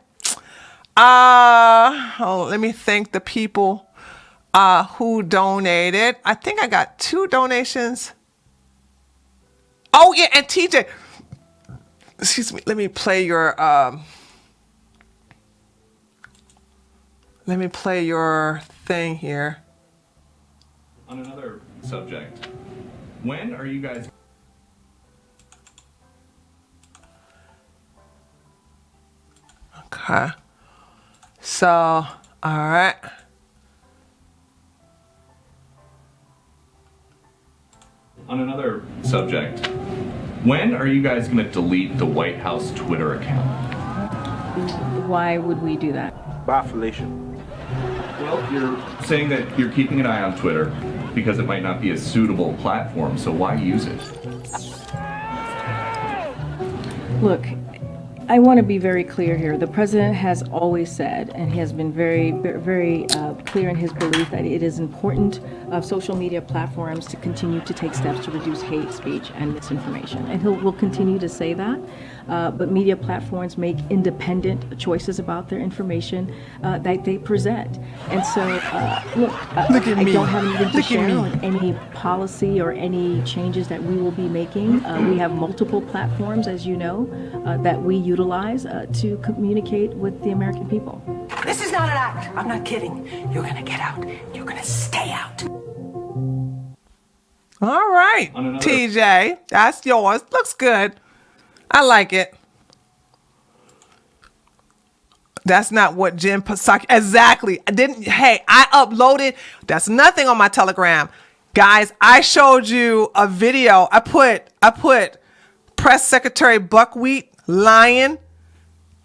Let me thank the people who donated. I think I got 2 donations. Oh yeah, and TJ, excuse me, let me play your Let me play your thing here. On another subject, when are you guys... Okay. So, all right. On another subject, when are you guys going to delete the White House Twitter account? Why would we do that? Bye, Felicia. Well, you're saying that you're keeping an eye on Twitter because it might not be a suitable platform, so why use it? Look, I want to be very clear here. The president has always said, and he has been very clear in his belief that it is important of social media platforms to continue to take steps to reduce hate speech and misinformation. And will continue to say that. But media platforms make independent choices about their information that they present. And so, look at I me. don't have anything to Look at share me. on any policy or any changes that we will be making. We have multiple platforms, as you know, that we utilize to communicate with the American people. This is not an act. I'm not kidding. You're gonna get out. You're gonna stay out. All right, TJ, that's yours. Looks good. I like it. That's not what Jen Psaki. Exactly. I uploaded. That's nothing on my Telegram. Guys, I showed you a video. I put Press Secretary Buckwheat lying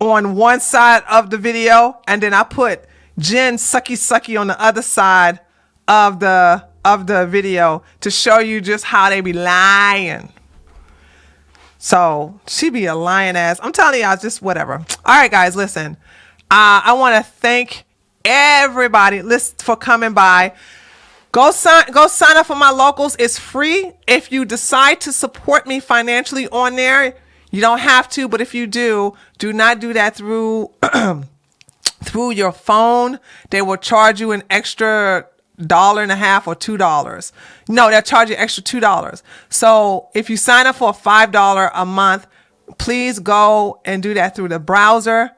on one side of the video, and then I put Jen Sucky on the other side of the video to show you just how they be lying. So she be a lying ass. I'm telling y'all, just whatever. All right, guys, listen. I want to thank everybody for coming by. Go sign up for my locals. It's free. If you decide to support me financially on there, you don't have to, but if you do not do that through through your phone. They will charge you an extra $1.50 or $2. No, they'll charge you extra $2. So if you sign up for $5 a month, please go and do that through the browser.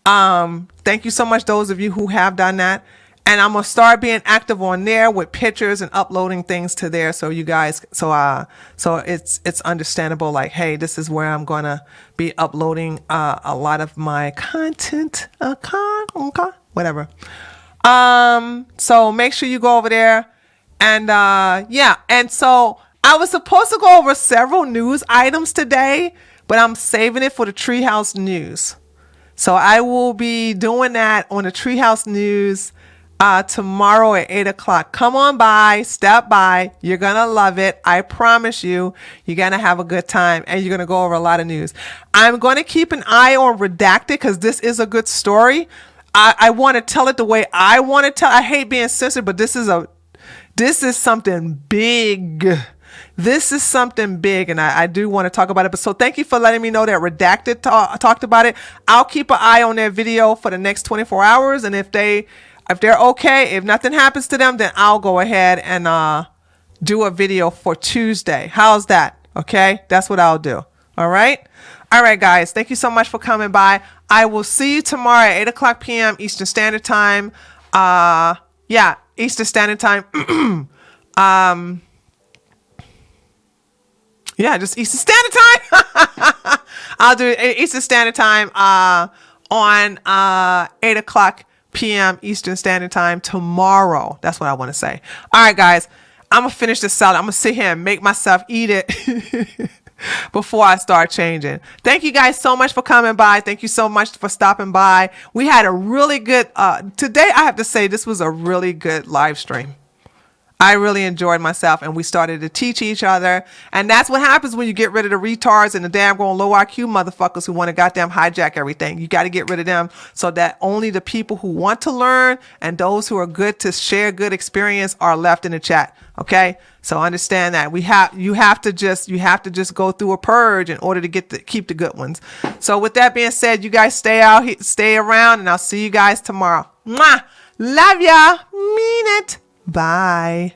Thank you so much, those of you who have done that. And I'm gonna start being active on there with pictures and uploading things to there, so you guys, so it's understandable. Like, hey, this is where I'm gonna be uploading a lot of my content. Whatever. So make sure you go over there, and yeah. And so I was supposed to go over several news items today, but I'm saving it for the Treehouse News. So I will be doing that on the Treehouse News tomorrow at 8 o'clock. Come on by, stop by. You're going to love it. I promise you, you're going to have a good time, and you're going to go over a lot of news. I'm going to keep an eye on Redacted because this is a good story. I want to tell it the way I want to tell. I hate being censored, but this is something big. This is something big, and I do want to talk about it. But so thank you for letting me know that Redacted talked about it. I'll keep an eye on their video for the next 24 hours, and if they're okay, if nothing happens to them, then I'll go ahead and do a video for Tuesday. How's that? Okay, that's what I'll do. All right, guys. Thank you so much for coming by. I will see you tomorrow at 8 o'clock p.m. Eastern Standard Time. Yeah, Eastern Standard Time. Yeah, just Eastern Standard Time. I'll do Eastern Standard Time on 8 o'clock p.m. Eastern Standard Time tomorrow. That's what I want to say. All right, guys. I'm going to finish this salad. I'm going to sit here and make myself eat it before I start changing. Thank you guys so much for coming by. Thank you so much for stopping by. We had a really good, today I have to say this was a really good live stream. I really enjoyed myself, and we started to teach each other. And that's what happens when you get rid of the retards and the damn grown low IQ motherfuckers who want to goddamn hijack everything. You got to get rid of them so that only the people who want to learn and those who are good to share good experience are left in the chat. Okay. So understand that you have to just go through a purge in order to keep the good ones. So with that being said, you guys stay around, and I'll see you guys tomorrow. Mwah! Love ya. Mean it. Bye.